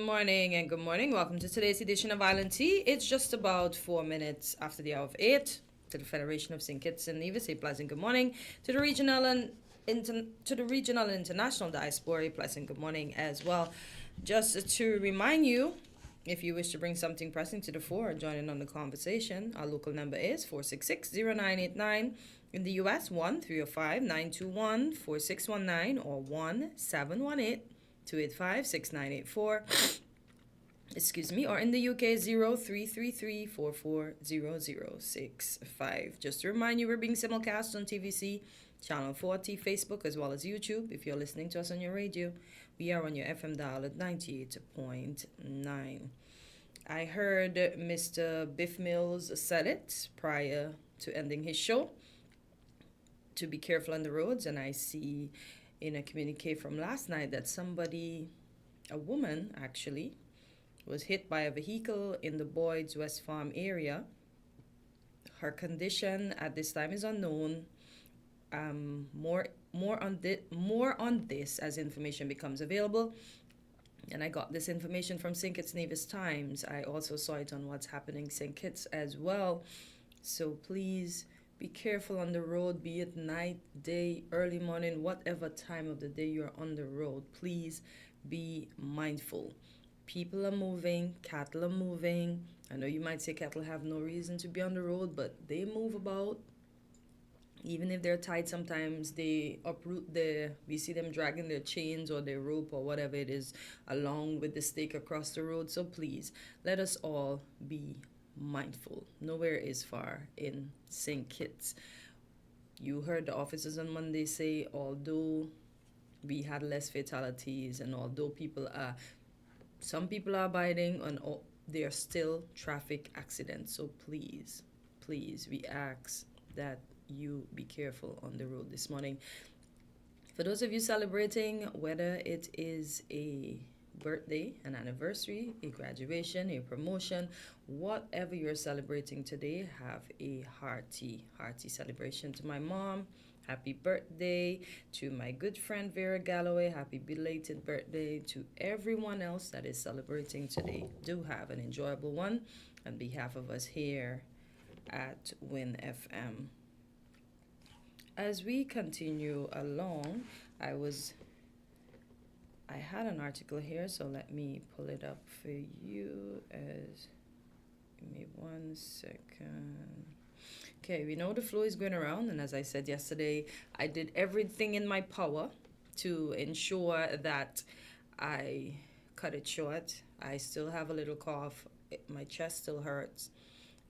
morning and good morning. Welcome to today's edition of Island Tea. It's just about 4 minutes after the hour of 8. To the Federation of St. Kitts and Nevis, a pleasant good morning. To the regional and international diaspora, a pleasant good morning as well. Just to remind you, if you wish to bring something pressing to the fore or join in on the conversation, our local number is 466-0989. In the U.S., 1-305-921-4619 or 1-718-285-6984. Excuse me, or in the UK 0333440065. Just to remind you, we're being simulcast on TVC, Channel 40, Facebook, as well as YouTube. If you're listening to us on your radio, we are on your FM dial at 98.9. I heard Mr. Biff Mills said it prior to ending his show, to be careful on the roads, and I see in a communique from last night that somebody, a woman actually, was hit by a vehicle in the Boyd's West Farm area. Her condition at this time is unknown. More on this as information becomes available. And I got this information from St. Kitts Nevis Times. I also saw it on What's Happening St. Kitts as well. So please be careful on the road, be it night, day, early morning, whatever time of the day you're on the road. Please be mindful. People are moving, cattle are moving. I know you might say cattle have no reason to be on the road, but they move about. Even if they're tied, sometimes they uproot we see them dragging their chains or their rope or whatever it is along with the stake across the road. So please, let us all be mindful. Nowhere is far in St. Kitts. You heard the officers on Monday say, although we had less fatalities and although some people are abiding, and there are still traffic accidents. So please, we ask that you be careful on the road this morning. For those of you celebrating, whether it is a birthday, an anniversary, a graduation, a promotion, whatever you're celebrating today, have a hearty celebration. To my mom, happy birthday. To my good friend Vera Galloway, happy belated birthday. To everyone else that is celebrating today, do have an enjoyable one on behalf of us here at WinFM. As we continue along, I had an article here, so let me pull it up for you. Give me 1 second. Okay, we know the flu is going around, and as I said yesterday, I did everything in my power to ensure that I cut it short. I still have a little cough. My chest still hurts.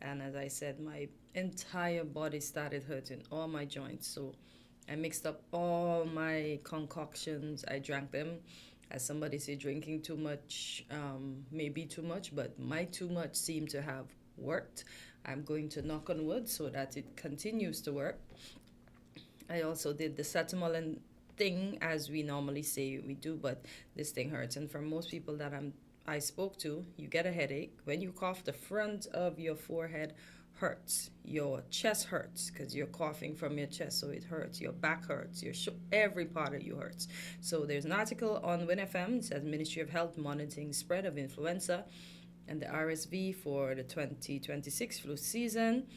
And as I said, my entire body started hurting, all my joints. So I mixed up all my concoctions. I drank them. As somebody said, drinking too much may be too much, but my too much seemed to have worked. I'm going to knock on wood so that it continues to work. I also did the Cetamol thing, as we normally say we do, but this thing hurts. And for most people that I spoke to, you get a headache. When you cough, the front of your forehead hurts. Your chest hurts because you're coughing from your chest, so it hurts. Your back hurts. Every part of you hurts. So there's an article on WinFM. It says Ministry of Health monitoring spread of influenza and the RSV for the 2026 flu season.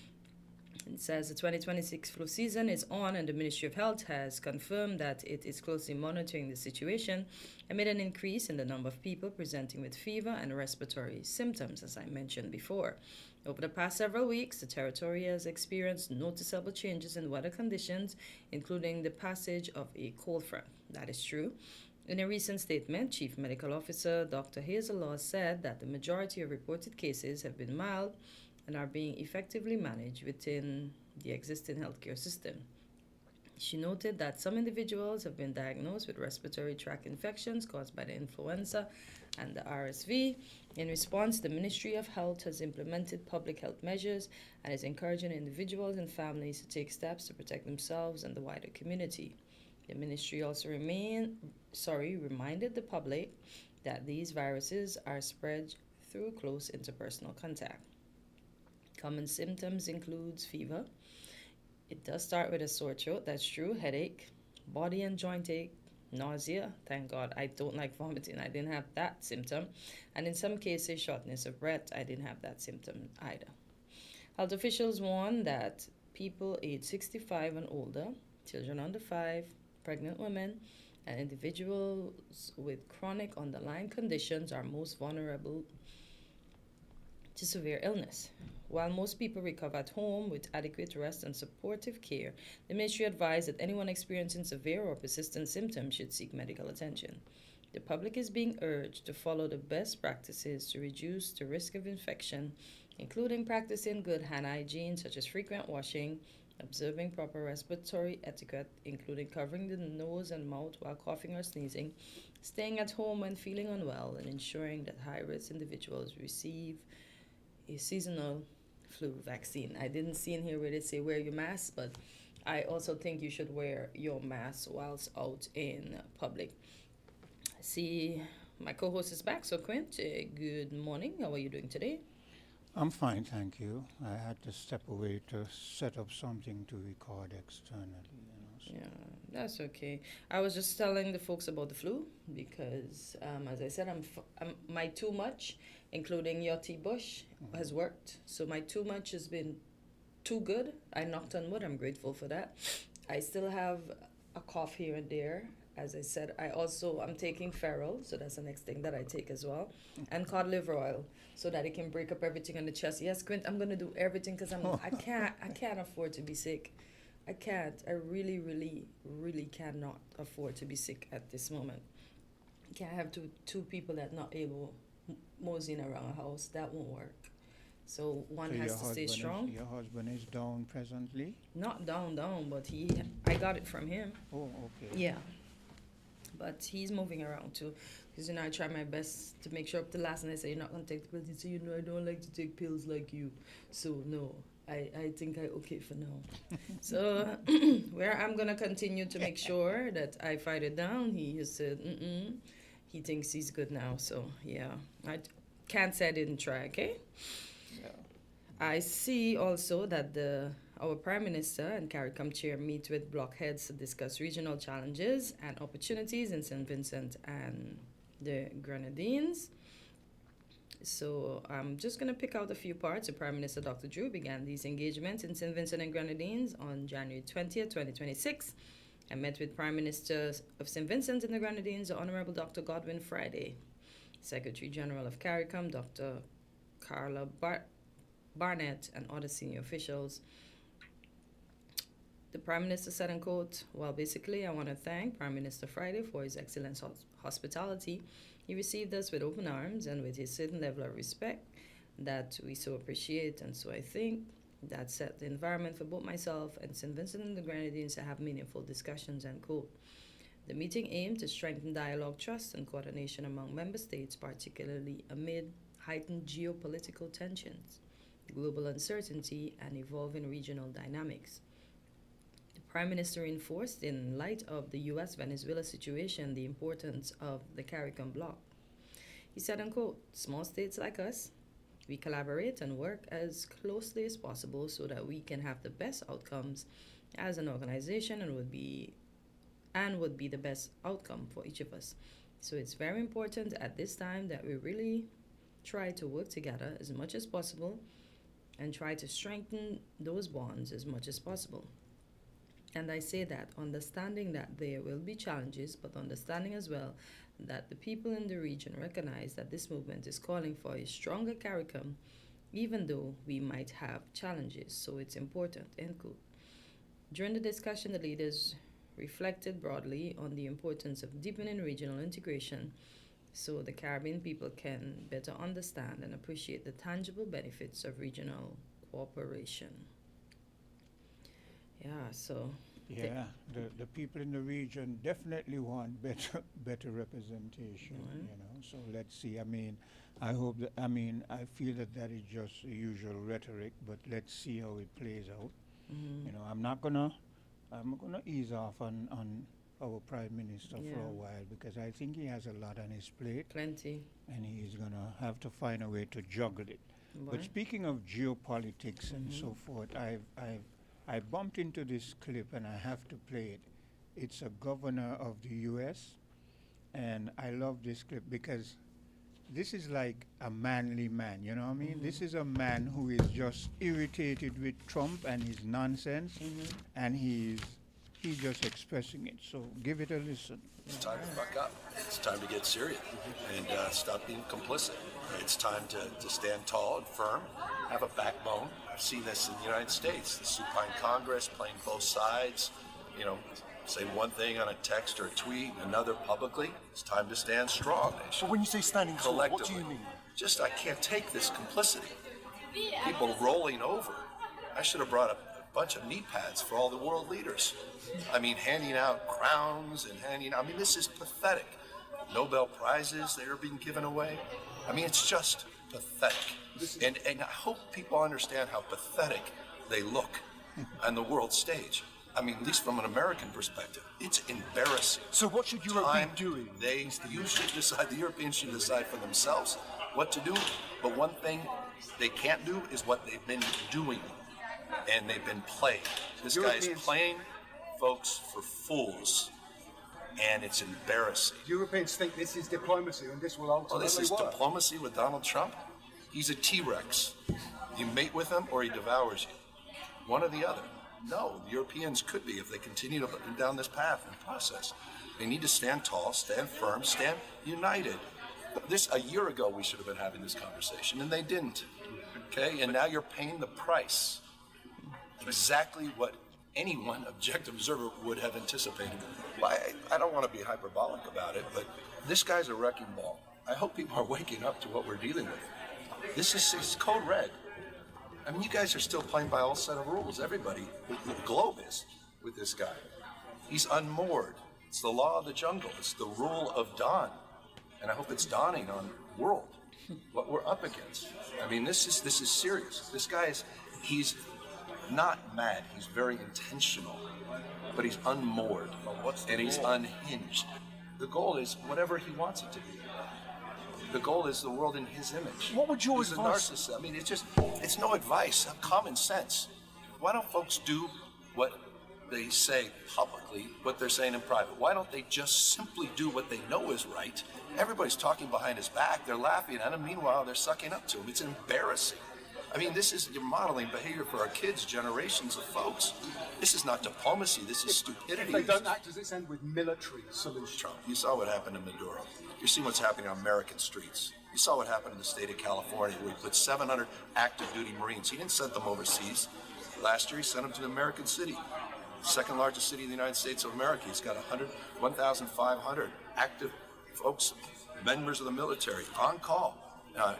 It says the 2026 flu season is on, and the Ministry of Health has confirmed that it is closely monitoring the situation amid an increase in the number of people presenting with fever and respiratory symptoms, as I mentioned before. Over the past several weeks, the territory has experienced noticeable changes in weather conditions, including the passage of a cold front. That is true. In a recent statement, Chief Medical Officer Dr. Hazel Law said that the majority of reported cases have been mild and are being effectively managed within the existing healthcare system. She noted that some individuals have been diagnosed with respiratory tract infections caused by the influenza and the RSV. In response, the Ministry of Health has implemented public health measures and is encouraging individuals and families to take steps to protect themselves and the wider community. The ministry also reminded the public that these viruses are spread through close interpersonal contact. Common symptoms includes fever. It does start with a sore throat, that's true, headache, body and joint ache, nausea. Thank God I don't like vomiting. I didn't have that symptom. And in some cases, shortness of breath. I didn't have that symptom either. Health officials warn that people aged 65 and older, children under 5, pregnant women, and individuals with chronic underlying conditions are most vulnerable to severe illness. While most people recover at home with adequate rest and supportive care, the ministry advised that anyone experiencing severe or persistent symptoms should seek medical attention. The public is being urged to follow the best practices to reduce the risk of infection, including practicing good hand hygiene such as frequent washing, observing proper respiratory etiquette, including covering the nose and mouth while coughing or sneezing, staying at home when feeling unwell, and ensuring that high risk individuals receive a seasonal flu vaccine. I didn't see in here where they say wear your mask, but I also think you should wear your mask whilst out in public. I see my co-host is back, so Quint, good morning. How are you doing today? I'm fine, thank you. I had to step away to set up something to record externally. Yeah, that's okay. I was just telling the folks about the flu because, as I said, my too much, including your tea bush, has worked. So my too much has been too good. I knocked on wood. I'm grateful for that. I still have a cough here and there. As I said, I'm taking Ferrol, so that's the next thing that I take as well, and cod liver oil, so that it can break up everything in the chest. Yes, Quint, I'm gonna do everything because I can't afford to be sick. I can't. I really, really, really cannot afford to be sick at this moment. I can't have two people that not able moseying around a house. That won't work. So one So has to stay strong. your husband is down presently? Not down, but I got it from him. Oh, okay. Yeah, but he's moving around too. Because, I try my best to make sure up to last night I say, you're not going to take the pills. He said, I don't like to take pills like you. So, no, I think I okay for now. So, where I'm going to continue to make sure that I fight it down, he just said, he thinks he's good now. So, yeah, I can't say I didn't try, okay? Yeah. I see also that our Prime Minister and CARICOM Chair meet with blockheads to discuss regional challenges and opportunities in St. Vincent and the Grenadines. So I'm just going to pick out a few parts. The Prime Minister Dr. Drew began these engagements in St. Vincent and Grenadines on January 20th, 2026, and met with Prime Minister of St. Vincent and the Grenadines, the Honorable Dr. Godwin Friday, Secretary General of CARICOM, Dr. Carla Barnett, and other senior officials. The Prime Minister said, and quote, well, basically, I want to thank Prime Minister Friday for his excellent hospitality. He received us with open arms and with his certain level of respect that we so appreciate. And so I think that set the environment for both myself and St. Vincent and the Grenadines to have meaningful discussions, end quote. The meeting aimed to strengthen dialogue, trust, and coordination among member states, particularly amid heightened geopolitical tensions, global uncertainty, and evolving regional dynamics. The Prime Minister reinforced, in light of the U.S.-Venezuela situation, the importance of the CARICOM bloc. He said, unquote, small states like us, we collaborate and work as closely as possible so that we can have the best outcomes as an organization and would be the best outcome for each of us. So it's very important at this time that we really try to work together as much as possible and try to strengthen those bonds as much as possible. And I say that understanding that there will be challenges, but understanding as well that the people in the region recognize that this movement is calling for a stronger CARICOM, even though we might have challenges. So it's important, end quote. During the discussion, the leaders reflected broadly on the importance of deepening regional integration so the Caribbean people can better understand and appreciate the tangible benefits of regional cooperation. Yeah, so. Yeah, the people in the region definitely want better representation, So let's see. I hope that, I feel that is just the usual rhetoric, but let's see how it plays out. I'm gonna ease off on our Prime Minister for a while because I think he has a lot on his plate. Plenty. And he's gonna have to find a way to juggle it. Why? But speaking of geopolitics and so forth, I bumped into this clip and I have to play it. it's a governor of the U.S. And I love this clip because this is like a manly man, you know what I mean? This is a man who is just irritated with Trump and his nonsense, and he's just expressing it. So give it a listen. It's time to buck up. It's time to get serious and stop being complicit. It's time to stand tall and firm, have a backbone. I've seen this in the United States, the supine Congress playing both sides, you know, say one thing on a text or a tweet, another publicly. It's time to stand strong. But when you say standing tall, what do you mean? Just, I can't take this complicity. People rolling over. I should have brought a bunch of knee pads for all the world leaders. I mean, handing out crowns and I mean, this is pathetic. Nobel Prizes, they are being given away. I mean, it's just pathetic. And I hope people understand how pathetic they look on the world stage. I mean, at least from an American perspective, it's embarrassing. So what should Europe be doing? You should decide, the Europeans should decide for themselves what to do. But one thing they can't do is what they've been doing. And they've been playing. This guy is playing folks for fools. And it's embarrassing. Europeans think this is diplomacy and this will ultimately this is work. diplomacy with Donald Trump. He's a T-Rex. You mate with him or he devours you. One or the other. No, the Europeans could be if they continue down this path and process. They need to stand tall, stand firm, stand united. A year ago we should have been having this conversation, and they didn't. Okay, and now you're paying the price. Exactly what anyone objective observer would have anticipated. Well, I don't want to be hyperbolic about it, but this guy's a wrecking ball. I hope people are waking up to what we're dealing with. This is code red. I mean, you guys are still playing by all set of rules. Everybody, the globe is with this guy. He's unmoored. It's the law of the jungle. It's the rule of dawn. And I hope it's dawning on the world what we're up against. I mean, this is serious. This guy he's not mad. He's very intentional, but he's unmoored and he's unhinged. The goal is whatever he wants it to be. The goal is the world in his image. What would your He's advice? a narcissist. I mean, it's no advice. Common sense. Why don't folks do what they say publicly, what they're saying in private? Why don't they just simply do what they know is right? Everybody's talking behind his back. They're laughing at him. Meanwhile, they're sucking up to him. It's embarrassing. I mean, you're modeling behavior for our kids, generations of folks. This is not diplomacy. This is stupidity. If they don't act as its end with military solution. Trump. You saw what happened in Maduro. You're seeing what's happening on American streets. You saw what happened in the state of California, where he put 700 active duty Marines. He didn't send them overseas. Last year, he sent them to the American city, second largest city in the United States of America. He's got 1,500 active folks, members of the military, on call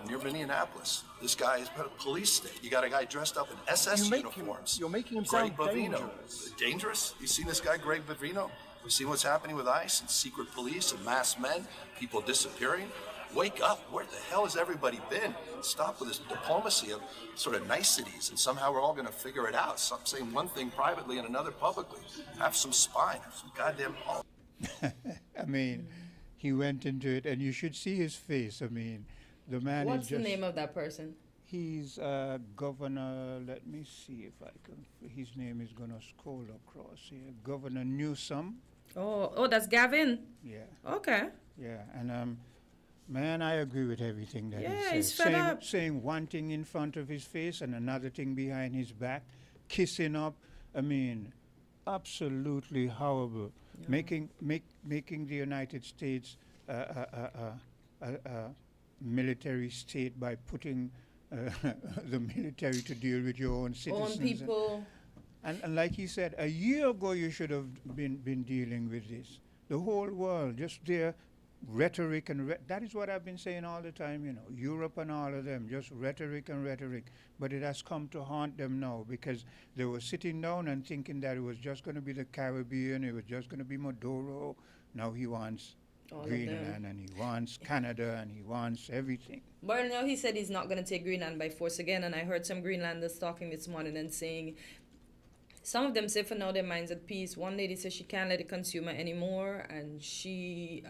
near Minneapolis. This guy is a police state. You got a guy dressed up in SS uniforms. You're making him Greg sound Bovino. dangerous. Dangerous? You seen this guy, Greg Bovino? You see what's happening with ICE and secret police and masked men, people disappearing? Wake up. Where the hell has everybody been? Stop with this diplomacy of sort of niceties, and somehow we're all going to figure it out. Stop saying one thing privately and another publicly. Have some spine. Have some goddamn balls. I mean, he went into it, and you should see his face. I mean, the man What's is just... the name of that person? He's Governor, let me see if I can, his name is going to scroll across here. Governor Newsom. Oh, that's Gavin. Yeah, Okay. yeah. And, man, I agree with everything that he Yeah, says. he's fed up. Saying one thing in front of his face and another thing behind his back, kissing up. I mean, absolutely horrible. Yeah. Making the United States a military state by putting the military to deal with your own citizens. Own people. And like he said, a year ago you should have been dealing with this. The whole world, just their rhetoric and that is what I've been saying all the time, you know, Europe and all of them, just rhetoric and rhetoric. But it has come to haunt them now because they were sitting down and thinking that it was just going to be the Caribbean, it was just going to be Maduro. Now he wants All of Greenland them. and he wants Canada and he wants everything. But now he said he's not going to take Greenland by force again, and I heard some Greenlanders talking this morning and saying, some of them say for now their minds at peace. One lady says she can't let it consume her anymore, and she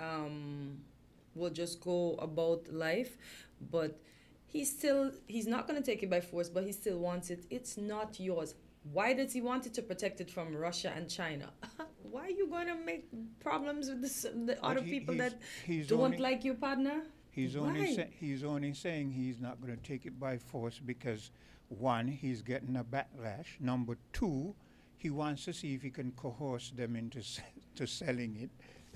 will just go about life. But he's not going to take it by force, but he still wants it. It's not yours. Why does he want it to protect it from Russia and China? Why are you going to make problems with the But other people that he's don't only like your partner? Why? he's only saying he's not going to take it by force because one, he's getting a backlash. Number two, he wants to see if he can coerce them into to selling it.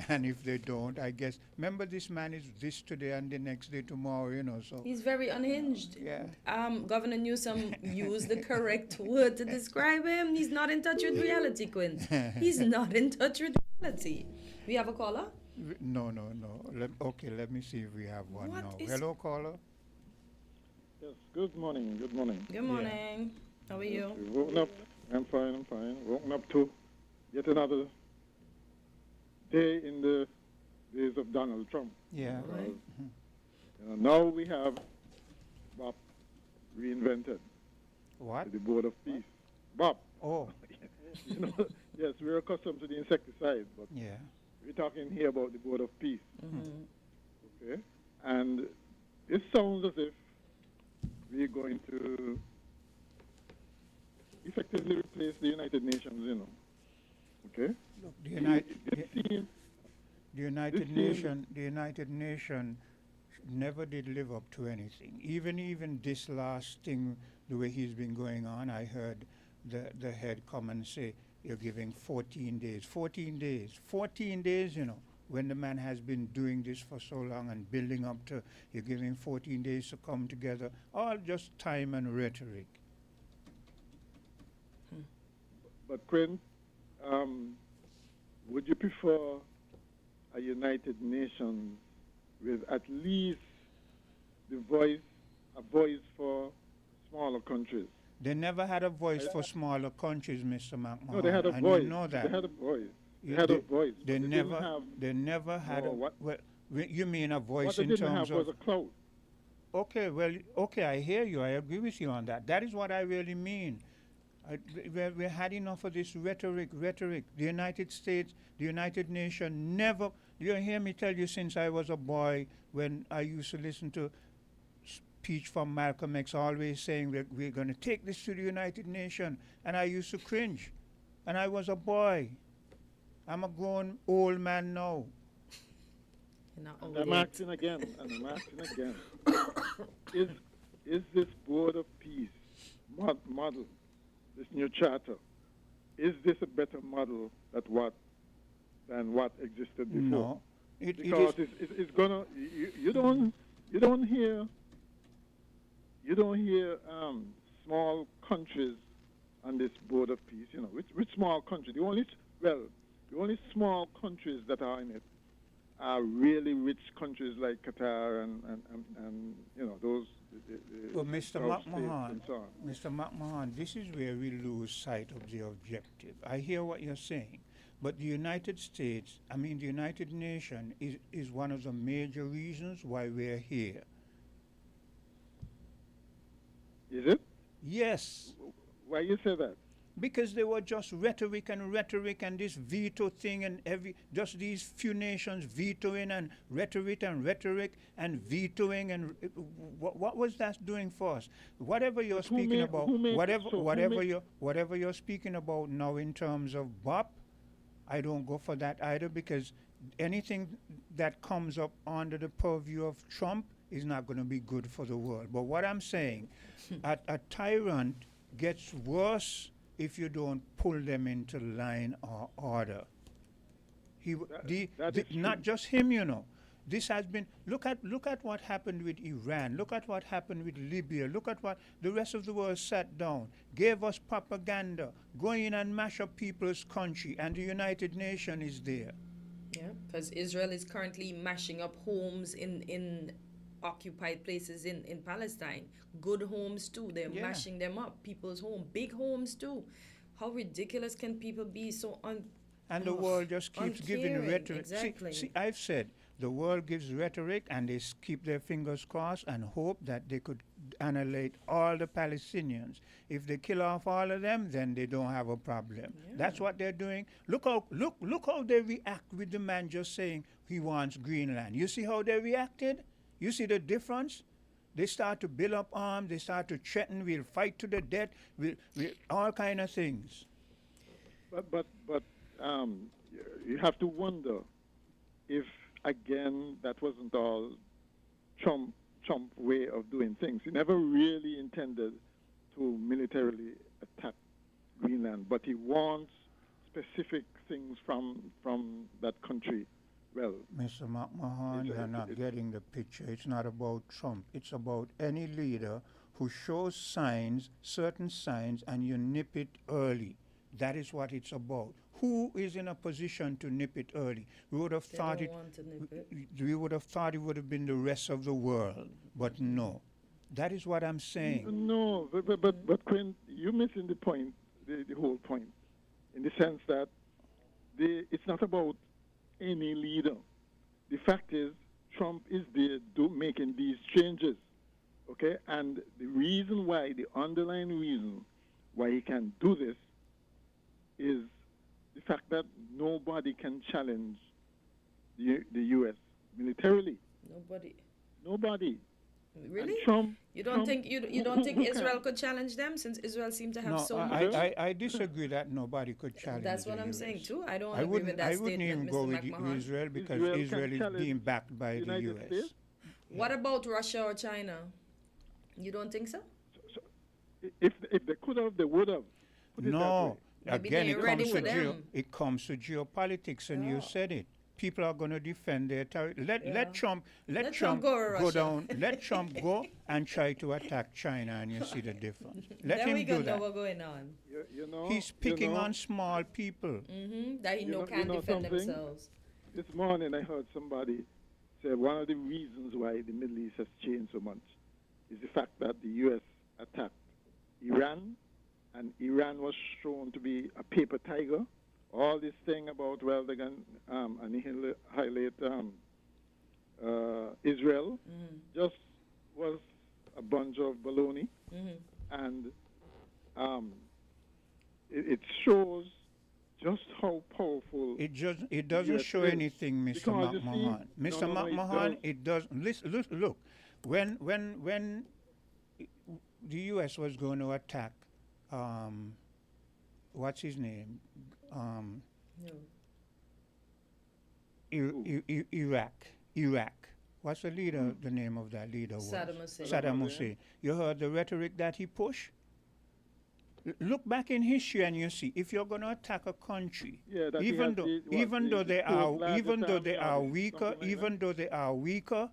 And if they don't, I guess, remember this man is this today and the next day tomorrow, so. He's very unhinged. Yeah. Governor Newsom used the correct word to describe him. He's not in touch with reality, Quint. He's not in touch with reality. We have a caller? No. Okay, let me see if we have one What now. is- Hello, caller. Yes, good morning, good morning. Good morning. How are you? We've woken up, I'm fine. Woken up to yet another day in the days of Donald Trump. Yeah. Right. Now we have Bob reinvented, What? the Board of Peace. Bob, Oh, yes, we're accustomed to the insecticide, but yeah. we're talking here about the Board of Peace. Mhm. Okay? And it sounds as if we're going to effectively replace the United Nations, Okay? Look, It seems the United This Nation, the United Nation never did live up to anything. Even this last thing, the way he's been going on, I heard the head come and say you're giving 14 days. 14 days. 14 days, when the man has been doing this for so long and building up to, you're giving 14 days to come together. All just time and rhetoric. But Quinn, would you prefer a United Nations with at least a voice for smaller countries? They never had a voice for smaller countries, Mr. McMahon. No, they had a and voice. You know that. They had a voice. They You- had a voice. They but never, didn't have, they never had No, a. what- Well, you mean a voice what they in didn't terms have was of? a clout. Okay, well, okay, I hear you. I agree with you on that. That is what I really mean. We had enough of this rhetoric. The United States, the United Nations never. You hear me tell you since I was a boy when I used to listen to speech from Malcolm X, always saying we're going to take this to the United Nations, and I used to cringe, and I was a boy. I'm a grown old man now. You're not And old I'm yet. asking again, is this Board of Peace model, this new charter, is this a better model than what existed before? No, Because it's gonna you don't hear small countries on this Board of Peace. Which small country? The only small countries that are in it are really rich countries like Qatar and those. But Mr. Gulf states McMahon, and so on. Mr. McMahon, this is where we lose sight of the objective. I hear what you're saying, but the United Nations is one of the major reasons why we're here. Is it? Yes, Why you say that? because they were just rhetoric and this veto thing and just these few nations vetoing and rhetoric and vetoing and what was that doing for us? Whatever you're But who speaking made- about, who made it so? whatever you're speaking about now in terms of BOP, I don't go for that either because anything that comes up under the purview of Trump is not going to be good for the world. But what I'm saying, a tyrant gets worse if you don't pull them into line or order. That is Not true. just him. This has been look at what happened with Iran. Look at what happened with Libya. Look at what the rest of the world sat down, gave us propaganda, go in and mash up people's country, and the United Nations is there. Yeah, because Israel is currently mashing up homes in occupied places in Palestine. Good homes too. They're Yeah. mashing them up. People's home, big homes too. How ridiculous can people be so And the world just keeps giving uncaring? rhetoric. Exactly. See, I've said the world gives rhetoric and they keep their fingers crossed and hope that they could annihilate all the Palestinians. If they kill off all of them, then they don't have a problem. That's what they're doing. Look how they react with the man just saying he wants Greenland. You see how they reacted? You see the difference? They start to build up arms. They start to threaten. We'll fight to the death. We'll all kind of things. But you have to wonder if again that wasn't all Trump way of doing things. He never really intended to militarily attack Greenland, but he wants specific things from that country. Well, Mr. McMahon, you're not getting the picture. It's not about Trump. It's about any leader who shows signs, certain signs, and you nip it early. That is what it's about. Who is in a position to nip it early? We would have thought we would have thought it would have been the rest of the world, but no. That is what I'm saying. No, but Quinn, you're missing the point, the whole point, in the sense that it's not about any leader. The fact is, Trump is there making these changes, okay? And the reason why, the underlying reason why he can do this is the fact that nobody can challenge the U.S. militarily. Nobody. Really? And Trump, you don't think Israel could challenge them, since Israel seems to have so much? I disagree that nobody could challenge. That's what the I'm US. saying too. I don't agree with that I wouldn't even statement, go Mr. with McMahon. Israel because Israel is being backed by the United U.S. States? What about Russia or China? You don't think so? So if they could have, they would have. Put it that No. way. Maybe Again, they're ready for them. it comes to geopolitics, and you said it. People are going to defend their territory. Let Trump go down. Let Trump go and try to attack China, and you see the difference. Let then him we do gonna that. know what's going on. You know, He's picking on small people. That he can't defend something? themselves. This morning I heard somebody say one of the reasons why the Middle East has changed so much is the fact that the U.S. attacked Iran, and Iran was shown to be a paper tiger. All this thing about, well, they're going to annihilate Israel just was a bunch of baloney. And it shows just how powerful It doesn't US show is. anything, Mr. Because you see- McMahon. Mr. No, no, it McMahon, it does. Look, when the U.S. was going to attack, what's his name? Iraq. What's the leader? The name of that leader was Saddam Hussein. Saddam Hussein. You heard the rhetoric that he pushed. Look back in history and you see, if you're going to attack a country, that he even has though the- what, even the though they fourth are largest even though they army are or weaker, something like even that. though they are weaker,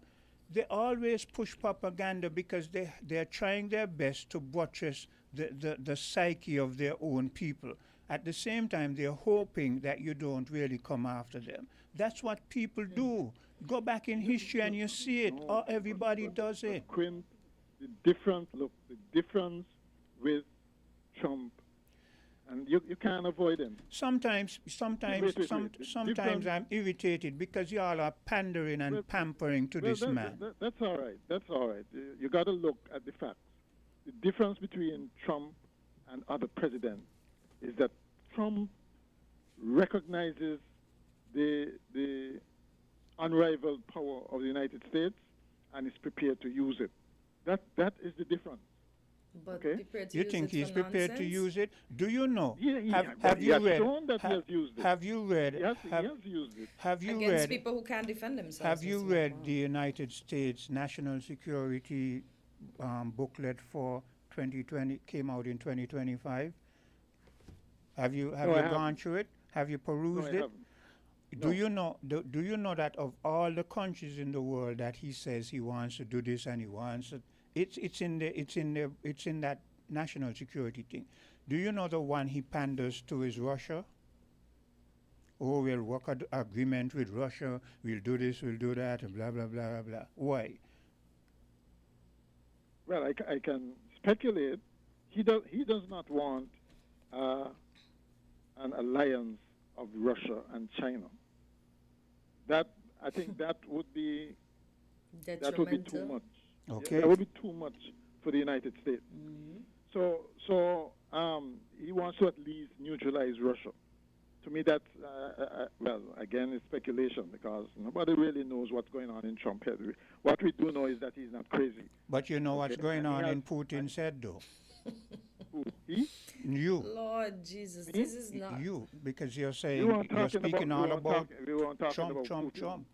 they always push propaganda because they're trying their best to buttress the psyche of their own people. At the same time, they're hoping that you don't really come after them. That's what people do. Go back in history and you see it. Oh, everybody does it. Quinn, the difference with Trump, and you can't avoid him. Sometimes Different- I'm irritated because y'all are pandering and pampering to this man. That's all right. That's all right. You got to look at the facts. The difference between Trump and other presidents is that Trump recognizes the unrivaled power of the United States and is prepared to use it. That is the difference. But Okay. prepared to You use think it he's for prepared to nonsense? use it? Do you know? But Have you read? shown that he has used it. Have you read? He has used it. Have you Against read? people who can't defend themselves. Have you Mr. read McMahon. the United States National Security booklet for 2020? Came out in 2025. Have you No, I gone haven't. through it? Have you No, perused I it? haven't. Do you know? Do you know that of all the countries in the world that he says he wants to do this and he wants it, it's in that national security thing. Do you know the one he panders to is Russia? Oh, we'll work an agreement with Russia. We'll do this. We'll do that. And blah blah blah blah blah. Why? Well, I can speculate. He does not want an alliance of Russia and China. I think that would be too Detrimental. much. Okay. That would be too much for the United States. So he wants to at least neutralize Russia. To me, that's, well, again, it's speculation because nobody really knows what's going on in Trump head. What we do know is that he's not crazy. But you know what's Okay, going and he on has- in Putin's head, though. Who? He? You. Lord Jesus, Me? this is not. You, because you're We saying, weren't you're talking speaking all about we weren't talking Trump, about Trump, Putin. Trump.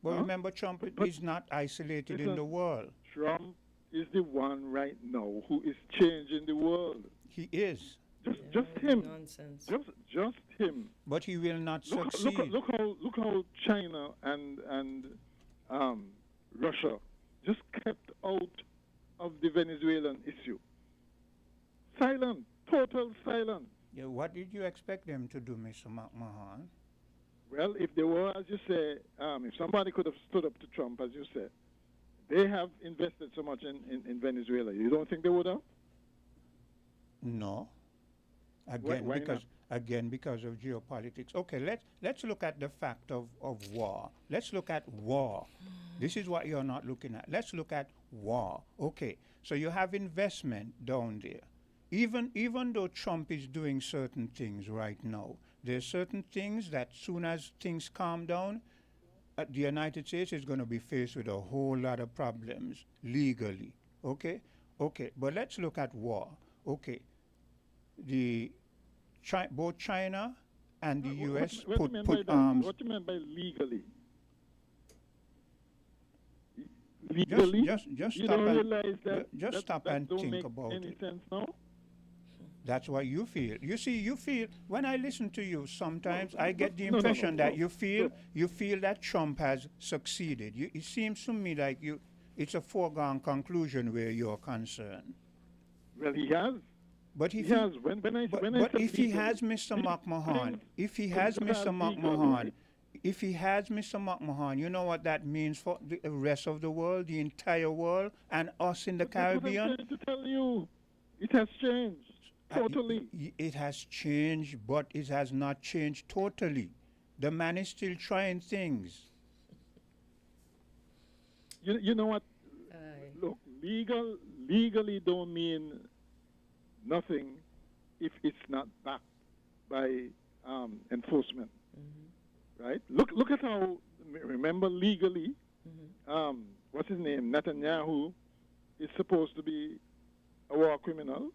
But Huh? remember, Trump But- is not isolated in listen, the world. Trump is the one right now who is changing the world. He is. Just him. Nonsense. Just him. But he will not Look succeed. look how China and Russia just kept out of the Venezuelan issue. Silent, total silence. Yeah, what did you expect them to do, Mr. McMahon? Well, if they were, as you say, if somebody could have stood up to Trump, as you said, they have invested so much in Venezuela. You don't think they would have? No. Again, why because of geopolitics. Okay, let's look at the fact of war. Let's look at war. This is what you're not looking at. Let's look at war. Okay, so you have investment down there. Even though Trump is doing certain things right now, there's certain things that soon as things calm down, the United States is going to be faced with a whole lot of problems legally. Okay, but let's look at war. Okay, both China and the U.S. What put arms. What do you mean by legally? Legally? Just you stop don't and realize that just that, stop that and don't think make about any it. sense now? That's what you feel. You see, you feel when I listen to you. Sometimes I get the no, impression that no. you feel that Trump has succeeded. It seems to me like it's a foregone conclusion where you're concerned. Well, he has. But He if has. When I but said if he legally, has Mr. McMahon, things- if he things has that Mr. are legally- McMahon, if he has Mr. McMahon, you know what that means for the rest of the world, the entire world, and us in the That's what I'm Caribbean. trying to tell you. It has changed. Totally. It has changed, but it has not changed totally. The man is still trying things. You know what? Aye. Look, legally don't mean nothing if it's not backed by enforcement, right? Look at how. Remember, legally, what's his name? Netanyahu is supposed to be a war criminal.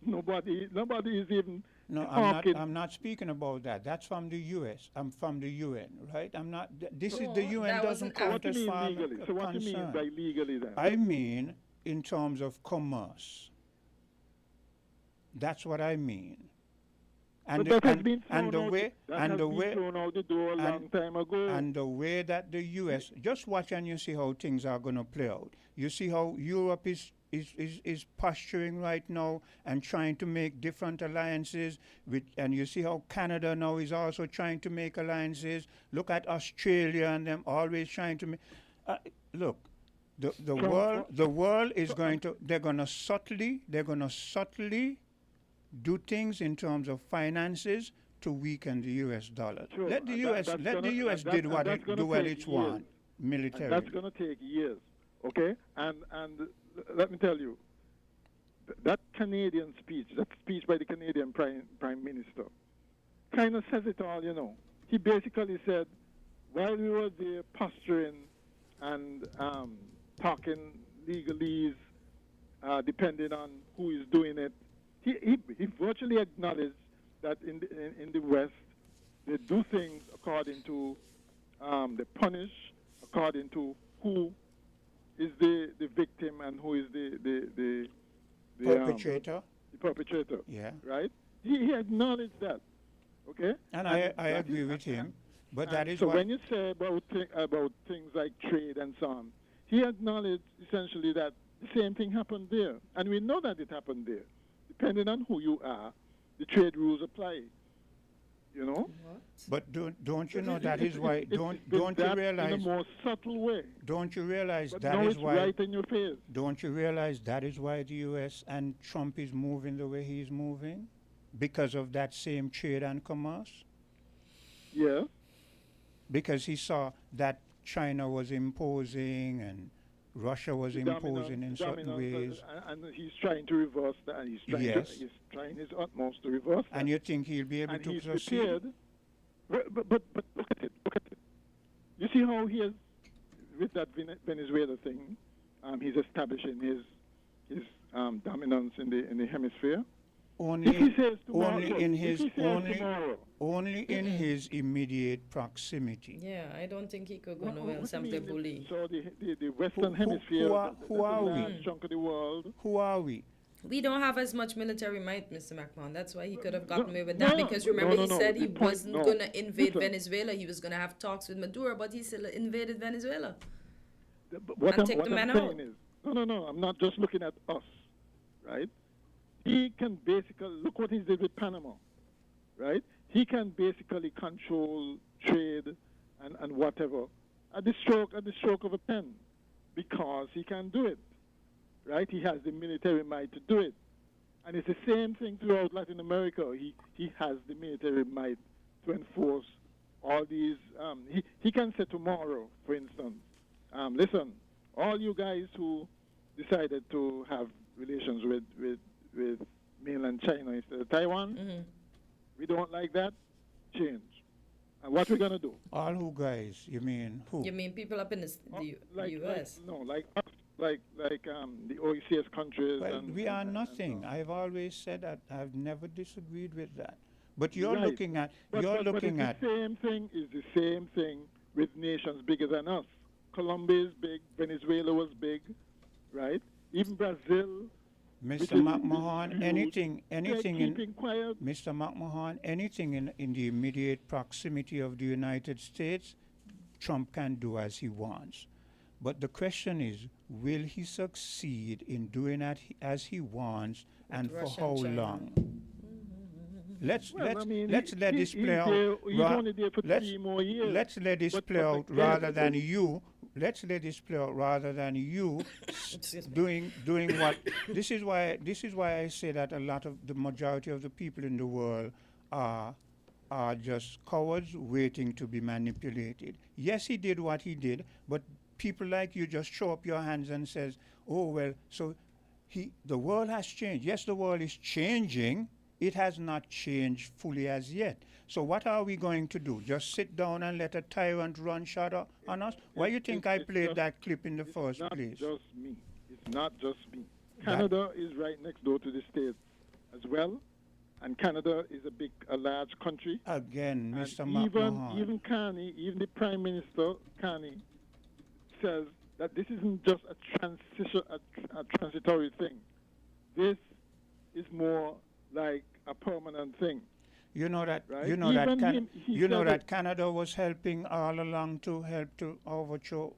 Nobody is even No, talking. I'm not speaking about that. That's from the U.S. I'm from the UN, right? I'm not. This is No, the UN that doesn't wasn't count What do as you mean far legally? So what do you mean concern. by legally then? I mean in terms of commerce. That's what I mean. But that has been thrown the out. way That and has the been way thrown out the door a long time ago. and the way that the U.S. just watch and you see how things are going to play out. You see how Europe is posturing right now and trying to make different alliances with, and you see how Canada now is also trying to make alliances. Look at Australia and them always trying to make. Look, the world is going to. They're going to subtly do things in terms of finances to weaken the U.S. dollar. Sure, Let the and U.S. that's let the gonna- U.S. and did that- what and that's it gonna do what take it want And militarily. that's going to take years, okay? And let me tell you, that Canadian speech, that speech by the Canadian Prime Minister, kind of says it all, you know. He basically said, while we were there posturing and talking legalese, depending on who is doing it, he virtually acknowledged that in the West, they do things according to, they punish according to who is the victim and who is the Perpetrator. the perpetrator. Yeah. Right? He acknowledged that. Okay? And I that agree is- with him. But and that is so what when you say about things like trade and so on, he acknowledged essentially that the same thing happened there, and we know that it happened there. Depending on who you are, the trade rules apply. You know. What? But don't you know that is why It's don't been you that realize in a more subtle way? don't you realize But that now is it's why right in your face. don't you realize that is why the US and Trump is moving the way he is moving? Because of that same trade and commerce? Yeah. Because he saw that China was imposing and Russia was the imposing in dominance, certain ways. and he's trying to reverse that, and Yes. he's trying his utmost to reverse that. And you think he'll be able And to he's succeed? prepared. But look at it. Look at it. You see how he is with that Venezuela thing. He's establishing his dominance in the hemisphere. If he says tomorrow, only in his immediate proximity. Yeah, I don't think he could go nowhere and what do you simply mean bully. So the Western Hemisphere, who are the we? large chunk of the world. Who are we? We don't have as much military might, Mr. McMahon. That's why he could have gotten away with No, that. Because remember, he said he the point- wasn't no. going to invade Listen. Venezuela. He was going to have talks with Maduro, but he still invaded Venezuela. What And take the I'm man saying out. is, no, I'm not just looking at us, right? He can basically, look what he did with Panama, right? He can basically control trade and whatever at the stroke of a pen, because he can do it, right? He has the military might to do it. And it's the same thing throughout Latin America. He has the military might to enforce all these. He can say tomorrow, for instance, listen, all you guys who decided to have relations with mainland China instead of Taiwan, we don't like that, change. And what we're going to do? All who guys? You mean who? You mean people up in the U.S.? Like us, like the OECS countries. Well, and, we are and nothing. so on. I've always said that. I've never disagreed with that. But you're Right. looking at But looking it's at the same thing. Is the same thing with nations bigger than us. Colombia is big. Venezuela was big, right? Even Brazil. Mr. McMahon. Anything in keeping quiet. Mr. McMahon. Anything in the immediate proximity of the United States, Trump can do as he wants. But the question is, will he succeed in doing that as he wants, and for Russia how and China. long? Let's Well, I mean, let this he's play out. there- he's only there for let's- 3 more years. Let's let this But- play but out again, rather than you. Let's let this play out rather than you Excuse me. doing what. This is why I say that a lot of the majority of the people in the world are just cowards waiting to be manipulated. Yes, he did what he did, but people like you just throw up your hands and says, "Oh well, so the world has changed." Yes, the world is changing. It has not changed fully as yet. So what are we going to do? Just sit down and let a tyrant run shot on us? Why you think I it's played just- that clip in the first place? It's not just me. It's not just me. Canada is right next door to the States as well. And Canada is a large country. Again, And Mr. McMahon. even Carney, even the Prime Minister, Carney, says that this isn't just a transitory thing. This is more like a permanent thing. You know that Right? you know that Even he you know said that it- Canada was helping all along to help to overthrow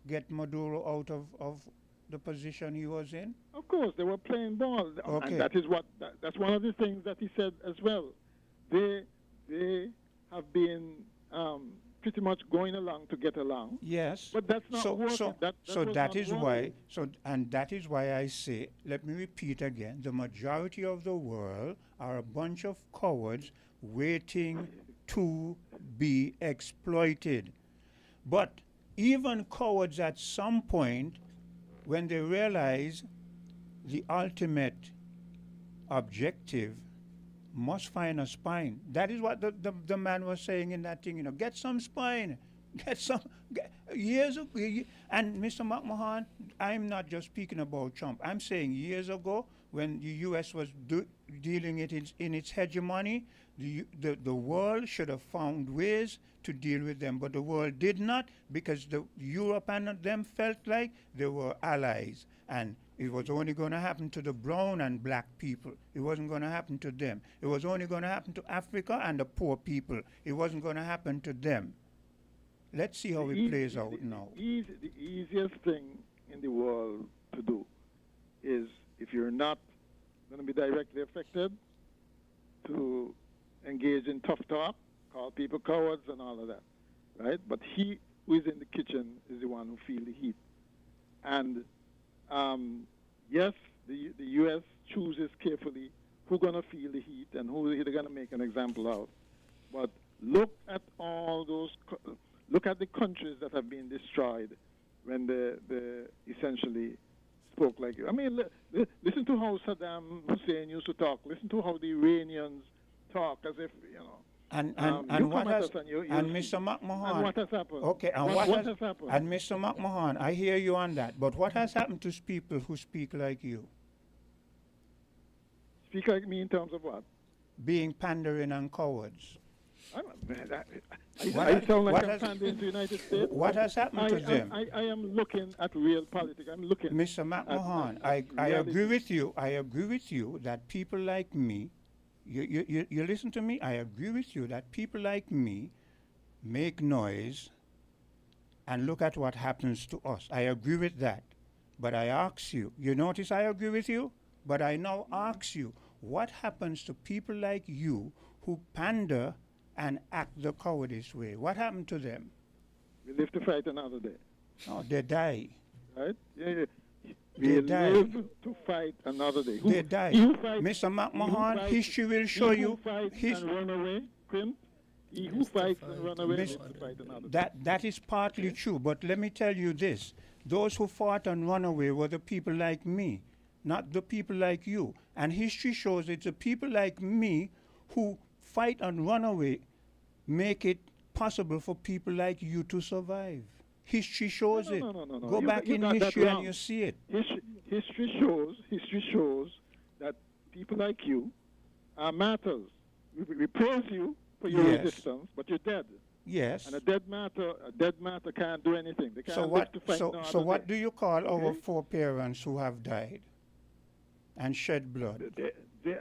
get Maduro out of the position he was in. Of course, they were playing ball, Okay. and that's one of the things that he said as well. They have been pretty much going along to get along. Yes. But that's not working. So That was not is working. why. And that is why I say. Let me repeat again. The majority of the world are a bunch of cowards waiting to be exploited. But even cowards at some point, when they realize the ultimate objective must find a spine. That is what the man was saying in that thing, get some spine. Years ago, and Mr. McMahon, I'm not just speaking about Trump. I'm saying years ago, when the U.S. was dealing it in its hegemony, the world should have found ways to deal with them, but the world did not, because Europe and them felt like they were allies, and it was only going to happen to the brown and black people. It wasn't going to happen to them. It was only going to happen to Africa and the poor people. It wasn't going to happen to them. Let's see how it plays out now. The easiest thing in the world to do is, if you're not going to be directly affected, to engage in tough talk, call people cowards and all of that, right? But he who is in the kitchen is the one who feels the heat. And yes, the U.S. chooses carefully who's going to feel the heat and who they're going to make an example of. But look at all those, look at the countries that have been destroyed when they essentially spoke like you. I mean, listen to how Saddam Hussein used to talk. Listen to how the Iranians talk, as if And you what come at has us and you and see. Mr. McMahon? And what has happened? Okay, and what has happened? And Mr. McMahon, I hear you on that. But what has happened to people who speak like you? Speak like me in terms of what? Being pandering and cowards. I sound like I'm pandering to the United States. What has happened to them? I am looking at real politics. I'm looking. Mr. McMahon, I agree with you. I agree with you that people like me, you listen to me? I agree with you that people like me make noise and look at what happens to us. I agree with that. But I ask you, you notice I agree with you? But I now ask you, what happens to people like you who pander and act the cowardice way? What happened to them? We live to fight another day. Oh, they die. Right? Yeah. They We die. live to fight another day. They die. Mr. McMahon, history will show you. And run away, Prince. He who fights and run away lives to fight another day. That is partly true, but let me tell you this. Those who fought and run away were the people like me, not the people like you. And history shows it's the people like me who fight and run away make it possible for people like you to survive. History shows it. No. Go back in history and you see it. History shows that people like you are martyrs. We praise you for your Yes. resistance, but you're dead. Yes. And a dead matter can't do anything. They can't So live what? to fight no So other what day. do you call our Okay? foreparents who have died and shed blood? They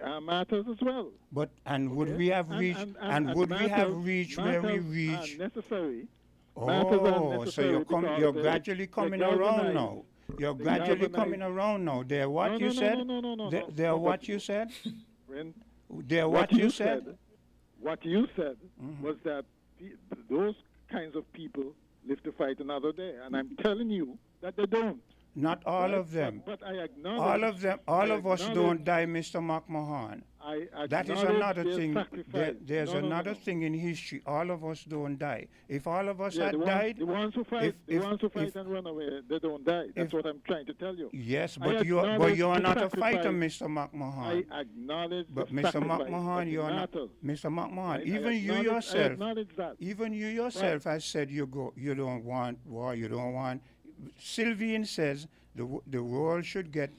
are martyrs as well. But would Okay? we have reached? And would we have reached where we matters reached? Are necessary. Matters are Oh, so necessary you're because gradually coming they're around galvanized. now. You're They gradually galvanize. coming around now. They're what No, you no, said? no. They're No, what but- you said? When They're what you said? What you said Mhm. was that those kinds of people live to fight another day, and I'm telling you that they don't. Not all Right? of them. But I acknowledge. All of them. All I of us acknowledge- don't die, Mr. McMahon. That is another thing. There's another thing in history. All of us don't die. If all of us Yeah, had died, the ones who fight, if- and run away, they don't die. That's what I'm trying to tell you. yes, I but you're acknowledge but the not a fighter, sacrifice. Mr. McMahon. I acknowledge But the Mr. sacrifice McMahon, of you're the not. martyrs. Mr. McMahon, I even you acknowledge- I yourself, acknowledge that. even you yourself has said you don't want war, you don't want. Sylvian says the world should get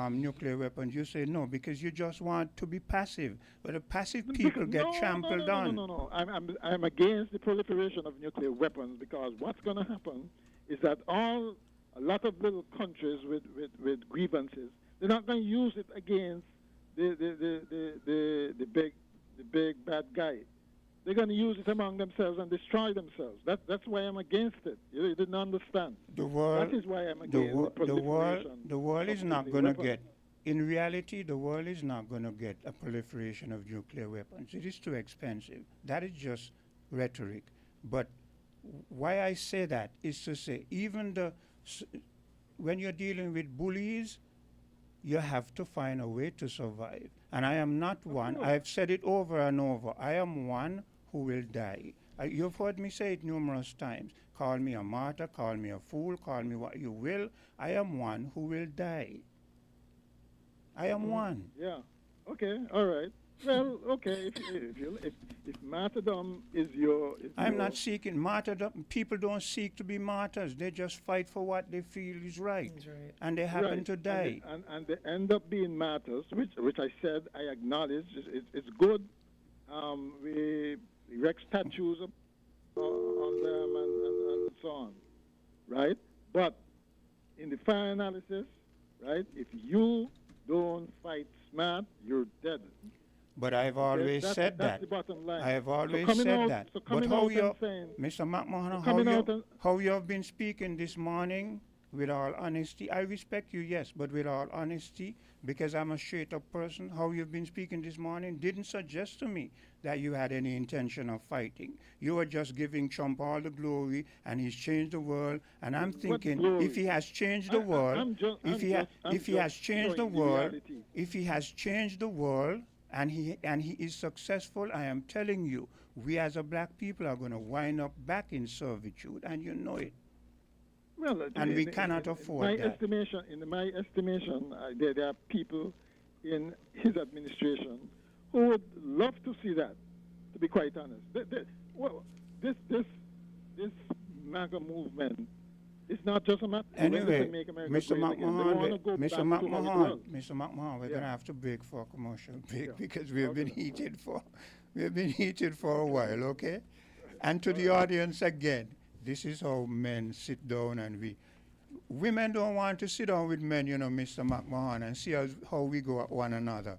nuclear weapons. You say no because you just want to be passive. But the passive people get trampled on. No. I'm against the proliferation of nuclear weapons because what's going to happen is that a lot of little countries with grievances, they're not going to use it against the big bad guy. They're going to use it among themselves and destroy themselves. That's why I'm against it. You didn't understand. The world, That is why I'm the, against wo- the the world, proliferation the world is of not nuclear going to weapons. get. In reality, the world is not going to get a proliferation of nuclear weapons. It is too expensive. That is just rhetoric. But why I say that is to say, when you're dealing with bullies, you have to find a way to survive. And I am not one. I've said it over and over. I am one who will die. You've heard me say it numerous times. Call me a martyr, call me a fool, call me what you will. I am one who will die. I am one. Yeah. Okay. All right. Well, okay. If martyrdom is your, I'm not seeking martyrdom. People don't seek to be martyrs. They just fight for what they feel is right. That's right. And they happen right, to die. and they end up being martyrs, which I said I acknowledge. It's good. We erect statues on them and so on, right? But in the final analysis, right? If you don't fight smart, you're dead. But I've always said that's that. the bottom line. I have always coming said out- that. so But coming how out you, and saying- Mr. McMahon, coming out and- how you have been speaking this morning, with all honesty, I respect you, yes, but with all honesty, because I'm a straight-up person, how you've been speaking this morning didn't suggest to me that you had any intention of fighting. You were just giving Trump all the glory, and he's changed the world. And I'm thinking, glory? if he has changed the world, I'm just if he has changed the showing the world, reality. if he has changed the world, and he is successful, I am telling you, we as a black people are going to wind up back in servitude, and you know it. Well, And we cannot afford my that. estimation, in my estimation, there are people in his administration who would love to see that. To be quite honest, well, this MAGA movement is not just a matter. Anyway, Make America Mr. great again. They McMahon, want to go Mr. back to how it McMahon, was. Mr. McMahon, we're Yeah. gonna have to break for a commercial break Yeah. because we have been Okay. heated for a while, okay? And to the audience again, this is how men sit down and women don't want to sit down with men, you know, Mr. McMahon, and see how we go at one another,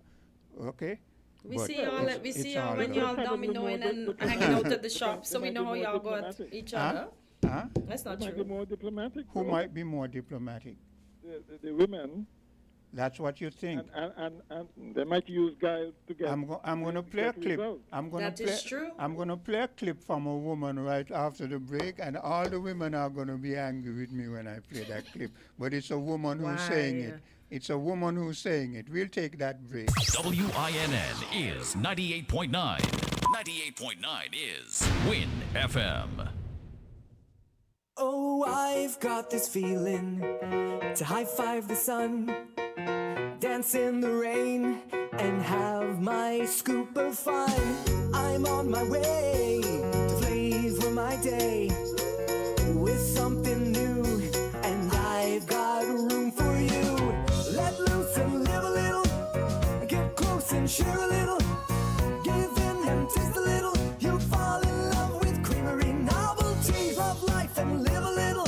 okay? We But see y'all. it's- We it's see y'all all when about- y'all Probably dominoing more and diplomatic. hanging out at the shop, so They we might know be how more y'all go at diplomatic. each Huh? other. Huh? That's not Might be true. more diplomatic. Who bro. might be more diplomatic? The women, That's what you think. and they might use guys to get. I'm going to play a get clip. results. That is true. I'm going to play a clip from a woman right after the break, and all the women are going to be angry with me when I play that clip. But it's a woman who's saying it. Why? It's a woman who's saying it. We'll take that break. WINN is 98.9. 98.9 is Win FM. Oh, I've got this feeling to high five the sun, dance in the rain, and have my scoop of fun. I'm on my way to flavor my day with something new, and I've got room for you. Let loose and live a little, get close and share a little, give in and taste a little. You'll fall in love with creamery novelties. Love life and live a little,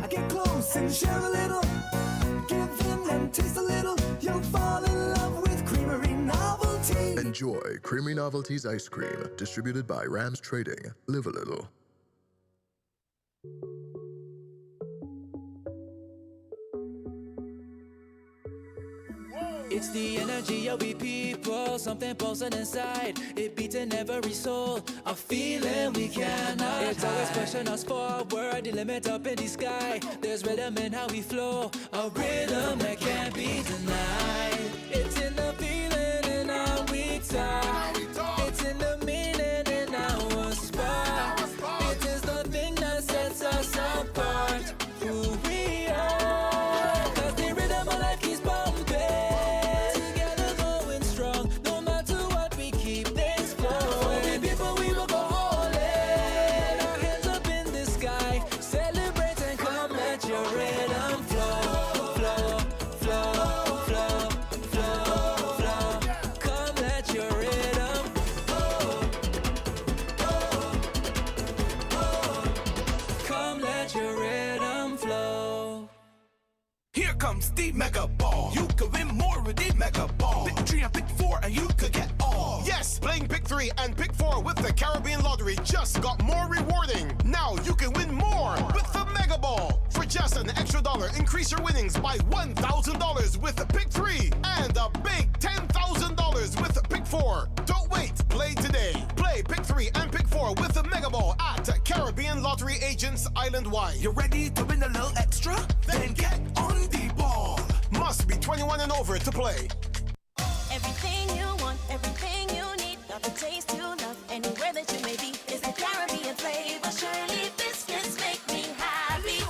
get close and share a little, give in and taste a little. You'll fall in love with creamery novelties. Enjoy Creamy Novelties Ice Cream, distributed by Rams Trading. Live a little. It's the energy of we people, something pulsing inside. It beats in every soul, a feeling we cannot It's always pushing us forward, the limit up in the sky. There's rhythm in how we flow, a rhythm that can't be denied. It's in the feeling in our we talk. It's in the meaning in our spot. It is the thing that sets us apart. Who we are, 'cause the rhythm of life keeps bumping. Together going strong, no matter what, we keep things flowing. We people, we will go all in. Our hands up in the sky, celebrate and come let your rhythm flow, flow, flow, flow, flow, flow. Come let your rhythm, come let your rhythm flow. Here comes the Mega Ball. You could win more with the Mega Ball. Pick 3 and pick 4 and you could get all. Yes, playing Pick 3 and Pick 4 with the Caribbean Lottery just got more rewarding. Now you can win more with the Mega Ball. For just an extra $1, increase your winnings by $1,000 with Pick 3 and a big $10,000 with Pick 4. Don't wait, play today. Play Pick 3 and Pick 4 with the Mega Ball at Caribbean Lottery agents island-wide. You ready to win a little extra? Then get on the ball. Must be 21 and over to play. Everything you want, everything you need, got the taste you love, anywhere that you may be, is the Caribbean flavor. Shirley biscuits make me happy.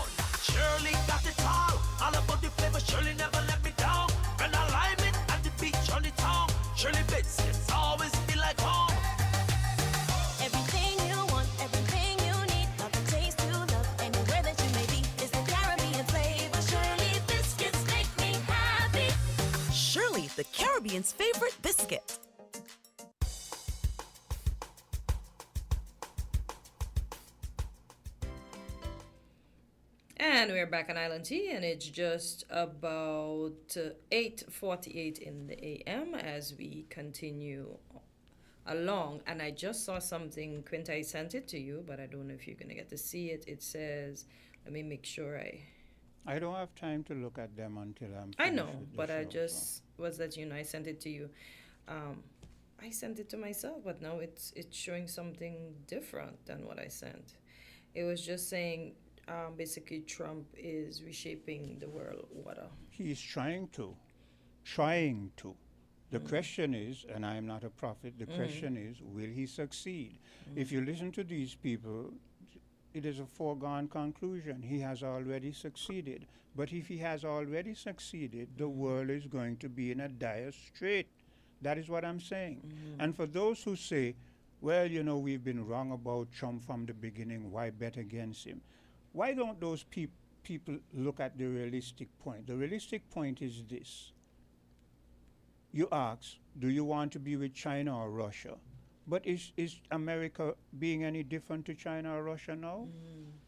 Shirley got it all about the flavor. Shirley never let me down. When I lime it at the beach on the town, Shirley biscuits always feel like home. Everything you want, everything you need, got the taste you love, anywhere that you may be, is the Caribbean flavor. Shirley biscuits make me happy. Shirley, the Caribbean's favorite biscuit. And we're back on Island T, and it's just about 8:48 in the a.m. as we continue along. And I just saw something, Quint, I sent it to you, but I don't know if you're going to get to see it. It says, let me make sure I don't have time to look at them until I'm I finished know, with the but I show, just was that I sent it to you. I sent it to myself, but now it's showing something different than what I sent. It was just saying basically Trump is reshaping the world water. He's trying to. The question is, and I am not a prophet, the question is, will he succeed? If you listen to these people, it is a foregone conclusion. He has already succeeded. But if he has already succeeded, the world is going to be in a dire strait. That is what I'm saying. And for those who say, well, you know, we've been wrong about Trump from the beginning, why bet against him? Why don't those people look at the realistic point? The realistic point is this. You ask, do you want to be with China or Russia? But is America being any different to China or Russia now?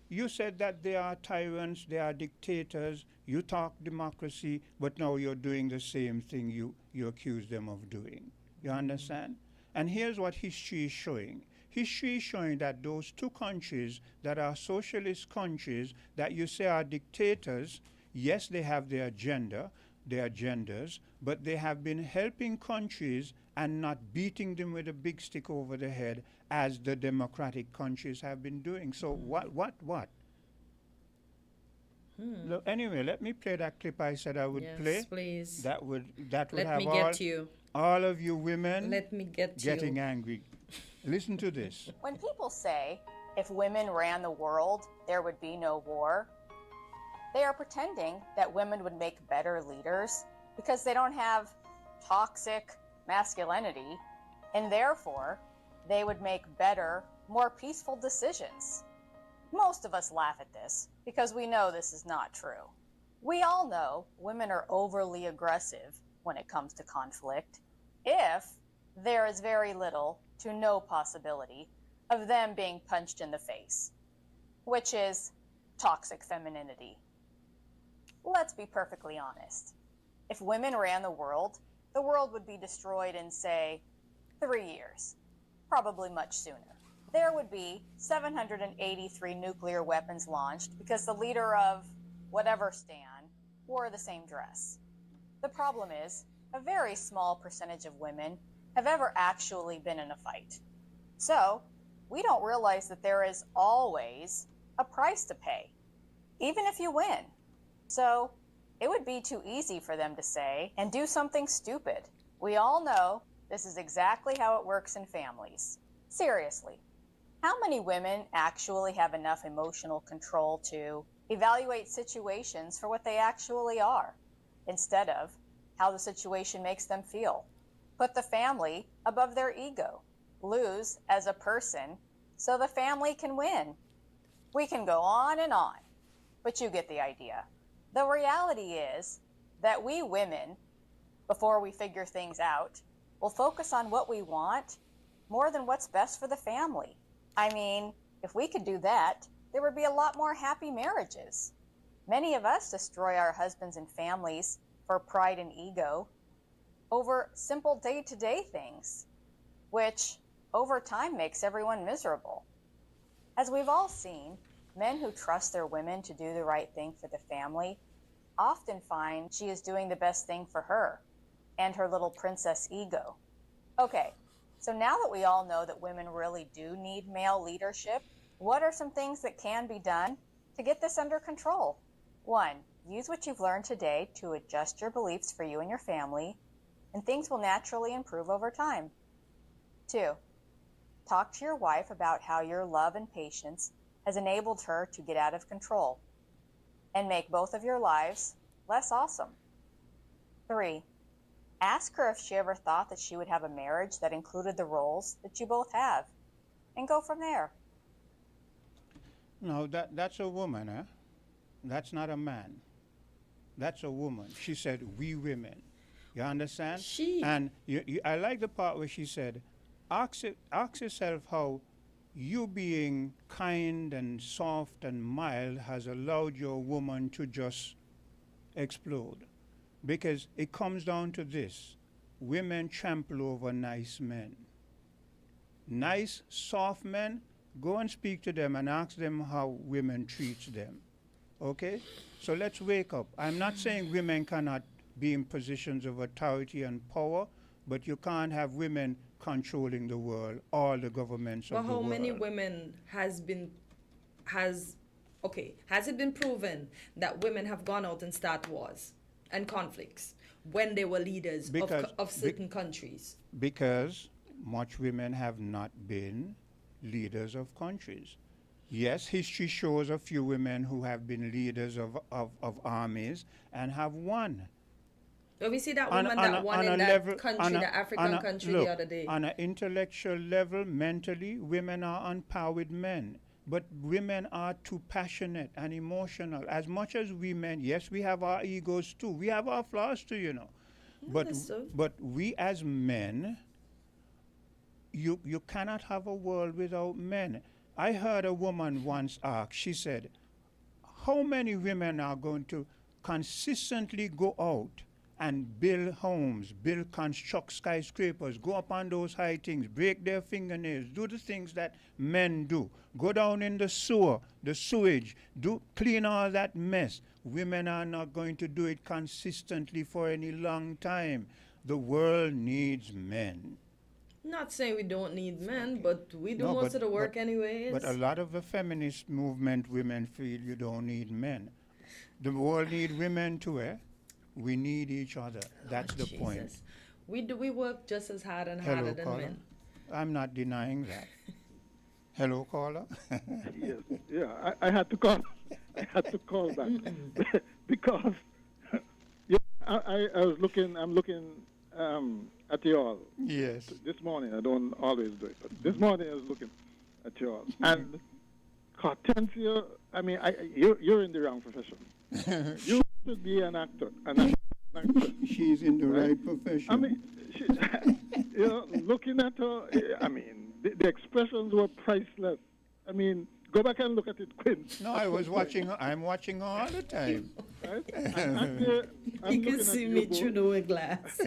You said that they are tyrants, they are dictators, you talk democracy, but now you're doing the same thing you accuse them of doing. You understand? And here's what history is showing. History is showing that those two countries that are socialist countries that you say are dictators, yes, they have their agendas, but they have been helping countries and not beating them with a big stick over the head as the democratic countries have been doing. So what? Look, anyway, let me play that clip I said I would play. Yes, please. That would Let have me get you. all of you women Let me get getting you. angry. Listen to this. When people say if women ran the world, there would be no war, they are pretending that women would make better leaders because they don't have toxic masculinity, and therefore they would make better, more peaceful decisions. Most of us laugh at this because we know this is not true. We all know women are overly aggressive when it comes to conflict if there is very little to no possibility of them being punched in the face, which is toxic femininity. Let's be perfectly honest. If women ran the world would be destroyed in, say, 3 years, probably much sooner. There would be 783 nuclear weapons launched because the leader of whatever stand wore the same dress. The problem is, a very small percentage of women have ever actually been in a fight. So, we don't realize that there is always a price to pay, even if you win. So, it would be too easy for them to say and do something stupid. We all know this is exactly how it works in families. Seriously, how many women actually have enough emotional control to evaluate situations for what they actually are, instead of how the situation makes them feel? Put the family above their ego, lose as a person so the family can win. We can go on, but you get the idea. The reality is that we women, before we figure things out, will focus on what we want more than what's best for the family. I mean, if we could do that, there would be a lot more happy marriages. Many of us destroy our husbands and families for pride and ego over simple day-to-day things, which over time makes everyone miserable. As we've all seen, men who trust their women to do the right thing for the family often find she is doing the best thing for her and her little princess ego. Okay, so now that we all know that women really do need male leadership, what are some things that can be done to get this under control? 1, use what you've learned today to adjust your beliefs for you and your family, and things will naturally improve over time. 2, talk to your wife about how your love and patience has enabled her to get out of control and make both of your lives less awesome. 3, ask her if she ever thought that she would have a marriage that included the roles that you both have, and go from there. No, that's a woman, huh? That's not a man. That's a woman. She said, we women. You understand? And I like the part where she said, ask yourself how you being kind and soft and mild has allowed your woman to just explode. Because it comes down to this. Women trample over nice men. Nice, soft men, go and speak to them and ask them how women treat them. Okay? So let's wake up. I'm not saying women cannot be in positions of authority and power, but you can't have women controlling the world, all the governments of the world. But how many women has it been proven that women have gone out and start wars and conflicts when they were leaders of certain countries? Because much women have not been leaders of countries. Yes, history shows a few women who have been leaders of armies and have won. Well, we see that On- woman on that a- won on in a that level- country, on a- the African on a- country, look, the other day. On an intellectual level, mentally, women are on par with men. But women are too passionate and emotional. As much as women, yes, we have our egos too. We have our flaws too, you know. that's so. But we as men, you cannot have a world without men. I heard a woman once ask, she said, how many women are going to consistently go out and build homes, construct skyscrapers, go up on those high things, break their fingernails, do the things that men do, go down in the sewer, the sewage, clean all that mess. Women are not going to do it consistently for any long time. The world needs men. Not saying we don't need men, but we do No, most of the work anyways. But a lot of the feminist movement women feel you don't need men. The world need women too, eh? We need each other. That's the point. Jesus. We work just as hard and Hello, harder than caller. men. I'm not denying that. Hello, caller. Yes, yeah, I had to call. I had to call back because yeah, I was looking. I'm looking at you all. Yes. This morning, I don't always do it, but this morning I was looking at you all. And Hortensia, I mean, you're in the wrong profession. You should be an actor. An actor. She's in the right profession. I mean, you know, looking at her, I mean, the expressions were priceless. I mean, go back and look at it, Quinn. No, I was watching her. I'm watching her all the time. Right? I'm You can looking see at me you both. through the glass.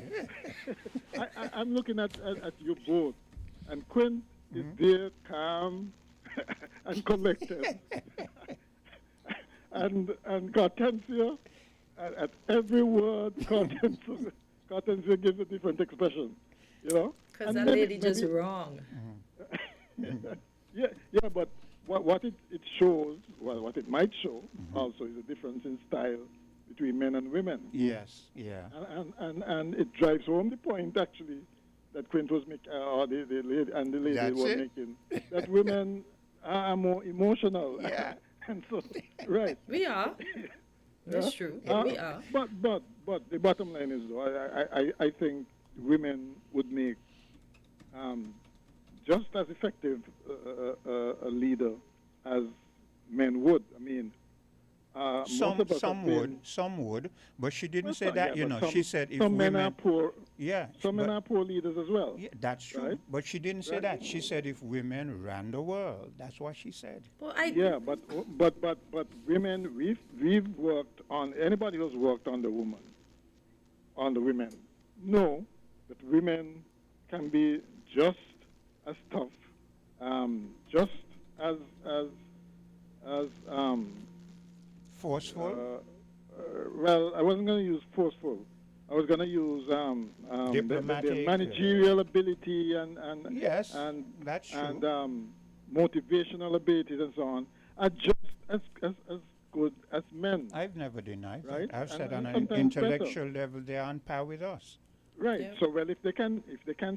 I'm looking at you both, and Quinn is there, calm and collected, and Hortensia, at every word, Hortensia gives a different expression, you know. Because And that maybe- lady just maybe- wrong. yeah, but what it shows, well, what it might show also is a difference in style between men and women. Yes, yeah. And it drives home the point actually that Quint was making, or the lady and the lady That's were it. making, that women are more emotional. Yeah. And so, right. We are. That's true. We are. But the bottom line is, though, I think women would make just as effective a leader as men would. I mean, most of us have been- some would, but she didn't Well, say some- that, yeah, you but know. some- She said if some men women are poor. Yeah. Some men but- are poor leaders as well. Yeah, that's true. Right? But she didn't say Right. that. She said if women ran the world. That's what she said. Well, Yeah, but women, we've worked on, anybody who's worked on the women know that women can be just as tough, just as forceful. Well, I wasn't going to use forceful. I was going to use Diplomatic, the managerial ability and Yes, and that's true. and motivational abilities and so on are just as good as men. I've never denied Right? that. I've said And on an sometimes better. intellectual level they're on par with us. Right. Yeah. So well, if they can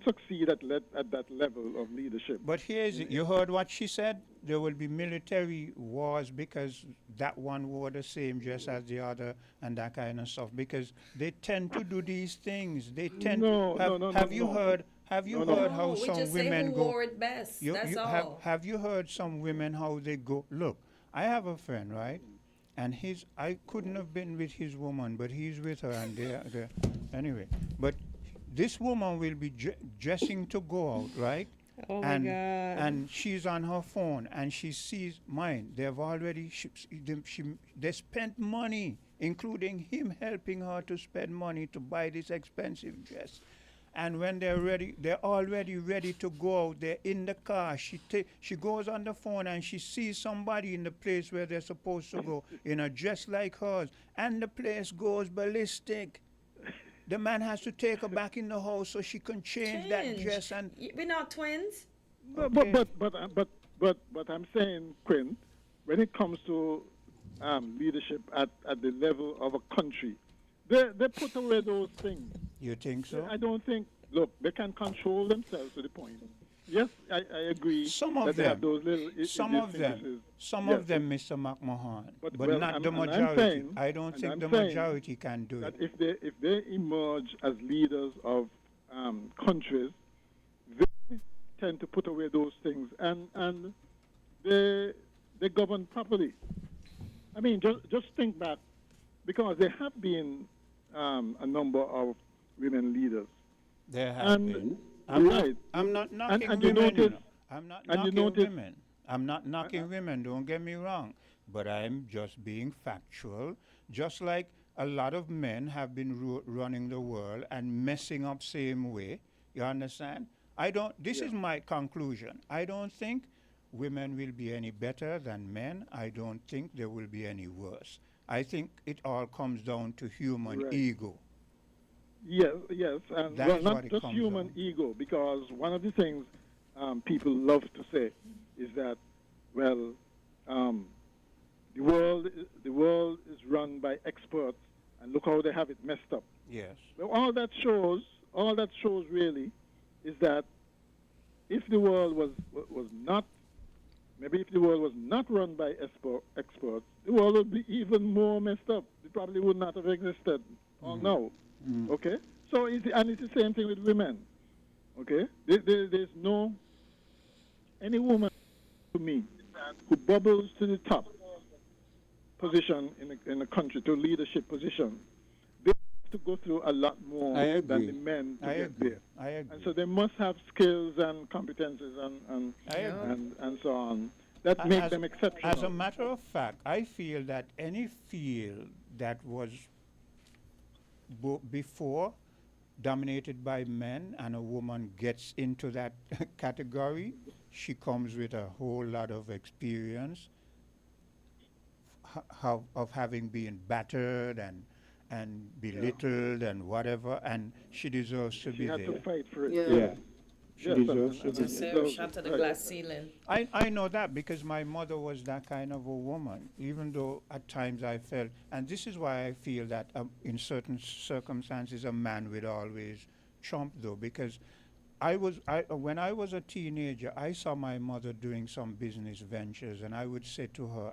succeed at that level of leadership. But here's it. You heard what she said? There will be military wars because that one wore the same dress as the other and that kind of stuff. Because they tend to do these things. They tend. No, have, no, no, Have no, you no. heard? Have you No, no. heard how No, we some just say women who go? wore it best. That's all. Have you heard some women how they go? Look, I have a friend, right? And I couldn't have been with his woman, but he's with her, and they're anyway. But this woman will be dressing to go out, right? Oh my and God. and she's on her phone, and she sees mine. They've already they spent money, including him helping her to spend money to buy this expensive dress. And when they're ready, they're already ready to go out. They're in the car. She goes on the phone and she sees somebody in the place where they're supposed to go in a dress like hers, and the place goes ballistic. The man has to take her back in the house so she can change that dress. And we're not twins. But I'm saying, Quint, when it comes to leadership at the level of a country, they put away those things. You think so? I don't think. Look, they can control themselves to the point Yes, I agree. Some of that they have them, those little some yes, of them, Mr. McMahon, but well, not the and I'm majority. saying, I don't and think I'm the saying majority can do that it. if they emerge as leaders of countries, they tend to put away those things and they govern properly. I mean, just think back, because there have been a number of women leaders. There have been. I'm not knocking and women. you notice, I'm not and you knocking notice, women. I'm not knocking women. Don't get me wrong. But I'm just being factual. Just like a lot of men have been running the world and messing up same way. You understand? I don't. This is my conclusion. I don't think women will be any better than men. I don't think they will be any worse. I think it all comes down to human ego. Yes, and well, not just human down. ego, because one of the things people love to say is that, well, the world is run by experts, and look how they have it messed up. Yes. Well, all that shows really is that if the world was not, maybe if the world was not run by experts, the world would be even more messed up. It probably would not have existed or now. Okay? So, it's the same thing with women. Okay? There's no, any woman to me who bubbles to the top position in a country, to leadership position, they have to go through a lot more than the men to get there. I agree. And so they must have skills and competences and so on that make them exceptional. As a matter of fact, I feel that any field that was before dominated by men and a woman gets into that category, she comes with a whole lot of experience of having been battered and belittled and whatever, and she deserves to be there. She had to fight for it. Yeah. She deserves to be there. Shatter the glass ceiling. I know that because my mother was that kind of a woman, even though at times I felt, and this is why I feel that in certain circumstances a man would always trump, though, because when I was a teenager, I saw my mother doing some business ventures, and I would say to her,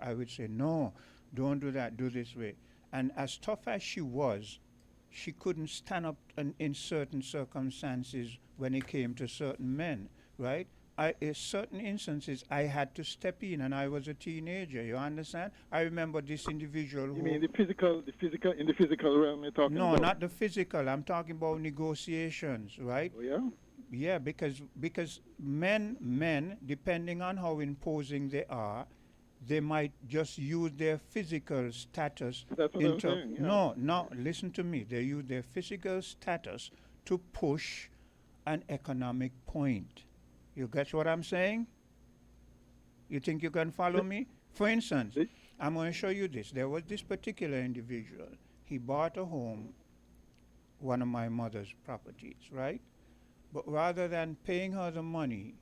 no, don't do that, do this way. And as tough as she was, she couldn't stand up in certain circumstances when it came to certain men, right? In certain instances, I had to step in, and I was a teenager. You understand? I remember this individual who... You mean in the physical realm you're talking about? No, not the physical. I'm talking about negotiations, right? Oh, yeah? Yeah, because men, depending on how imposing they are, they might just use their physical status. That's what I'm saying, yeah. No, listen to me. They use their physical status to push an economic point. You get what I'm saying? You think you can follow me? For instance, I'm going to show you this. There was this particular individual. He bought a home, one of my mother's properties, right? But rather than paying her the money,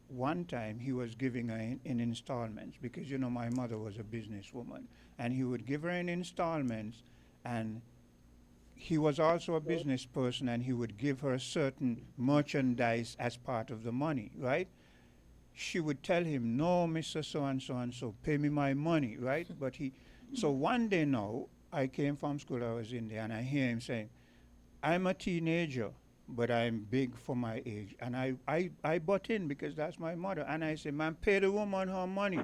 one time he was giving her in installments, because my mother was a businesswoman, and he would give her in installments, and he was also a business person, and he would give her certain merchandise as part of the money, right? She would tell him, no, Mr. So-and-so, pay me my money, right? So one day now, I came from school, I was in there, and I hear him saying, I'm a teenager, but I'm big for my age. And I butt in because that's my mother. And I say, man, pay the woman her money.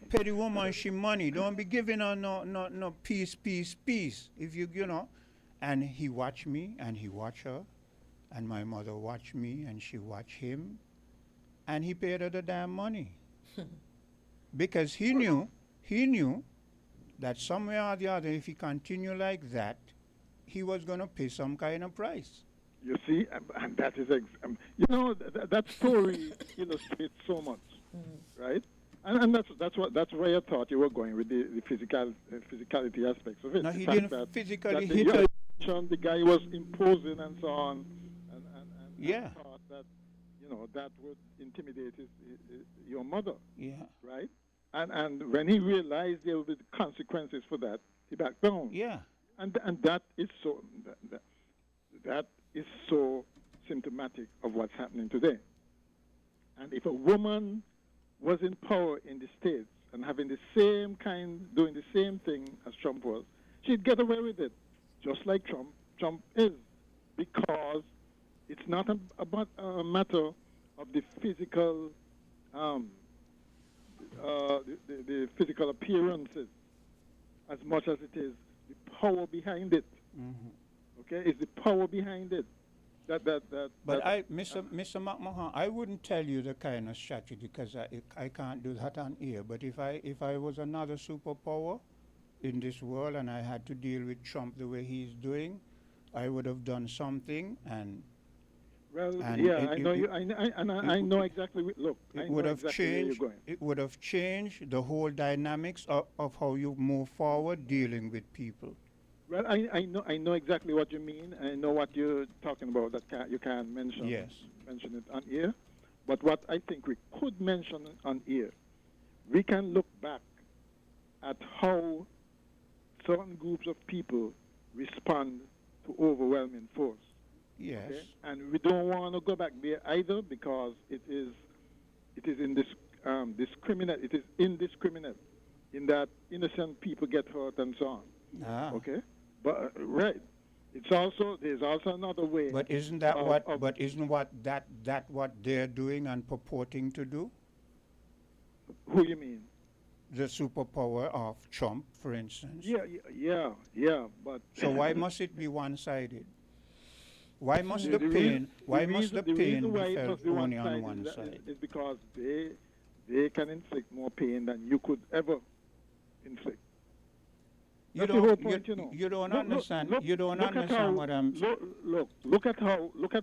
Pay the woman she money. Don't be giving her no peace. If you know. And he watched me and he watched her. And my mother watched me and she watched him. And he paid her the damn money. Because he knew that somewhere or the other, if he continued like that, he was going to pay some kind of price. You see, and that is, that story illustrates so much, right? And that's where I thought you were going with the physicality aspects of it. No, the he fact didn't physically that hit her. The guy was imposing and so on, and yeah, thought that that would intimidate your mother. Yeah, right. And when he realized there would be consequences for that, he backed down. Yeah, and that is so. That is so symptomatic of what's happening today. And if a woman was in power in the States and having the same kind, doing the same thing as Trump was, she'd get away with it, just like Trump is, because it's not about a matter of the physical, the physical appearances, as much as it is the power behind it. Okay, it's the power behind it. But Mr. McMahon, I wouldn't tell you the kind of strategy because I can't do that on air. But if I was another superpower in this world and I had to deal with Trump the way he's doing, I would have done something. And I know you. I know exactly. Look, it would have changed. It would have changed the whole dynamics of how you move forward dealing with people. Well, I know exactly what you mean. I know what you're talking about. That you can't mention. Yes. Mention it on air. But what I think we could mention on air, we can look back at how certain groups of people respond to overwhelming force. Yes. Okay? And we don't want to go back there either because it is discriminate. It is indiscriminate in that innocent people get hurt and so on. Okay. But right, there's also another way. But isn't that what they're doing and purporting to do? Who you mean? The superpower of Trump, for instance. Yeah. But so why must it be one-sided? Why must the pain? Why must the pain be felt only on one side? It's because they can inflict more pain than you could ever inflict. You don't understand what I'm saying. Look at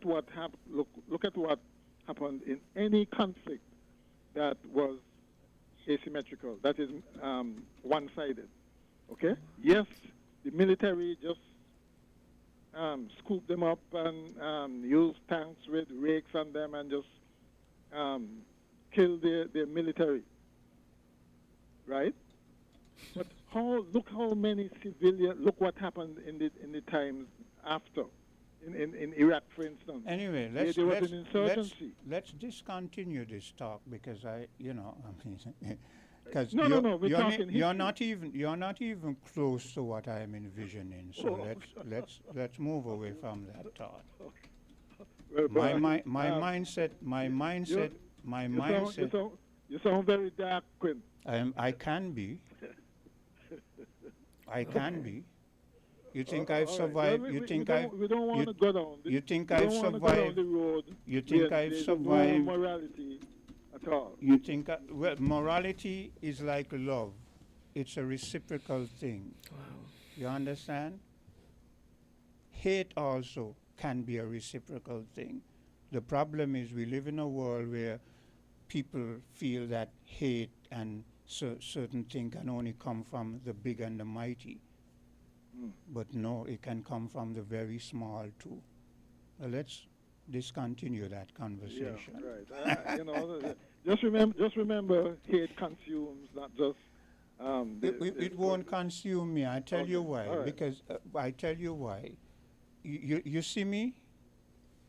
what happened in any conflict that was asymmetrical, that is one-sided. Okay? Yes, the military just scoop them up and use tanks with rakes on them and just kill their military. Right? But look how many civilians, look what happened in the times after, in Iraq, for instance. Anyway, there was an insurgency. Let's discontinue this talk because because you're not even close to what I'm envisioning. So let's move away from that thought. My mindset. You sound very dark, Quinn. I can be. I can be. You think I've survived? We don't want to go down. You think I've survived? You think I've survived? No morality at all. You think? Well, morality is like love. It's a reciprocal thing. Wow. You understand? Hate also can be a reciprocal thing. The problem is we live in a world where people feel that hate and certain things can only come from the big and the mighty. But no, it can come from the very small too. Let's discontinue that conversation. Yeah, right. Just remember, hate consumes, not just. It won't consume me. I tell you why. Right. Because I tell you why. You see me.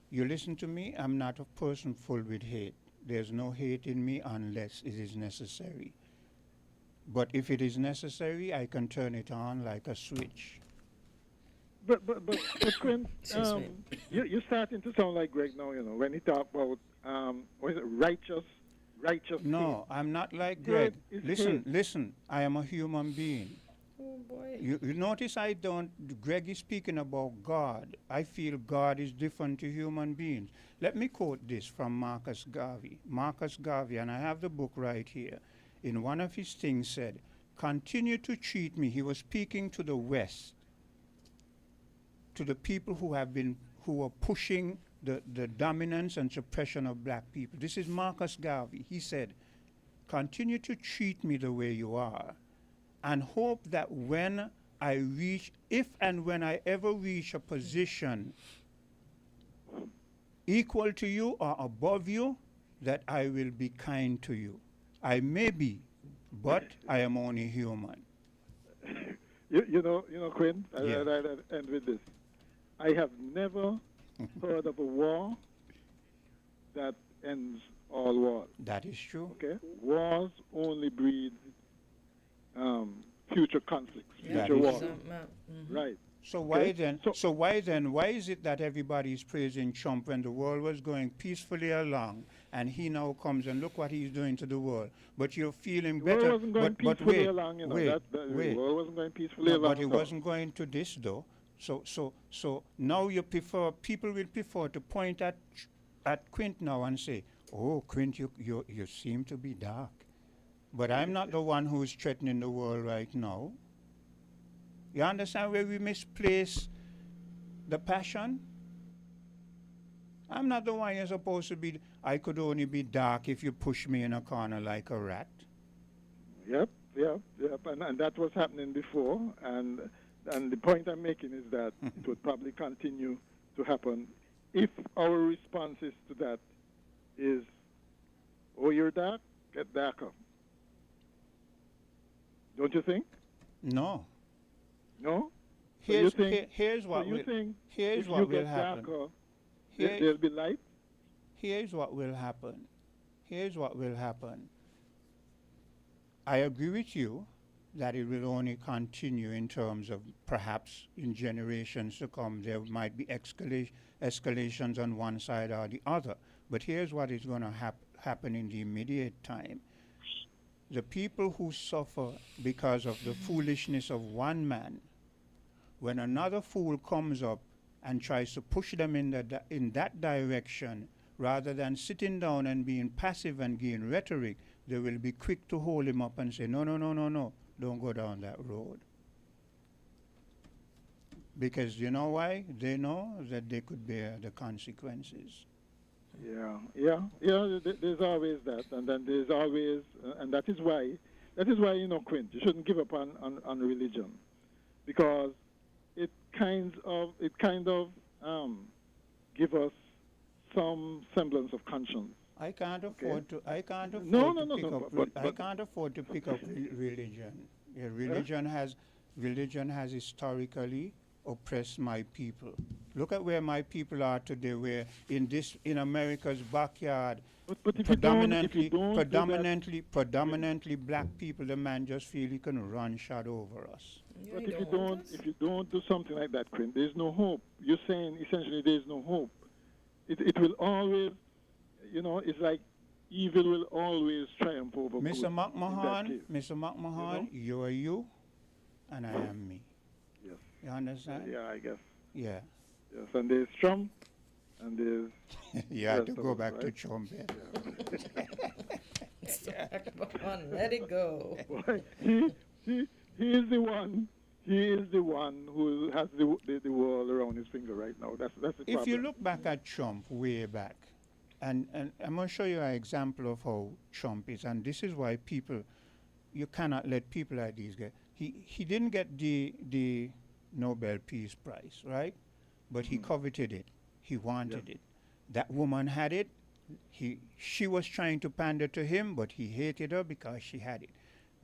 You listen to me. I'm not a person full with hate. There's no hate in me unless it is necessary. But if it is necessary, I can turn it on like a switch. But Quinn, you're starting to sound like Greg now. When he talk about what is it, righteous. No, hate. I'm not like Greg. Listen. I am a human being. Oh boy. You notice I don't. Greg is speaking about God. I feel God is different to human beings. Let me quote this from Marcus Garvey. Marcus Garvey, and I have the book right here. In one of his things said, "Continue to treat me." He was speaking to the West, to the people who are pushing the dominance and suppression of black people. This is Marcus Garvey. He said, "Continue to treat me the way you are, and hope that when if and when I ever reach a position equal to you or above you, that I will be kind to you. I may be, but I am only human." You know, Quinn, I'll end with this. I have never heard of a war that ends all wars. That is true. Okay? Wars only breed future conflicts, That future is wars. true. Right. So why then? So why then? Why is it that everybody's praising Trump when the world was going peacefully along, and he now comes and look what he's doing to the world? But you're feeling The better. world wasn't going but peacefully wait, along, you know. wait, The wait. world wasn't going peacefully No, along. but it so- wasn't going to this though. So now people will prefer to point at Quint now and say, "Oh, Quint, you seem to be dark," but I'm not the one who's threatening the world right now. You understand where we misplace the passion? I'm not the one you're supposed to be. I could only be dark if you push me in a corner like a rat. Yep. And that was happening before. And the point I'm making is that it would probably continue to happen if our responses to that is, "Oh, you're dark? Get darker." Don't you think? No. No? Here's so you think, here's what so you will think here's if what you will get happen. darker, Here- there'll be light? Here's what will happen. Here's what will happen. I agree with you that it will only continue in terms of perhaps in generations to come there might be escalations on one side or the other. But here's what is going to happen in the immediate time. The people who suffer because of the foolishness of one man, when another fool comes up and tries to push them in that direction, rather than sitting down and being passive and giving rhetoric, they will be quick to hold him up and say, no, don't go down that road. Because you know why? They know that they could bear the consequences. Yeah. There's always that, and then there's always, and that is why, Quint, you shouldn't give up on religion, because it kind of give us some semblance of conscience. I can't afford to. I can't afford No, to no, pick no, up. but- I can't afford to pick up religion. Yeah, religion has historically oppressed my people. Look at where my people are today. Where in America's backyard, But if you predominantly don't predominantly black people, the man just feel he can run shot over us. But if you don't do something like that, Quint, there's no hope. You're saying essentially there's no hope. It will always, it's like evil will always triumph over good. Mr. in that McMahon, case. Mr. McMahon, you are you, and I am me. Yes. You understand? Yeah, I guess. Yeah. Yes, and there's Trump, and there's. You have to rest of go us, back to right? Trump. Come on, let it go. Boy, he is the one. He is the one who has the world around his finger right now. That's the problem. If you look back at Trump way back, and I'm going to show you an example of how Trump is, and this is why you cannot let people like these guys. He didn't get the Nobel Peace Prize, right? But he coveted it. He wanted it. That woman had it. She was trying to pander to him, but he hated her because she had it.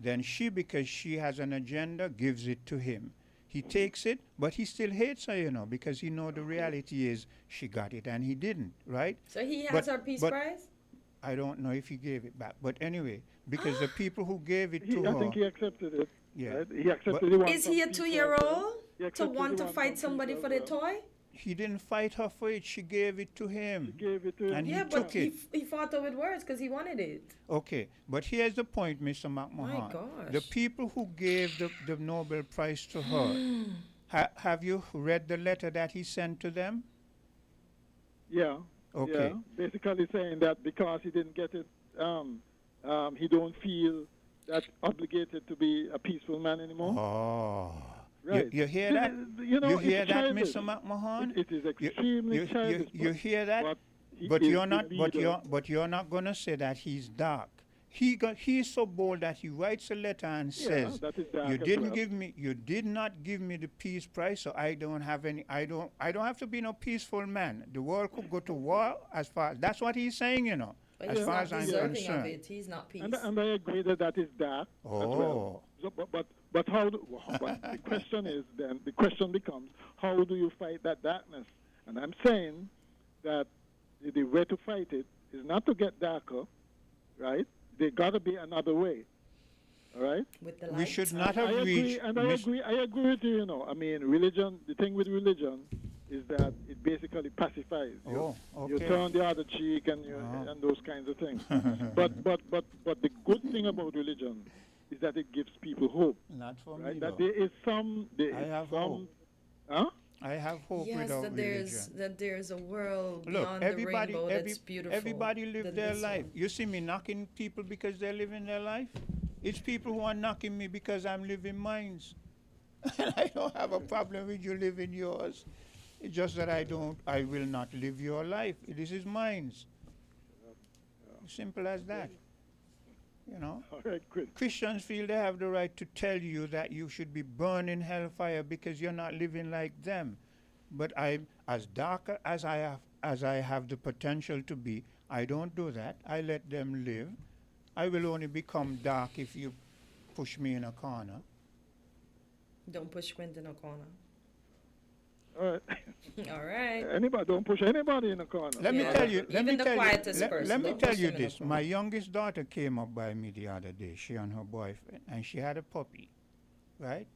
Then because she has an agenda, gives it to him. He takes it, but he still hates her, because he know the reality is she got it and he didn't, right? So he has her Peace Prize? I don't know if he gave it back. But anyway, because the people who gave it to I her... think he accepted it. Yeah. Right? He accepted the one. Is he a 2-year-old He to accepted want the to one fight from somebody Peace for the toy? He didn't fight her for it. She gave it to him. She gave it to him. And Yeah, he but took it. he fought her with words because he wanted it. Okay, but here's the point, Mr. McMahon. gosh. The people who gave the Nobel Prize to her, have you read the letter that he sent to them? Yeah. Okay. Yeah. Basically saying that because he didn't get it, he don't feel that obligated to be a peaceful man anymore. Oh. Right. You hear that? You hear it's that, childish. Mr. McMahon? It is extremely childish. You hear that? he But is you're the not. leader. But you're not gonna say that he's dark. He's so bold that he writes a letter and says, that is dark "You as didn't well. give me. You did not give me the peace prize, so I don't have any. I don't have to be no peaceful man. The world could go to war as far. That's what he's saying, But as he's far not as I'm deserving of concerned. it. He's not peace. And I agree that is dark as well. So, but how? But the question is then the question becomes how do you fight that darkness? And I'm saying that the way to fight it is not to get darker, right? There got to be another way, all right? With the We light. should not I have agree, reached. and I agree with you. You know, I mean, religion. The thing with religion is that it basically pacifies. You Okay. turn the other cheek, and and those kinds of things. but the good thing about religion is that it gives people hope. Not for Right? me, That though. there is some. I have hope. Huh? I have hope Yes, without that religion. there's a world Look, beyond everybody, the rainbow that's beautiful. everybody live than their this life. one. You see me knocking people because they're living their life? It's people who are knocking me because I'm living mine. And I don't have a problem with you living yours. It's just that I will not live your life. This is mine. Simple as that. You know? All right, good. Christians feel they have the right to tell you that you should be burned in hellfire because you're not living like them. But I, as dark as I have the potential to be, I don't do that. I let them live. I will only become dark if you push me in a corner. Don't push Quint in a corner. All right. All right. Anybody, don't push anybody in a corner. Let me tell you. Let Even me the tell you. quietest person, Let me don't tell push you them in a this. corner. My youngest daughter came up by me the other day. She and her boyfriend, and she had a puppy, right?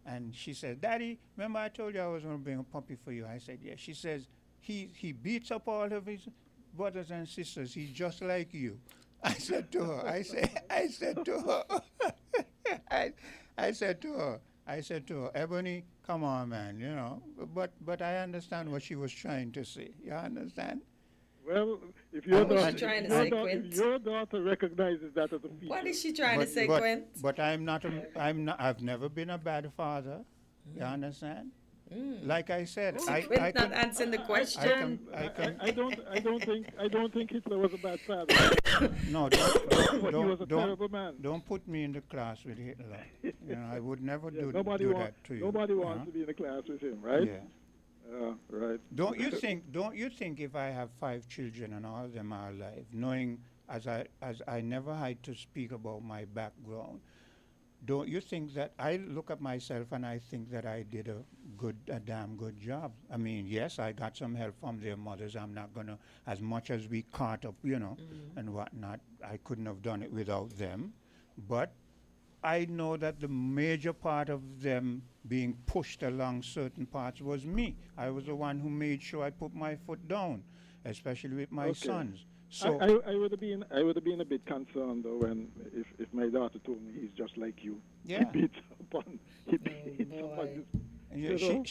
And she said, "Daddy, remember I told you I was going to bring a puppy for you?" I said, "Yeah." She says, "He beats up all of his brothers and sisters. He's just like you." I said to her, I said to her, Ebony, come on, man, you know. But I understand what she was trying to say. You understand? Well, if your What was daughter, she trying to your say, daughter- Quint? if your daughter recognizes that as a feature. What is she trying to say, but, Quint? But I'm not. I've never been a bad father. You understand? Like I said, I Quint not can. answering the question. I don't think Hitler was a bad father. No, But he was a terrible man. don't put me in the class with Hitler. You know, I would never do nobody that to you. Nobody you wants know? to be in a class with him, right? Yeah. Right. Don't you think if I have 5 children and all of them are alive, knowing as I never had to speak about my background, don't you think that I look at myself and I think that I did a damn good job? I mean, yes, I got some help from their mothers. I'm not gonna, as much as we caught up, you know, and whatnot, I couldn't have done it without them. But I know that the major part of them being pushed along certain parts was me. I was the one who made sure I put my foot down, especially with my sons. So I would have been a bit concerned though if my daughter told me he's just like you. Yeah. He beats up on his, yeah, you know,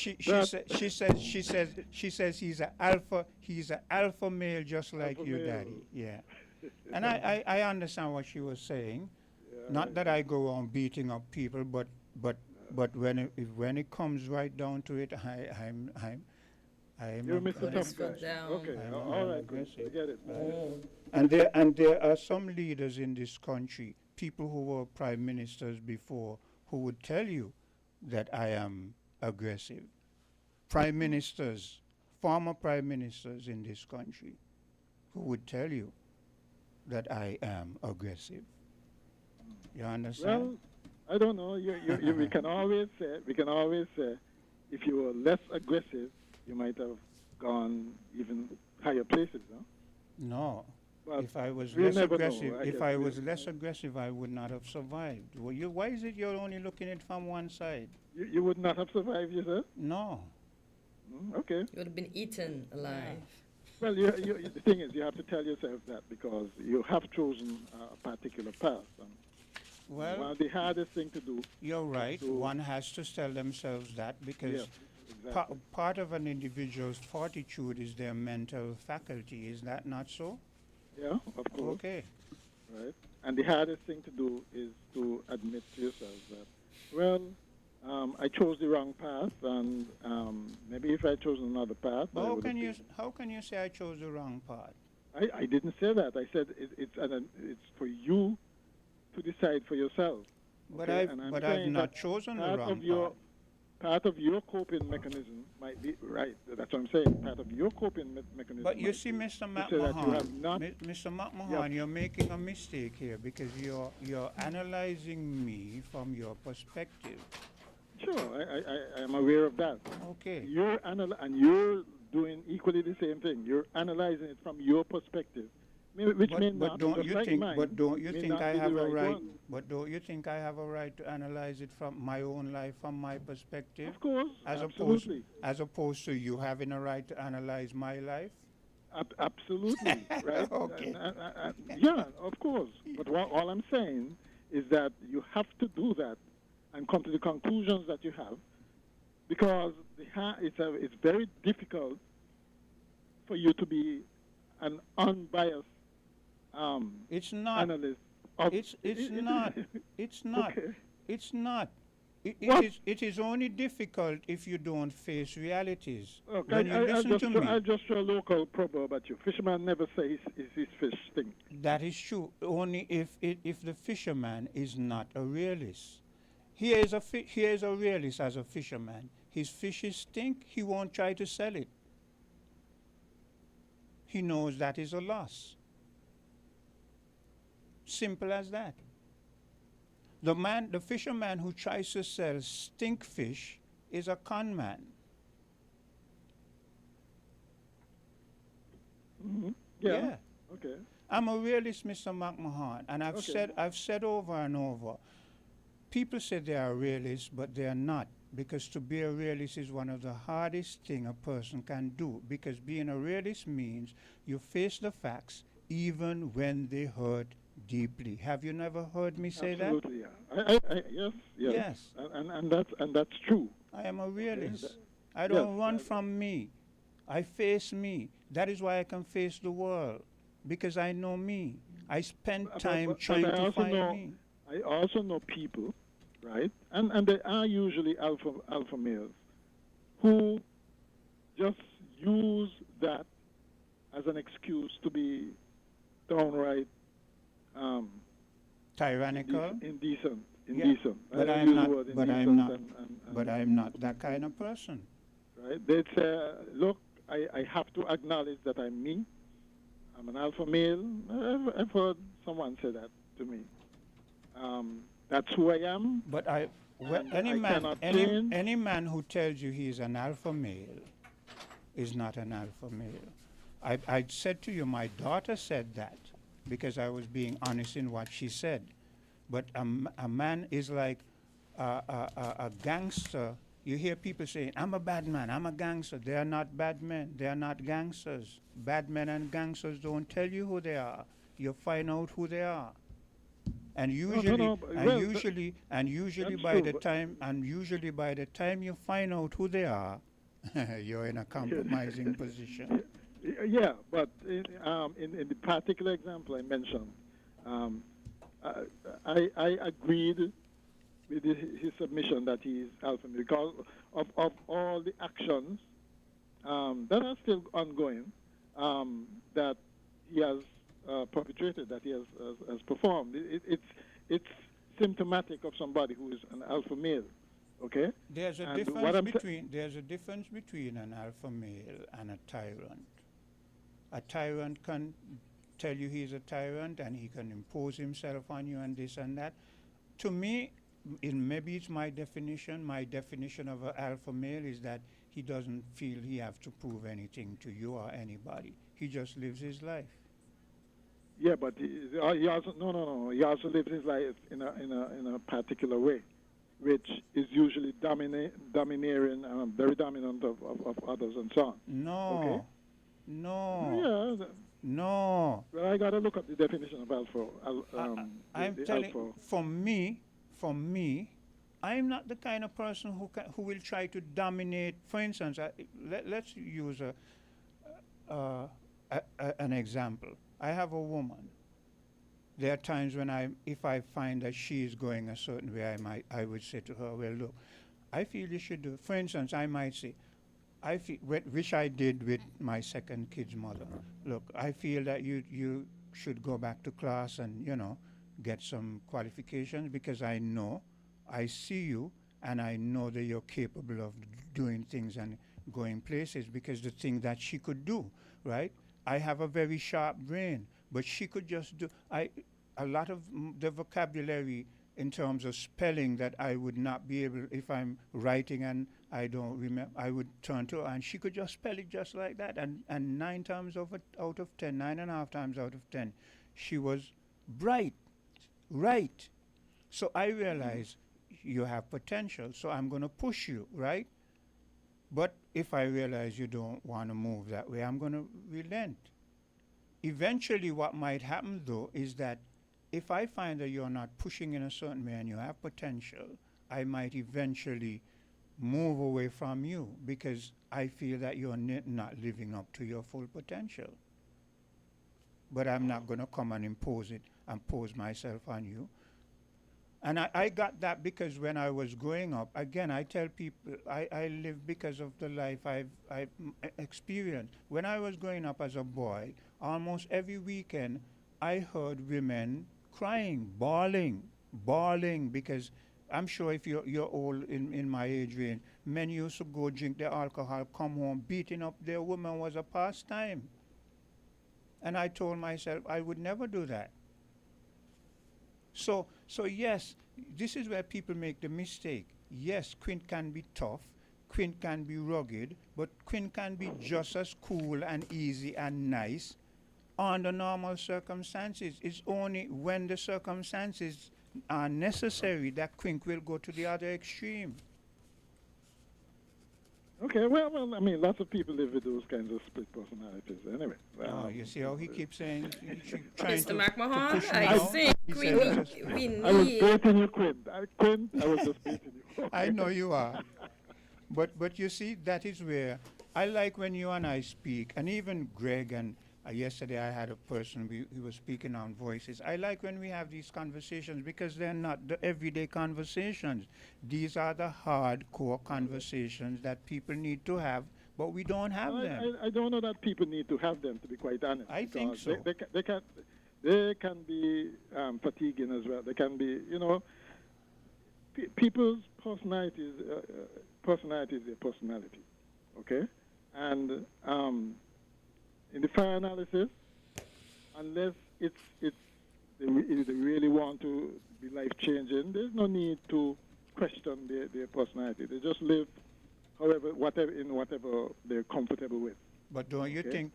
she says he's an alpha male just like Alpha you, male. Daddy. Yeah. And I understand what she was saying. Not that I go on beating up people, but when it comes right down to it, I'm You're Mr. Tough Foot Guy. down. Okay, all right, good. I get it. And there are some leaders in this country, people who were prime ministers before, who would tell you that I am aggressive. Prime ministers, former prime ministers in this country, who would tell you that I am aggressive. You understand? Well, I don't know. We can always say, if you were less aggressive, you might have gone even higher places, no? No. But if I was we'll less never know, aggressive, I if guess I we'll- was less aggressive, I would not have survived. Well, why is it you're only looking at it from one side? You would not have survived, you said? No. Okay. You would have been eaten alive. Well, the thing is, you have to tell yourself that because you have chosen a particular path. And Well, one of the hardest thing to do. You're right. to- One has to tell themselves that because Yes, exactly. part of an individual's fortitude is their mental faculty. Is that not so? Yeah, of course. Okay. Right. And the hardest thing to do is to admit to yourself that, well, I chose the wrong path, and maybe if I chose another path, But I how would can have you how can you say I chose the wrong path? I didn't say that. I said it's for you to decide for yourself. But okay? I've And I'm but I've saying not that chosen the part wrong of your path. part of your coping mechanism might be right. That's what I'm saying. Part of your coping mechanism. But you might see, be Mr. to say that you have McMahon, not. Mr. McMahon, you're making a mistake here because you're analyzing me from your perspective. Sure, I am aware of that. Okay. And you're doing equally the same thing. You're analyzing it from your perspective, which may But not, don't just you like think? mine, But don't you may think not I be the have a right right? one. But don't you think I have a right to analyze it from my own life, from my perspective? Of course, As absolutely. opposed to you having a right to analyze my life. Absolutely, right? Okay. Yeah, of course. But all I'm saying is that you have to do that and come to the conclusions that you have, because it's very difficult for you to be an unbiased It's not. analyst. It's not. It's not. Okay. It's not. What? It is only difficult if you don't face realities. Okay, When you listen to me, I'll just throw a local proverb at you. Fisherman never says his fish stink. that is true. Only if the fisherman is not a realist. Here is a realist as a fisherman. His fishes stink. He won't try to sell it. He knows that is a loss. Simple as that. The fisherman who tries to sell stink fish is a con man. Mm-hmm. Yeah. Okay. I'm a realist, Mr. McMahon, and Okay. I've said over and over. People say they are realists, but they are not, because to be a realist is one of the hardest thing a person can do. Because being a realist means you face the facts even when they hurt deeply. Have you never heard me say Absolutely, that? yeah. Yes. Yes. And that's true. I am a realist. that- I don't yes, run from me. I face me. That is why I can face the world, because I know me. I spend time trying I to also find know, me. I also know people, right? And they are usually alpha males who just use that as an excuse to be downright Tyrannical. indecent. Yeah, but I I'm use the not. word But I'm indecent not. and- But I'm not that kind of person. right? They'd say, look, I have to acknowledge that I'm me. I'm an alpha male. I've heard someone say that to me. That's who I am. But and any I man, cannot change. any man who tells you he is an alpha male is not an alpha male. I said to you, my daughter said that because I was being honest in what she said. But a man is like a gangster. You hear people saying, I'm a bad man, I'm a gangster. They are not bad men, they are not gangsters. Bad men and gangsters don't tell you who they are. You find out who they are. And usually, usually by the time you find out who they are, you're in a compromising position. Yeah, but in the particular example I mentioned, I agreed with his submission that he is alpha male because of all the actions that are still ongoing that he has perpetrated, that he has performed. It's symptomatic of somebody who is an alpha male. Okay. There's a difference between an alpha male and a tyrant. A tyrant can tell you he's a tyrant and he can impose himself on you and this and that. To me, maybe it's my definition. My definition of an alpha male is that he doesn't feel he has to prove anything to you or anybody. He just lives his life. Yeah, but he also no. He also lives his life in a particular way, which is usually domineering, very dominant of others and so on. No. Okay? No. Yeah. No. Well, I got to look up the definition of alpha. I'm the telling alpha. for me, I'm not the kind of person who will try to dominate. For instance, let's use an example. I have a woman. There are times when if I find that she is going a certain way, I would say to her, well, look, I feel you should do. For instance, I might say, which I did with my second kid's mother. Look, I feel that you should go back to class and, get some qualifications because I see you, and I know that you're capable of doing things and going places because the thing that she could do, right? I have a very sharp brain, but she could just do, a lot of the vocabulary in terms of spelling that I would not be able, if I'm writing I don't remember. I would turn to her, and she could just spell it just like that. And 9.5 times out of 10, she was bright, right. So I realized you have potential, so I'm going to push you, right? But if I realize you don't want to move that way, I'm going to relent. Eventually, what might happen, though, is that if I find that you're not pushing in a certain way and you have potential, I might eventually move away from you because I feel that you're not living up to your full potential. But I'm not going to come and impose it and pose myself on you. And I got that because when I was growing up, again, I tell people I live because of the life I've experienced. When I was growing up as a boy, almost every weekend, I heard women crying, bawling, because I'm sure if you're old in my age range, men used to go drink their alcohol, come home, beating up their women was a pastime. And I told myself I would never do that. So yes, this is where people make the mistake. Yes, Quint can be tough, Quint can be rugged, but Quint can be just as cool and easy and nice under normal circumstances. It's only when the circumstances are necessary that Quint will go to the other extreme. Okay, well, I mean, lots of people live with those kinds of split personalities anyway. You see how he keeps saying, Mr. McMahon, push me I out? think He we said need... I was baiting you, Quint. Quint, I was just baiting you. I know you are. But you see, that is where I like when you and I speak, and even Greg and yesterday I had a person, he was speaking on voices. I like when we have these conversations because they're not the everyday conversations. These are the hardcore conversations that people need to have, but we don't have them. I don't know that people need to have them, to be quite honest. I think so. They can be fatiguing as well. They can be, people's personalities, personality is their personality, okay? And in the fire analysis, unless they really want to be life-changing, there's no need to question their personality. They just live whatever they're comfortable with. But don't you think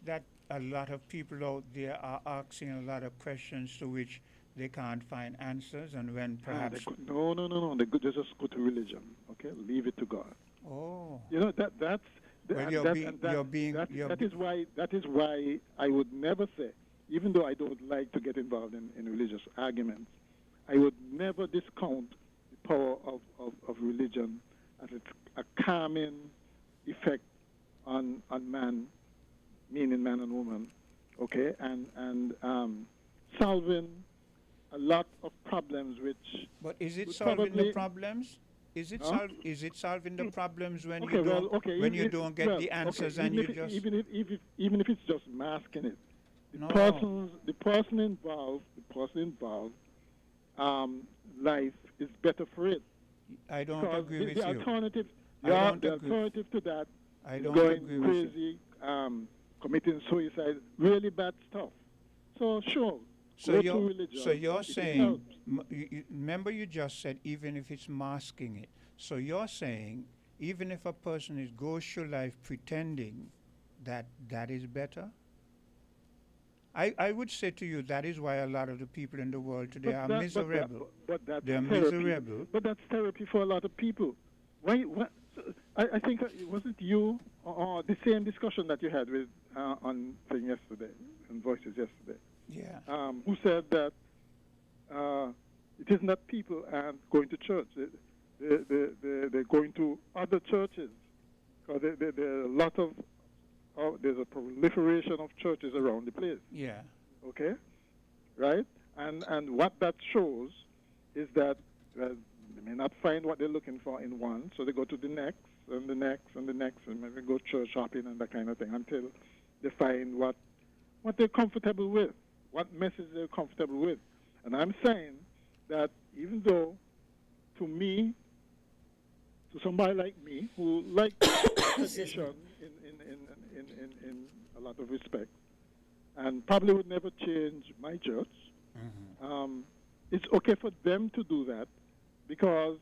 that a lot of people out there are asking a lot of questions to which they can't find answers, and when perhaps no, they just go to religion, okay? Leave it to God. Oh, that's. That is why I would never say, even though I don't like to get involved in religious arguments, I would never discount the power of religion as a calming effect on man, meaning man and woman, okay, and solving a lot of problems which. But is it solving the problems? Is it solving the problems when you don't get the answers and you just even if it's just masking it, the person involved life is better for it. I don't agree with the you. Alternative, the alternative to that is don't going agree with crazy, committing suicide, really bad stuff. So sure. So you're saying, remember you just said even if it's masking it. So you're saying even if a person goes through life pretending that is better? I would say to you that is why a lot of the people in the world today are miserable. They're miserable. But that's therapy for a lot of people. Why I think it wasn't you or the same discussion that you had with on thing yesterday, on Voices yesterday. Yeah. Who said that it isn't that people aren't going to church. They're going to other churches. Because there are a lot of, there's a proliferation of churches around the place. Yeah. Okay? Right? And what that shows is that they may not find what they're looking for in one, so they go to the next, and the next, and the next, and maybe go church shopping and that kind of thing until they find what they're comfortable with. What message they're comfortable with. And I'm saying that even though, to me, to somebody like me, who likes tradition in a lot of respect, and probably would never change my church, it's okay for them to do that because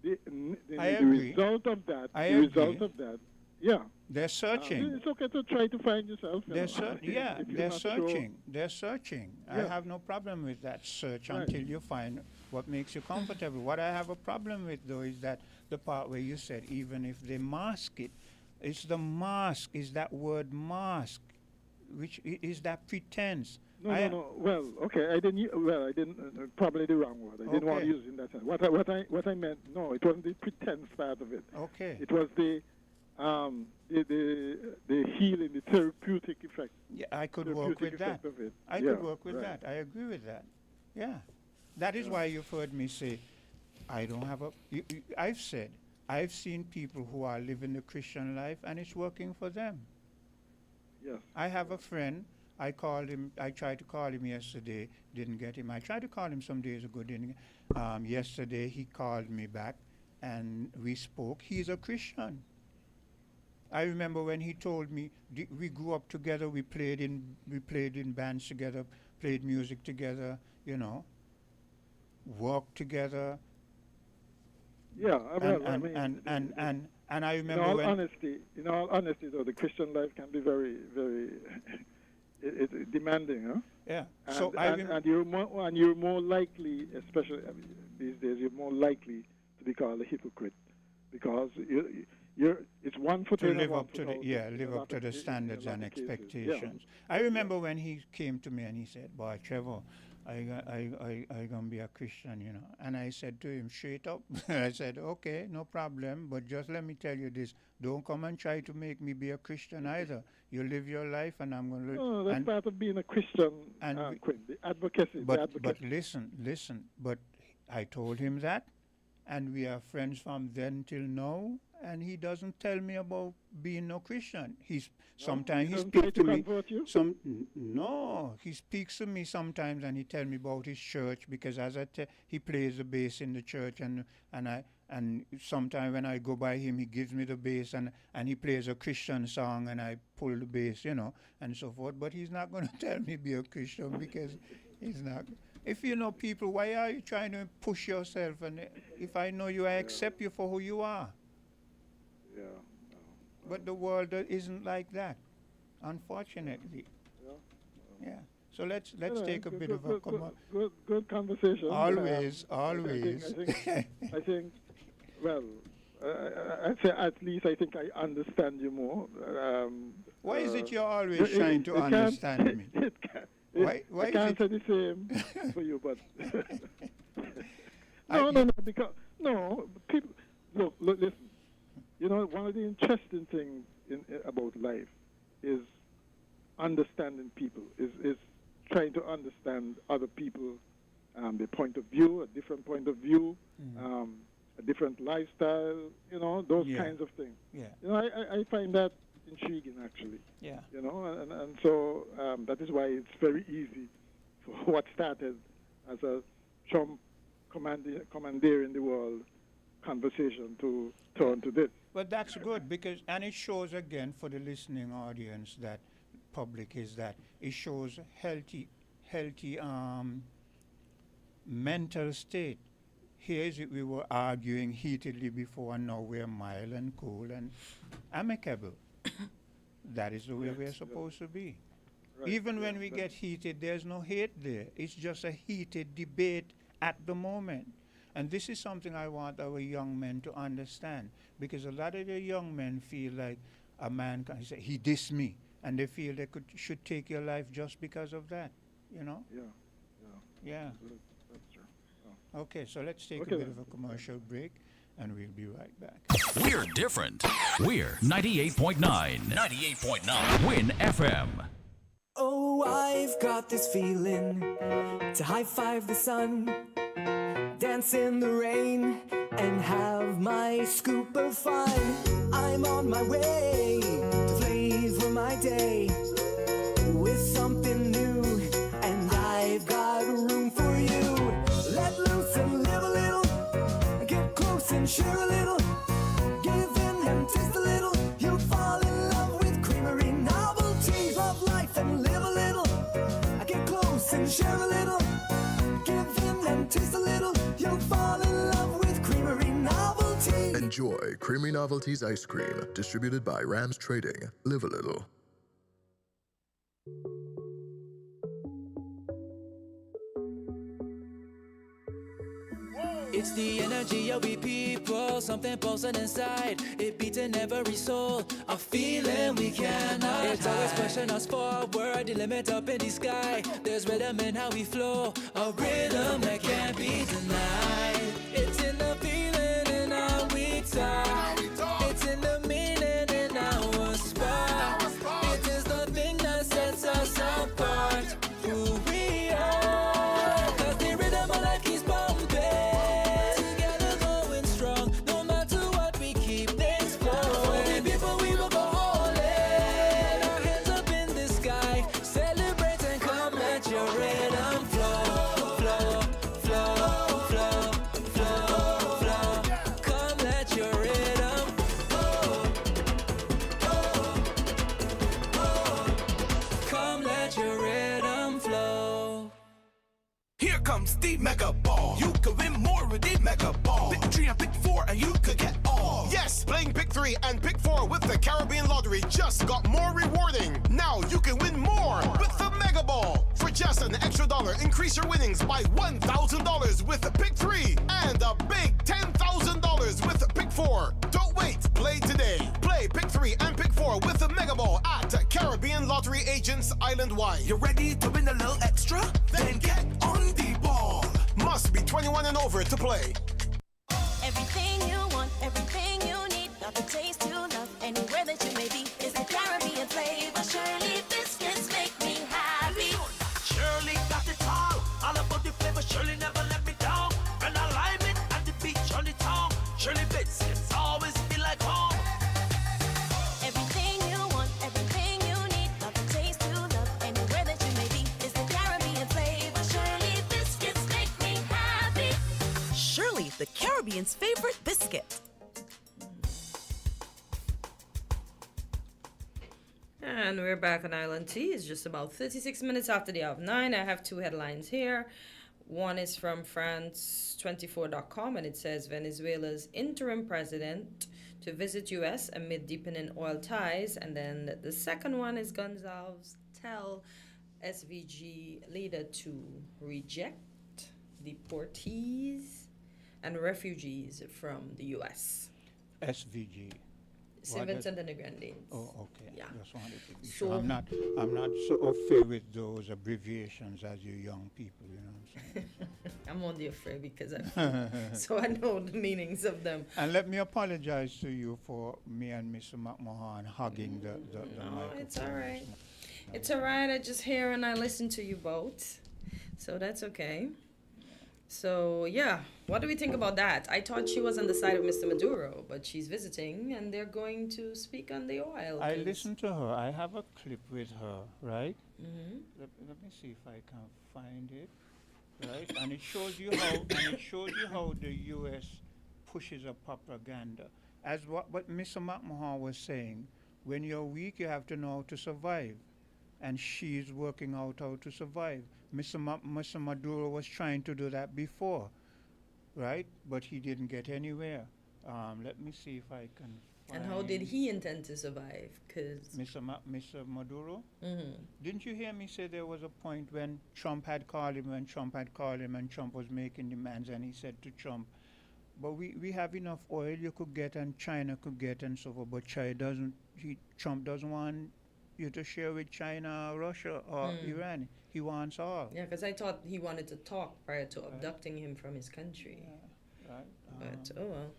I the agree. result of that, I the agree. result of that, yeah. They're searching. It's okay to try to find yourself. You know, Yeah, if you're they're not sure. searching. They're searching. I Yeah. have no problem with that search Right. until you find what makes you comfortable. What I have a problem with, though, is that the part where you said even if they mask it, it's the mask, is that word mask, which is that pretense. No. Well, okay, I didn't. I didn't. Probably the wrong word. I didn't want to Okay. use it in that sense. What I meant. No, it wasn't the pretense part of it. Okay. It was the healing, the therapeutic effect. Yeah, I could work with that. Of it. I Yeah, could work with right. that. I agree with that. Yeah. That is why you've heard me say, I don't have a. I've said, I've seen people who are living the Christian life and it's working for them. Yes. I have a friend. I called him. I tried to call him yesterday. Didn't get him. I tried to call him some days ago. Didn't. Yesterday he called me back, and we spoke. He's a Christian. I remember when he told me we grew up together. We played in bands together. Played music together. You know. Worked together. Yeah. Well, And I remember in all honesty, though, the Christian life can be very, very it's demanding, huh? Yeah. And, So and you're more likely, especially these days, you're more likely to be called a hypocrite because it's one foot to in and live one up foot to the out in live a up lot to of the ca- in a standards lot and of cases. expectations. I remember when he came to me and he said, "Boy, Trevor, I gonna be a Christian, you know." And I said to him straight up, I said, "Okay, no problem, but just let me tell you this: don't come and try to make me be a Christian either. You live your life, and I'm gonna." No, that's part of being a Christian. Quinn, the advocacy. But listen. But I told him that, and we are friends from then till now. And he doesn't tell me about being no Christian. Sometimes he speaks to me. No, he speaks to me sometimes, and he tell me about his church because he plays the bass in the church, and sometimes when I go by him, he gives me the bass, and he plays a Christian song, and I pull the bass, you know, and so forth. But he's not going to tell me be a Christian because he's not. If you know people, why are you trying to push yourself? And if I know you, I accept you for who you are. Yeah. But the world isn't like that, unfortunately. Yeah. So let's take a bit of a good conversation. Always. I think. Well, I'd say at least I think I understand you more. Why is it you're always trying to understand me? I can't say the same for you, but no, people look, listen. You know, one of the interesting things about life is understanding people, is trying to understand other people, their point of view, a different point of view, a different lifestyle, you know, those kinds of things. Yeah. You know, I find that intriguing, actually. Yeah. You know, and so that is why it's very easy for what started as a Trump commandeering the world conversation to turn to this. But that's good and it shows again for the listening audience that public is that it shows healthy mental state. Here is it, we were arguing heatedly before, and now we're mild and cool and amicable. That is the way we're supposed to be. Right. Even when we get heated, there's no hate there. It's just a heated debate at the moment. And this is something I want our young men to understand, because a lot of the young men feel like a man can say, he dissed me, and they feel they should take your life just because of that, you know? Yeah. That's true. Oh. Okay, so let's take a bit of a commercial break, and we'll be right back. We're different. We're 98.9. 98.9 Win FM. Oh, I've got this feeling to high five the sun, dance in the rain, and have my scoop of fun. I'm on my way to flavor my day with something new, and I've got room for you. Let loose and live a little, get close and share a little, give in and taste a little. You'll fall in love with creamery novelties of life, and live a little, get close and share a little, give in and taste a little. You'll fall in love with creamery novelties. Creamy Novelties Ice Cream, distributed by Rams Trading. Live a little. It's the energy of we people, something pulsing inside. It beats in every soul, a feeling we cannot It's always pushing us forward, the limit up in the sky. There's rhythm in how we flow, a rhythm that can't be denied. It's in the feeling in how we talk. It's in the meaning in our spot. It is the thing that sets us apart. Who we are, 'cause the rhythm of life keeps pumping. Comes the mega ball. You could win more with the mega ball. Pick 3 and pick 4 and you could get all. Yes, playing Pick 3 and Pick 4 with the Caribbean Lottery just got more rewarding. Now you can win more with the Mega Ball. For just an extra $1, increase your winnings by $1,000 with Pick 3 and a big $10,000 with Pick 4. Don't wait, play today. Play Pick 3 and Pick 4 with the Mega Ball at Caribbean Lottery agents island-wide. You ready to win a little extra? Then get on the ball. Must be 21 and over to play. Everything you want, everything you need, got the taste you love, anywhere that you may be, is the Caribbean flavor. Shirley biscuits make me happy. Shirley got it all about the flavor. Shirley never let me down. When I lime it at the beach on the town, Shirley biscuits always feel like home. Everything you want, everything you need, got the taste you love, anywhere that you may be, is the Caribbean flavor. Shirley biscuits make me happy. Shirley, the Caribbean's favorite biscuit. And we're back on Island Tea. It's just about 36 minutes after the hour of 9. I have two headlines here. One is from France24.com, and it says Venezuela's interim president to visit U.S. amid deepening oil ties. And then the second one is Gonzalez tell SVG leader to reject deportees and refugees from the U.S. SVG. St. Vincent and the Grenadines. Oh, okay. Yeah. Just wanted to be So- sure. I'm not so afraid with those abbreviations as you young people. You know what I'm saying? I'm only afraid because so I know the meanings of them. And let me apologize to you for me and Mr. McMahon hugging the No, microphone. it's all right. It's all right. I just hear and I listen to you both. So that's okay. So, yeah, what do we think about that? I thought she was on the side of Mr. Maduro, but she's visiting and they're going to speak on the oil. I 'cause- listened to her. I have a clip with her, right? Mhm. Let me see if I can find it, right? And it shows you how the U.S. pushes a propaganda. As what Mr. McMahon was saying, when you're weak, you have to know how to survive. And she's working out how to survive. Mr. Maduro was trying to do that before, right? But he didn't get anywhere. Let me see if I can find... And how did he intend to survive? Because Mr. Maduro? Mhm. Didn't you hear me say there was a point when Trump had called him and Trump was making demands, and he said to Trump, but we have enough oil you could get and China could get and so forth, but Trump doesn't want you to share with China, Russia, or Iran. He wants all. Yeah, because I thought he wanted to talk prior to abducting him from his country. Right. But, oh well.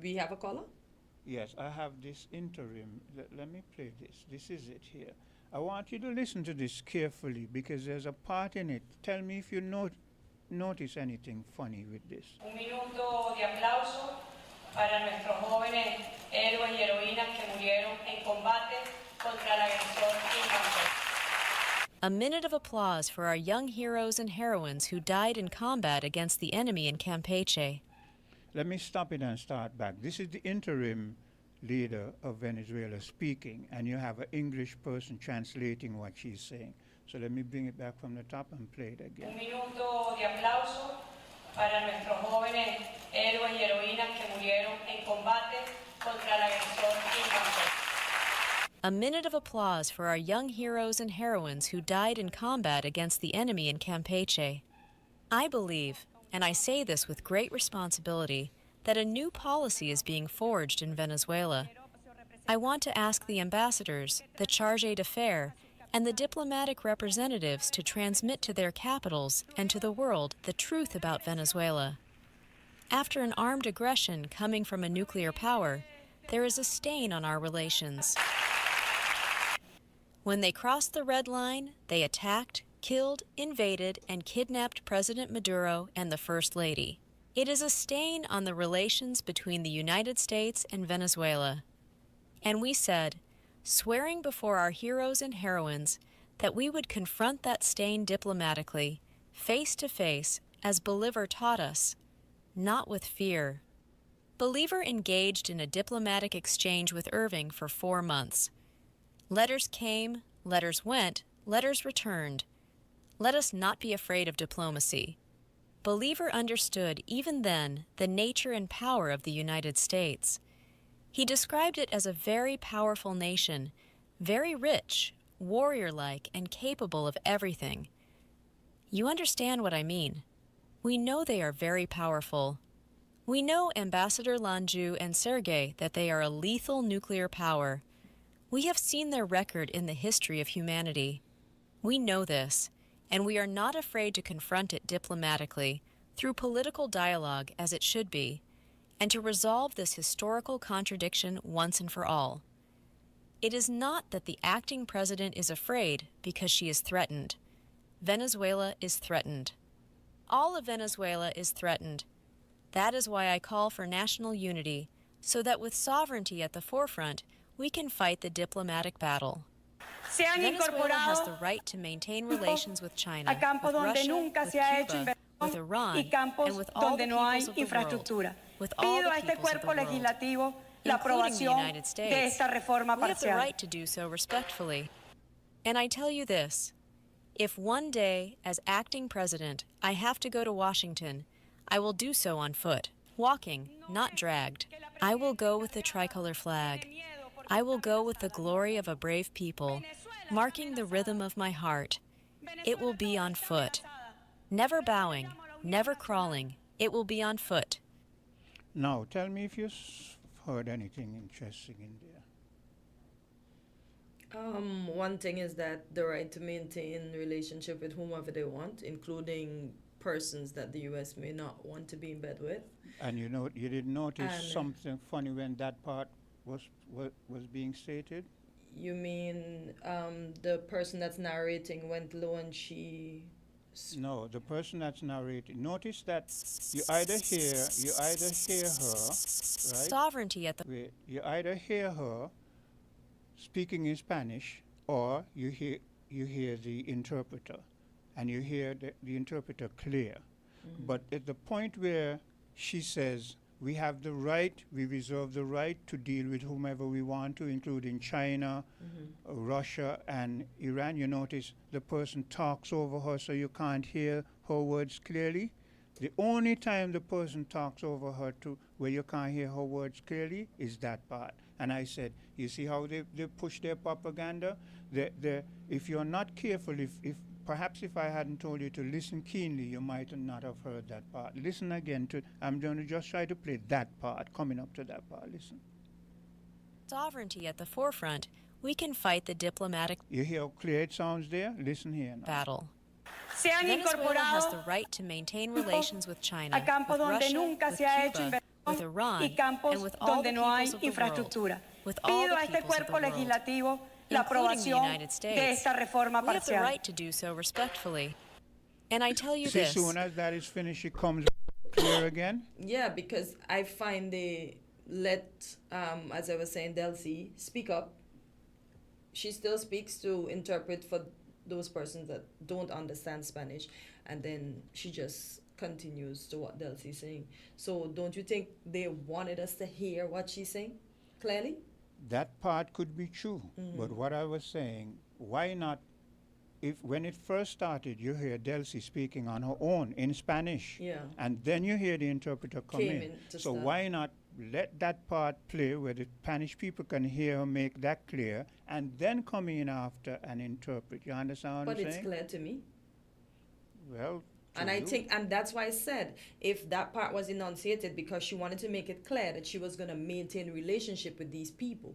We have a caller? Yes, I have this interim. Let me play this. This is it here. I want you to listen to this carefully because there's a part in it. Tell me if you notice anything funny with this. Un minuto de aplauso para nuestros jóvenes héroes y heroínas que murieron en combate contra el agresor invasor. A minute of applause for our young heroes and heroines who died in combat against the enemy in Campeche. Let me stop it and start back. This is the interim leader of Venezuela speaking, and you have an English person translating what she's saying. So let me bring it back from the top and play it again. Un minuto de aplauso para nuestros jóvenes héroes y heroínas que murieron en combate contra el agresor invasor. A minute of applause for our young heroes and heroines who died in combat against the enemy in Campeche. I believe, and I say this with great responsibility, that a new policy is being forged in Venezuela. I want to ask the ambassadors, the chargé d'affaires, and the diplomatic representatives to transmit to their capitals and to the world the truth about Venezuela. After an armed aggression coming from a nuclear power, there is a stain on our relations. When they crossed the red line, they attacked, killed, invaded, and kidnapped President Maduro and the First Lady. It is a stain on the relations between the United States and Venezuela. And we said, swearing before our heroes and heroines, that we would confront that stain diplomatically, face to face, as Bolivar taught us, not with fear. Bolivar engaged in a diplomatic exchange with Irving for 4 months. Letters came, letters went, letters returned. Let us not be afraid of diplomacy. Bolivar understood even then the nature and power of the United States. He described it as a very powerful nation, very rich, warrior-like, and capable of everything. You understand what I mean. We know they are very powerful. We know Ambassador Lanju and Sergei that they are a lethal nuclear power. We have seen their record in the history of humanity. We know this, and we are not afraid to confront it diplomatically, through political dialogue as it should be, and to resolve this historical contradiction once and for all. It is not that the acting president is afraid because she is threatened. Venezuela is threatened. All of Venezuela is threatened. That is why I call for national unity, so that with sovereignty at the forefront, we can fight the diplomatic battle. Venezuela has the right to maintain relations with China, with Russia, with Cuba, with Iran, and with all the peoples of the world, with all the peoples of the world, including the United States. We have the right to do so respectfully. And I tell you this, if one day, as acting president, I have to go to Washington, I will do so on foot, walking, not dragged. I will go with the tricolor flag. I will go with the glory of a brave people, marking the rhythm of my heart. It will be on foot. Never bowing, never crawling. It will be on foot. Now, tell me if you've heard anything interesting in there. One thing is that the right to maintain relationship with whomever they want, including persons that the U.S. may not want to be in bed with. And you know, you did notice something funny when that part was being stated? You mean the person that's narrating went low and she... No, the person that's narrating. Notice that you either hear her, right? Sovereignty at the... Wait, you either hear her speaking in Spanish, or you hear the interpreter, and you hear the interpreter clear. Mm-hmm. But at the point where she says, we have the right, we reserve the right to deal with whomever we want to, including China, Russia, and Iran, you notice the person talks over her so you can't hear her words clearly. The only time the person talks over her to where you can't hear her words clearly is that part. And I said, you see how they push their propaganda? If you're not careful, perhaps if I hadn't told you to listen keenly, you might not have heard that part. Listen again to, I'm going to just try to play that part, coming up to that part, listen. Sovereignty at the forefront, we can fight the diplomatic... You hear how clear it sounds there? Listen here now. ...battle. Venezuela has the right to maintain relations with China, with Russia, with Cuba, with Iran, and with all the peoples of the world, with all the peoples of the world, including the United States. We have the right to do so respectfully. And I tell you this... As soon as that is finished, it comes clear again? Yeah, because I find they let, as I was saying, Delcy speak up. She still speaks to interpret for those persons that don't understand Spanish, and then she just continues to what Delcy's saying. So don't you think they wanted us to hear what she's saying clearly? That part could be true, but what I was saying, why not if when it first started, you hear Delcy speaking on her own in Spanish, Yeah. and then you hear the interpreter come Came in. in to So start. why not let that part play where the Spanish people can hear her make that clear, and then come in after and interpret? You understand what But I'm it's saying? clear to me. Well, And to I you. think, and that's why I said, if that part was enunciated because she wanted to make it clear that she was going to maintain a relationship with these people.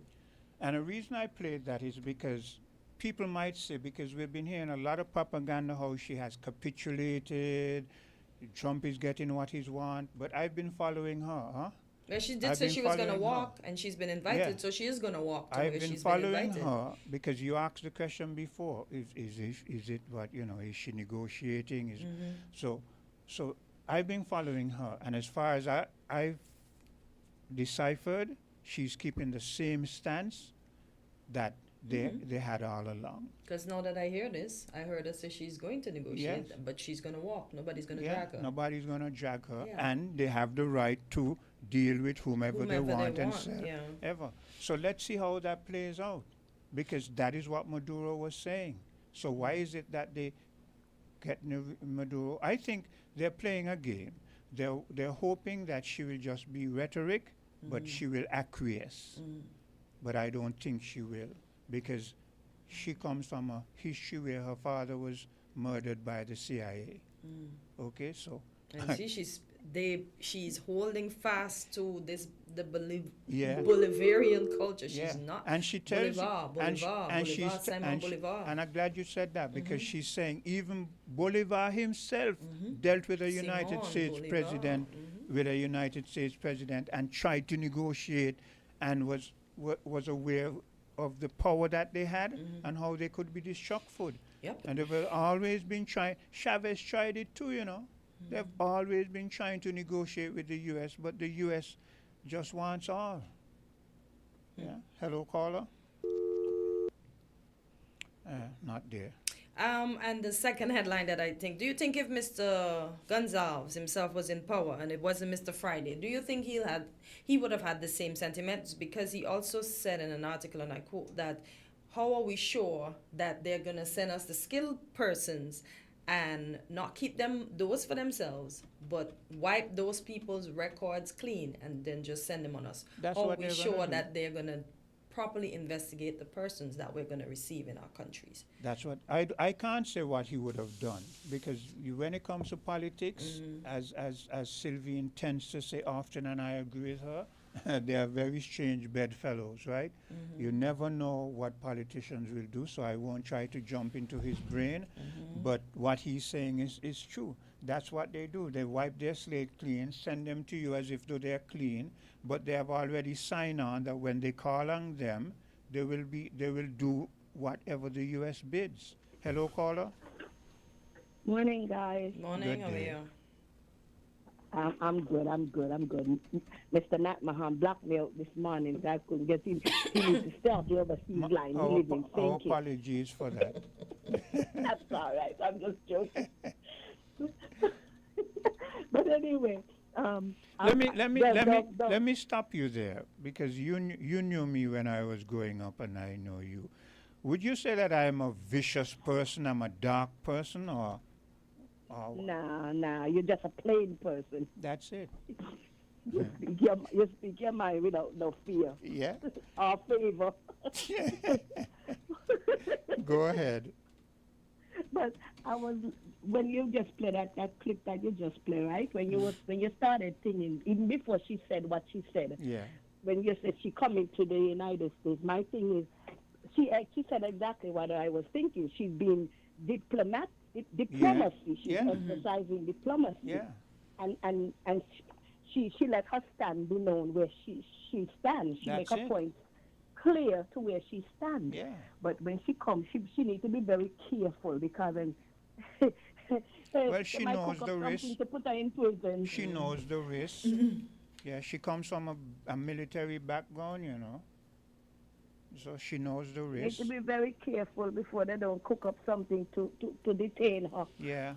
And the reason I played that is because people might say, because we've been hearing a lot of propaganda how she has capitulated, Trump is getting what he's want, but I've been following her, huh? Well, she did I've say been she was going to following her. walk, and she's been invited, Yeah. so she is going to walk to I've where been she's been following invited. her because you asked the question before: is it what is she negotiating? So I've been following her, and as far as I've deciphered, she's keeping the same stance that they had all along. Because now that I hear this, I heard her say she's going to negotiate, Yes. but she's going to walk. Nobody's going to Yeah, drag her. nobody's going to drag her, Yeah. and they have the right to deal with whomever they want and sell yeah. ever. So let's see how that plays out, because that is what Maduro was saying. So why is it that they get Maduro? I think they're playing a game. They're hoping that she will just be rhetoric, but she will acquiesce. But I don't think she will, because she comes from a history where her father was murdered by the CIA. Okay, so And see, she's holding fast to the Yeah. Bolivarian culture. She's yeah. not. And she tells Bolivar, Simon Bolivar. and I'm glad you said that, because she's saying even Bolivar himself dealt with a United Simon States Bolivar. president, with a United States president, and tried to negotiate, and was aware of the power that they had and how they could be destructive. Yep. And they've always been trying. Chavez tried it too, They've always been trying to negotiate with the U.S., but the U.S. just wants all. Yeah. Hello, caller. Not there. And the second headline that I think, do you think if Mr. Gonzalez himself was in power and it wasn't Mr. Friday, do you think he would have had the same sentiments? Because he also said in an article, and I quote, that how are we sure that they're going to send us the skilled persons and not keep those for themselves, but wipe those people's records clean and then just send them on us? That's how what are we they're gonna sure do. that they're going to properly investigate the persons that we're going to receive in our countries? That's what I can't say what he would have done, because when it comes to politics, as Sylvie tends to say often, and I agree with her, they are very strange bedfellows, right? You never know what politicians will do, so I won't try to jump into his brain. But what he's saying is true. That's what they do. They wipe their slate clean, send them to you as if though they're clean, but they have already signed on that when they call on them, they will do whatever the U.S. bids. Hello, caller. Morning, guys. Morning, Good how are day. you? I'm good. Mr. Nat Mahan blocked me out this morning, so I couldn't get in. He needs to stay off the overseas line. He lives in Our St. Kitts. apologies for that. That's all right. I'm just joking. But anyway, let me stop you there, because you knew me when I was growing up, and I know you. Would you say that I'm a vicious person? I'm a dark person, or Nah, you're just a plain person. That's it. You speak your mind without no fear. Yeah. Or favor. Go ahead. But when you just play that clip that you just play, right? When you started singing, even before she said what she said. Yeah. When you said she coming to the United States, my thing is, she said exactly what I was thinking. She's being diplomacy. She's emphasizing diplomacy. Yeah. And she let her stand be known where she stands. She That's make her it. point clear to where she stands. Yeah. But when she comes, she needs to be very careful, because then Well, she might knows cook up the something risk. to put her in prison. She knows the risk. Yeah, she comes from a military background, So she knows the Need risk. to be very careful before they don't cook up something to detain her. Yeah.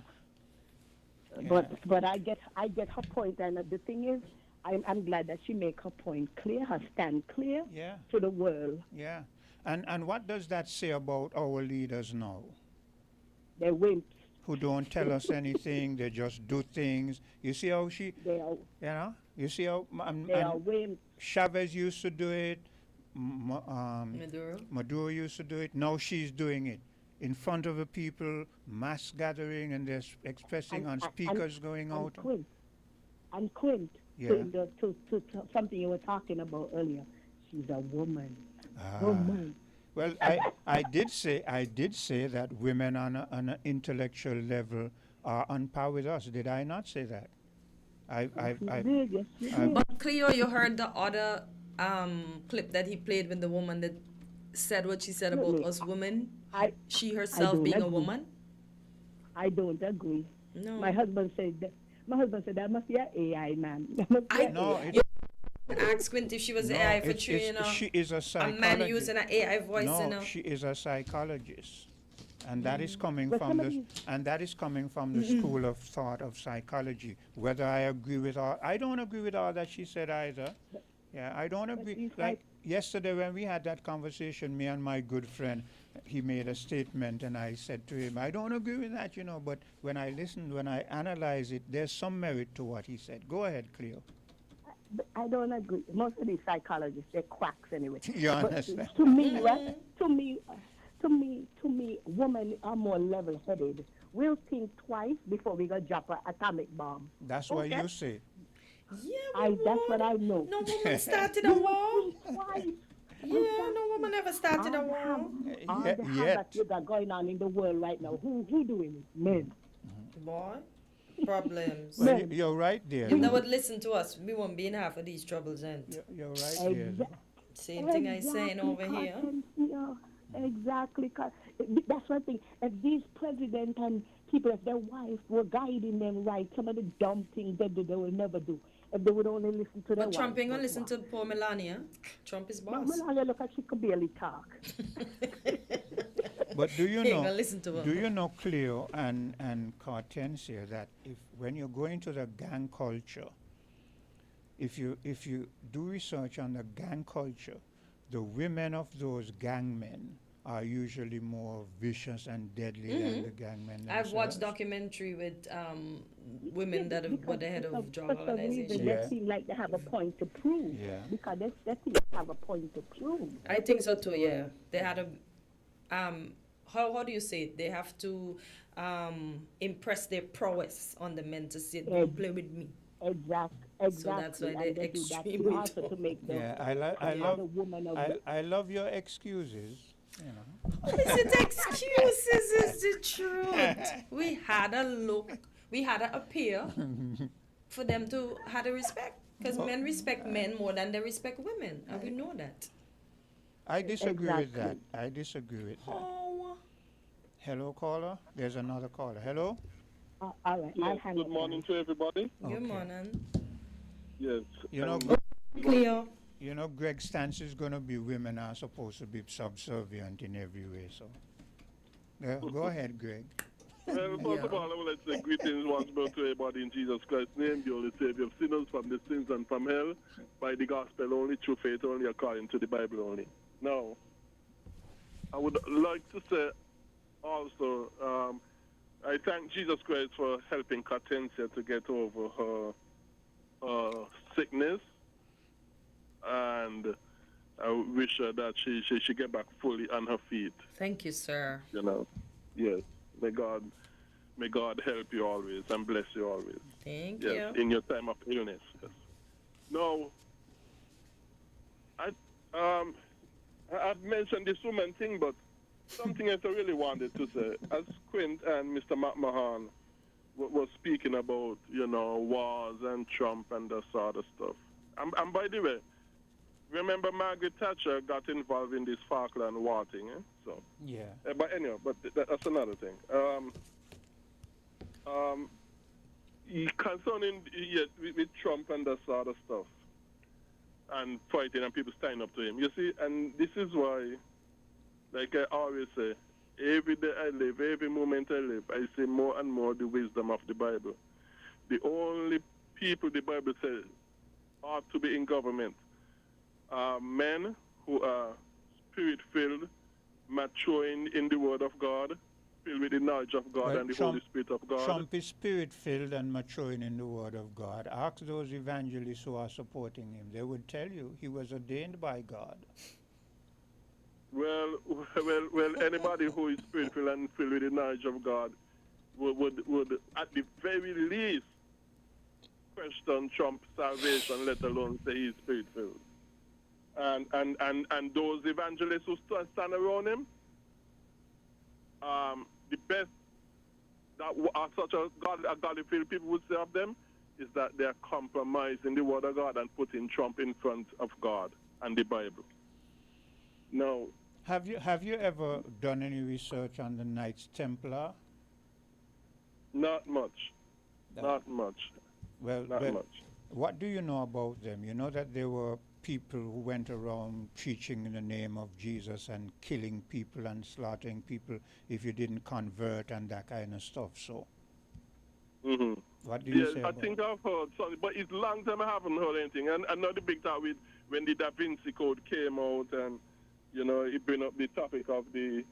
But I get her point, and the thing is, I'm glad that she make her point clear, her stand clear Yeah. to the world. Yeah. And what does that say about our leaders now? They're wimps. Who don't tell us anything. They just do things. You see how she, you know, you see how They are wimps. Chavez used to do it. Maduro. Maduro used to do it. Now she's doing it in front of the people, mass gathering, and they're expressing on speakers going out. Quint, Yeah. to something you were talking about earlier. She's a woman. Ah. Woman. Well, I did say that women on an intellectual level are on par with us. Did I not say that? But Cleo, you heard the other clip that he played with the woman that said what she said about us women. She herself being a woman. I don't agree. No. My husband said that must be an AI man. That must be an AI. Ask Quint if she was AI for true, you know. She is a A psychologist. man using an AI voice, no, you know. she is a psychologist, and that is coming But from the school of thought of psychology. Whether I agree with all, I don't agree with all that she said either. Yeah, I don't agree. Like yesterday when we had that conversation, me and my good friend, he made a statement, and I said to him, I don't agree with that, you know. But when I listened, when I analyze it, there's some merit to what he said. Go ahead, Cleo. But I don't agree. Most of these psychologists, they're quacks anyway. You understand? To me, right? To me, women are more level-headed. We'll think twice before we go drop an atomic bomb. That's what you say. Yeah, that's what I know. No woman started a war. Yeah, no woman ever started a war. All the havoc you got going on in the world right now, who doing it? Men. Boy, problems. Well, you're right there. If they would listen to us, we won't be in half of these troubles then. You're right there. Same thing I saying over here. Exactly. That's one thing. If these presidents and people, if their wives were guiding them right, some of the dumb things they do, they will never do. If they would only listen to their But Trump wives, ain't gonna listen to poor Melania. Trump is boss. Melania, look like she could barely talk. But do you He ain't know? gonna listen to her. Do you know, Cleo and Hortensia, that when you go into the gang culture, if you do research on the gang culture, the women of those gang men are usually more vicious and deadly than the gang men I've watched themselves. documentary with women that were the head of drug For some reason, organizations. they seem like they have a point to prove. Yeah. Because they seem to have a point to prove. I think so too. Yeah, they had a how do you say it? They have to impress their prowess on the men to say, don't play with me. Exactly. So that's why And they're they do that extremely too, also to make the, Yeah, the woman of I love your excuses. You know. What is it? Excuses is the truth. We had a look. We had a appear for them to have a respect. Because men respect men more than they respect women. And we know that. I disagree with that. I disagree with that. Oh. Hello, caller. There's another caller. Hello. all right. Yes, good morning to everybody. Good morning. Yes. You know, Cleo. You know, Greg's stance is going to be women are supposed to be subservient in every way. So, go ahead, Greg. Well, first of all, I would like to say greetings once more to everybody in Jesus Christ's name, the only Savior of sinners from the sins and from hell, by the gospel only, through faith only, according to the Bible only. Now, I would like to say also, I thank Jesus Christ for helping Hortensia to get over her sickness, and I wish her that she get back fully on her feet. Thank you, sir. You know, yes. May God help you always and bless you always. Thank yes, you. in your time of illness. Yes. Now, I've mentioned this woman thing, but something else I really wanted to say. As Quint and Mr. McMahon was speaking about, you know, wars and Trump and that sort of stuff. And by the way, remember Margaret Thatcher got involved in this Falkland War thing, eh? So. Yeah. But anyway, that's another thing. Concerning with Trump and that sort of stuff, and fighting and people standing up to him, you see, and this is why, like I always say, every day I live, every moment I live, I see more and more the wisdom of the Bible. The only people the Bible says ought to be in government are men who are spirit-filled, maturing in the Word of God, filled with the knowledge of God Well, and the Holy Spirit of God. Trump is spirit-filled and maturing in the Word of God. Ask those evangelists who are supporting him. They would tell you he was ordained by God. Well, anybody who is spirit-filled and filled with the knowledge of God would at the very least question Trump's salvation, let alone say he's spirit-filled. And those evangelists who stand around him, the best that such a godly-filled people would say of them is that they are compromising the Word of God and putting Trump in front of God and the Bible. No. Have you ever done any research on the Knights Templar? Not much. Not much. Well, not much. What do you know about them? You know that there were people who went around preaching in the name of Jesus and killing people and slaughtering people if you didn't convert and that kind of stuff. So, what do you say about I think I've heard something, but it's long time I haven't heard anything. And another big time with when the Da Vinci Code came out, and it bring up the topic of the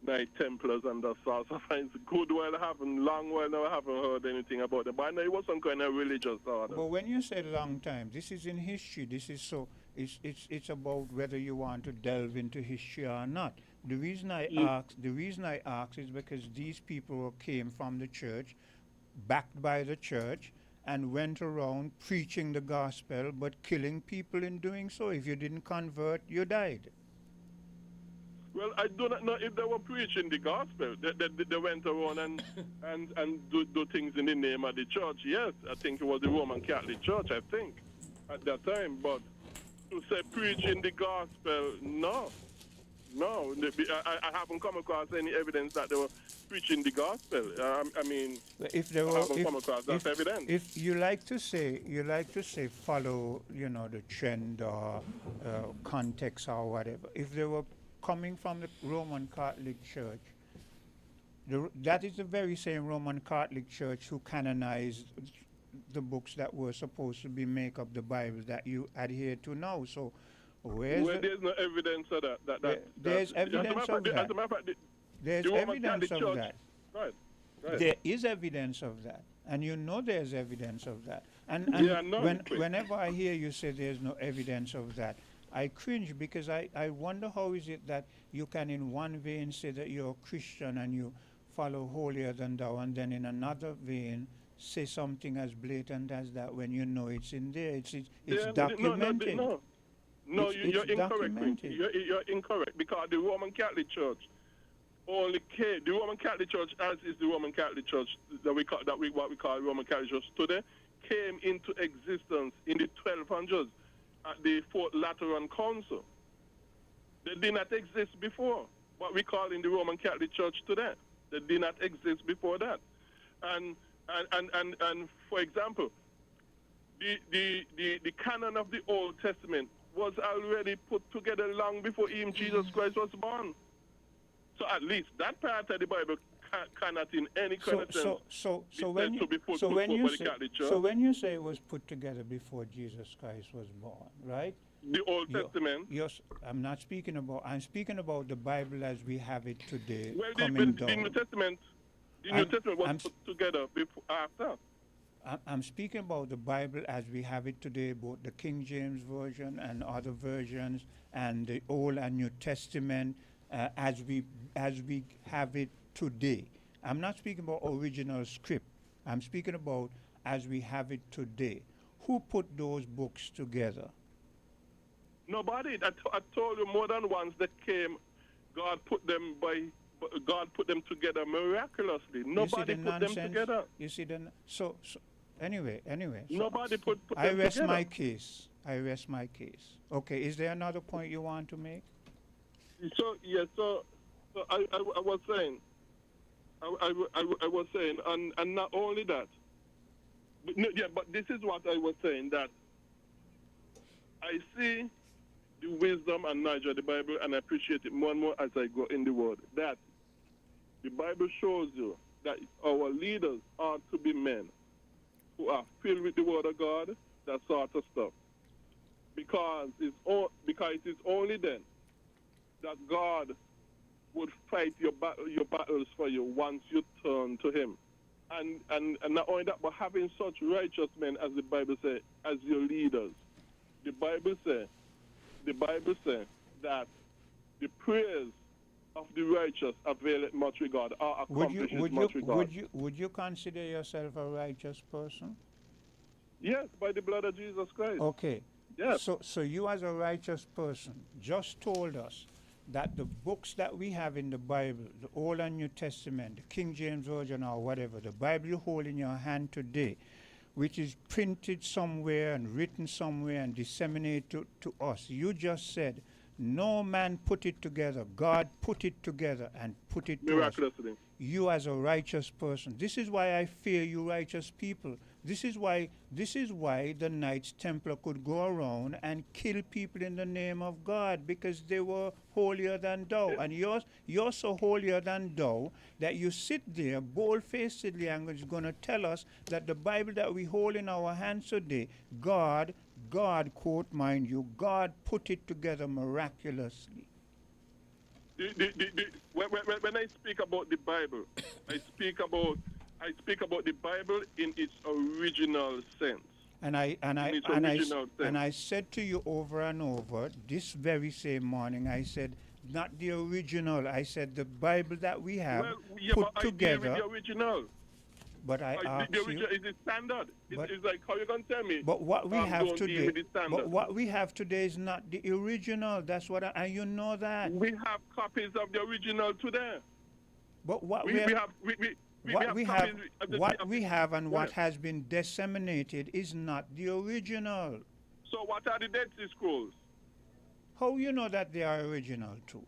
Knight Templars and the sort. So it's good while long while now I haven't heard anything about them. But I know it was some kind of religious order. But when you say long time, this is in history. This is so. It's about whether you want to delve into history or not. The reason I ask is because these people came from the church, backed by the church, and went around preaching the gospel but killing people in doing so. If you didn't convert, you died. Well, I do not know if they were preaching the gospel. They went around and do things in the name of the church. Yes, I think it was the Roman Catholic Church, I think, at that time. But to say preaching the gospel, no. I haven't come across any evidence that they were preaching the gospel. I mean, if they were, I haven't come across that evidence. If you like to say follow, the trend or context or whatever. If they were coming from the Roman Catholic Church, that is the very same Roman Catholic Church who canonized the books that were supposed to be make up the Bible that you adhere to now. So, there's no evidence of that. There's evidence of that. As a matter of fact, there's evidence of that. Right. There is evidence of that, and there's evidence of that. And whenever I hear you say there's no evidence of that, I cringe, because I wonder how is it that you can in one vein say that you're a Christian and you follow holier than thou, and then in another vein say something as blatant as that when you know it's in there. It's documented. No, you're incorrect. You're incorrect, because the Roman Catholic Church only came. The Roman Catholic Church, as is the Roman Catholic Church what we call Roman Catholic Church today, came into existence in the 1200s at the Fourth Lateran Council. They did not exist before. What we call in the Roman Catholic Church today, they did not exist before that. And for example, the canon of the Old Testament was already put together long before even Jesus Christ was born. So at least that part of the Bible cannot in any kind of sense so when you say it was put together before Jesus Christ was born, right? The Old Testament. I'm speaking about the Bible as we have it today. Well, the New Testament was put together before after. I'm speaking about the Bible as we have it today, both the King James Version and other versions, and the Old and New Testament as we have it today. I'm not speaking about original script. I'm speaking about as we have it today. Who put those books together? Nobody. I told you more than once that came. God put them together miraculously. Nobody put them together. You see so anyway. Nobody put them I rest together. my case. Okay, is there another point you want to make? So I was saying, I was saying, and not only that, but this is what I was saying, that I see the wisdom and knowledge of the Bible, and I appreciate it more and more as I go in the Word, that the Bible shows you that our leaders are to be men who are filled with the Word of God, that sort of stuff. Because it is only then that God would fight your battles for you once you turn to him. And not only that, but having such righteous men, as the Bible says, as your leaders. The Bible says that the prayers of the righteous availeth much regard, or accomplishes much regard. Would you consider yourself a righteous person? Yes, by the blood of Jesus Christ. Okay. Yes. So you as a righteous person just told us that the books that we have in the Bible, the Old and New Testament, the King James Version or whatever, the Bible you hold in your hand today, which is printed somewhere and written somewhere and disseminated to us, you just said, no man put it together. God put it together and put it to us. Miraculously. You as a righteous person. This is why I fear you righteous people. This is why the Knights Templar could go around and kill people in the name of God, because they were holier than thou. And you're so holier than thou that you sit there bold-facedly and is going to tell us that the Bible that we hold in our hands today, God, quote, mind you, God put it together miraculously. When I speak about the Bible, I speak about the Bible in its original sense. And I said to you over and over this very same morning, I said, not the original. I said the Bible that we have put together. The original. But I asked you. Is it standard? It's like, how you gonna tell me? But what we have today is not the original. That's what and you know that. We have copies of the original today. But what we have and what has been disseminated is not the original. So what are the Dead Sea Scrolls? How you know that they are original too?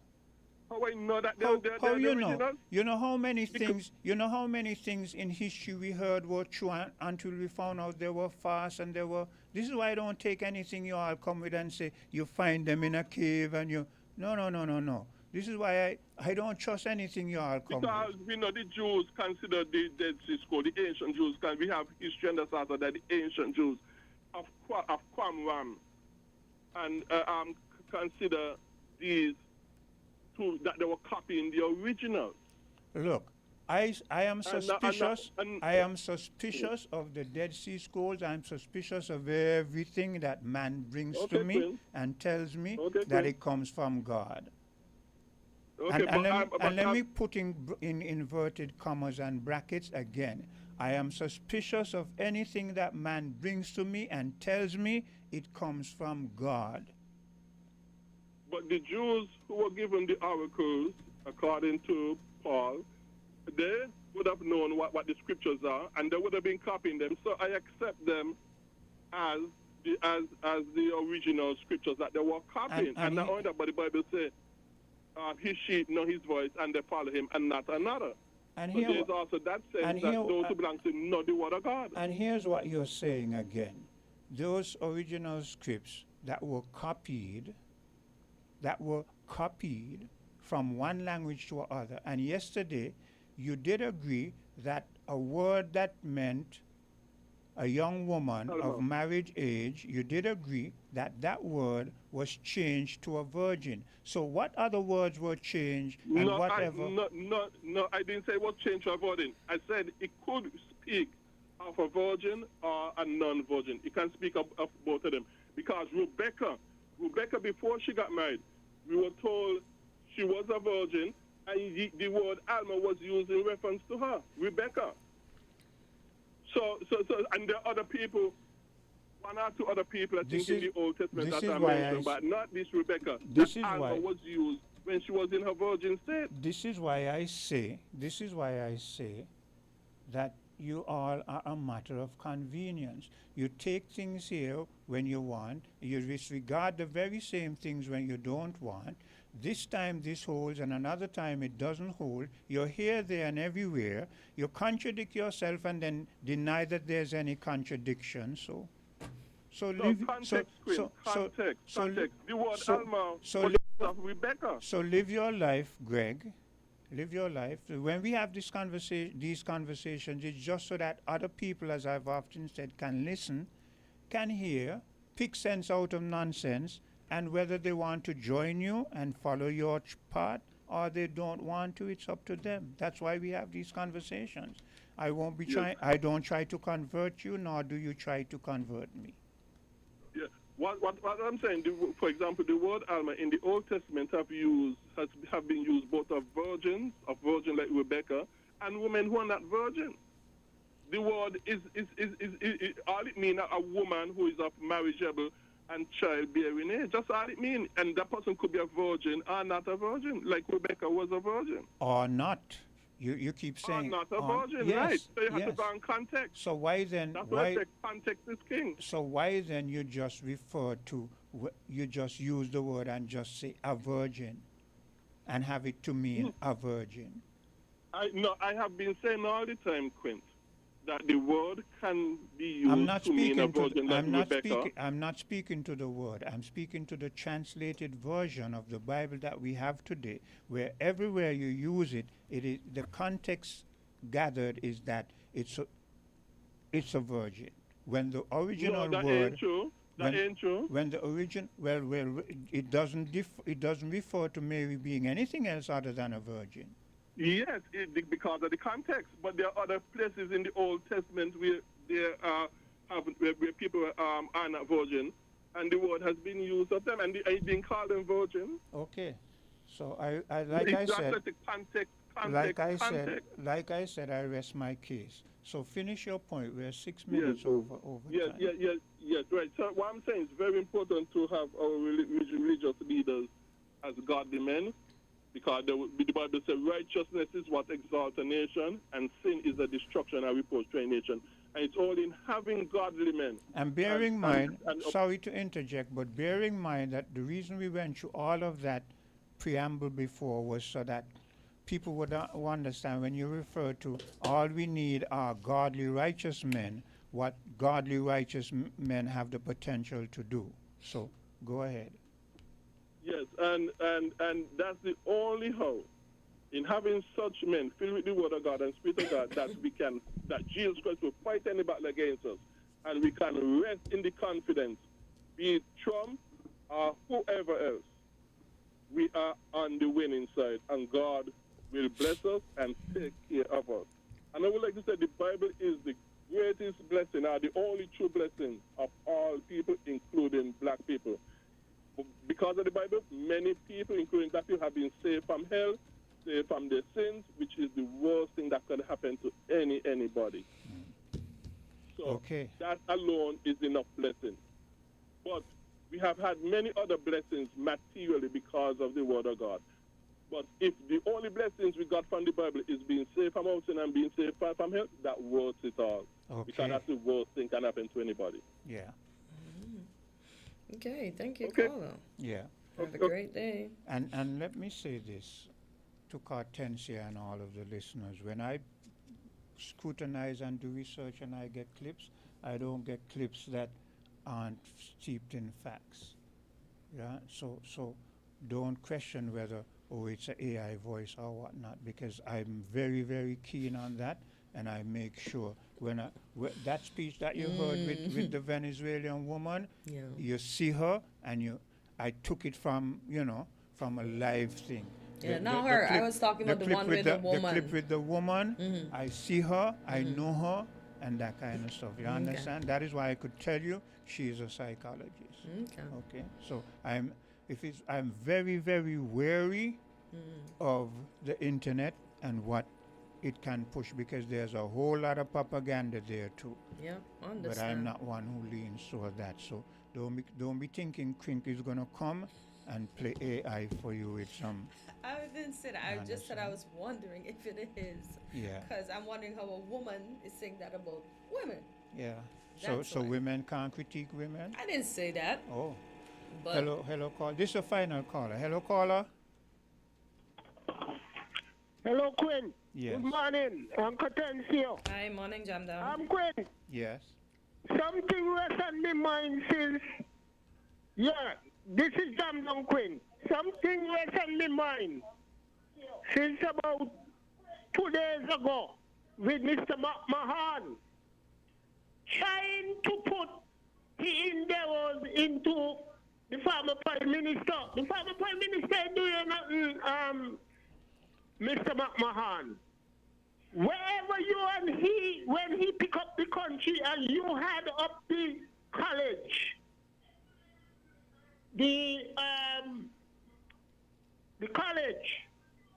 How I know that they're original? You know how many things in history we heard were true until we found out they were false, and they were. This is why I don't take anything you all come with and say you find them in a cave and you. No. This is why I don't trust anything you all come because with. We know the Jews consider the Dead Sea Scroll, the ancient Jews. We have history and the that the ancient Jews of Qumran and consider these two that they were copying the original. Look, I am suspicious. I am suspicious of the Dead Sea Scrolls. I'm suspicious of everything that man brings to me and tells me that it comes from God. Let me put in inverted commas and brackets again. I am suspicious of anything that man brings to me and tells me it comes from God. But the Jews who were given the oracles, according to Paul, they would have known what the scriptures are, and they would have been copying them. So I accept them as the original scriptures that they were copying. And not only that, but the Bible says, his sheep know his voice, and they follow him, and not another. And so there's also that sense that those who belong to him know the word of God. And here's what you're saying again. Those original scripts that were copied from one language to another. And yesterday, you did agree that a word that meant a young woman of marriage age, you did agree that that word was changed to a virgin. So what other words were changed and whatever? No, I didn't say it was changed to a virgin. I said it could speak of a virgin or a non-virgin. It can speak of both of them. Because Rebecca, before she got married, we were told she was a virgin, and the word Alma was used in reference to her, Rebecca. So, and there are other people, one or two other people, I think, in the Old Testament that I mentioned, but not this Rebecca. Alma was used when she was in her virgin state. This is why I say that you all are a matter of convenience. You take things here when you want, you disregard the very same things when you don't want. This time this holds and another time it doesn't hold. You're here, there, and everywhere. You contradict yourself and then deny that there's any contradiction. Context. The word Alma was of Rebecca. So live your life, Greg. Live your life. When we have these conversations, it's just so that other people, as I've often said, can listen, can hear, pick sense out of nonsense, and whether they want to join you and follow your path or they don't want to, it's up to them. That's why we have these conversations. I won't be trying. I don't try to convert you, nor do you try to convert me. Yeah. What I'm saying, for example, the word alma in the Old Testament have been used both of virgins, a virgin like Rebecca, and women who are not virgin. The word is all it means a woman who is of marriageable and childbearing age. That's all it means. And that person could be a virgin or not a virgin, like Rebecca was a virgin. Or not. You keep saying. Or not a virgin, yes, right. So you have yes. to go on context. So why then? That's why I say context is king. So why then you just refer to, you just use the word and just say a virgin and have it to mean a virgin? I have been saying all the time, Quint, that the word can be used to mean a virgin like Rebecca. I'm not speaking to the word. I'm speaking to the translated version of the Bible that we have today, where everywhere you use it, it is the context gathered is that it's a virgin. When the original that word ain't true. That ain't true. When the origin it doesn't refer to Mary being anything else other than a virgin. Yes, because of the context. But there are other places in the Old Testament where where people are not virgin, and the word has been used of them, and it's been called them virgin. Okay, so like I said, I rest my case. So finish your point. We're 6 minutes over yes, time. Yes, right. So what I'm saying is very important to have our religious leaders as godly men, because the Bible says righteousness is what exalts a nation, and sin is a destruction and reproach to a nation. And it's all in having godly men. And bearing in mind, sorry to interject, but bearing in mind that the reason we went through all of that preamble before was so that people would understand when you refer to all we need are godly righteous men, what godly righteous men have the potential to do. So go ahead. Yes, and that's the only how, in having such men filled with the word of God and spirit of God, that Jesus Christ will fight any battle against us, and we can rest in the confidence, be it Trump or whoever else, we are on the winning side, and God will bless us and take care of us. And I would like to say the Bible is the greatest blessing, or the only true blessing of all people, including black people. Because of the Bible, many people, including black people, have been saved from hell, saved from their sins, which is the worst thing that can happen to anybody. So that alone is enough blessing. But we have had many other blessings materially because of the word of God. But if the only blessings we got from the Bible is being saved from our sin and being saved from hell, that worth it all. Okay. Because that's the worst thing can happen to anybody. Yeah. Okay, thank you, caller. Yeah. Have a great day. And let me say this to Cartensia and all of the listeners. When I scrutinize and do research and I get clips, I don't get clips that aren't steeped in facts. Yeah. So don't question whether it's an AI voice or whatnot, because I'm very, very keen on that, and I make sure when that speech that you heard with the Venezuelan woman, you see her, and I took it from from a live thing. Yeah, not her. I was talking about the one with the woman. The clip with the woman, I see her, I know her, and that kind of stuff. You understand? That is why I could tell you she is a psychologist. Okay. So I'm very, very wary of the internet and what it can push, because there's a whole lot of propaganda there too. Yeah, understand. But I'm not one who leans toward that. So don't be thinking Crink is gonna come and play AI for you with some. I didn't say that. I just said I was wondering if it is. Yeah. Because I'm wondering how a woman is saying that about women. Yeah. That's So why. women can't critique women? I didn't say that. Oh. But Hello, caller. This is a final caller. Hello, caller. Hello, Quinn. Yes. Good morning. I'm Catencio. Hi, morning, Jam Down. I'm Quinn. Yes. Something rests on my mind since, this is Jam Down Quinn. Something rests on my mind since about 2 days ago with Mr. Mahan trying to put the endeavors into the former Prime Minister. The former Prime Minister doing nothing Mr. McMahon, wherever you and he, when he pick up the country and you had up the college, the college,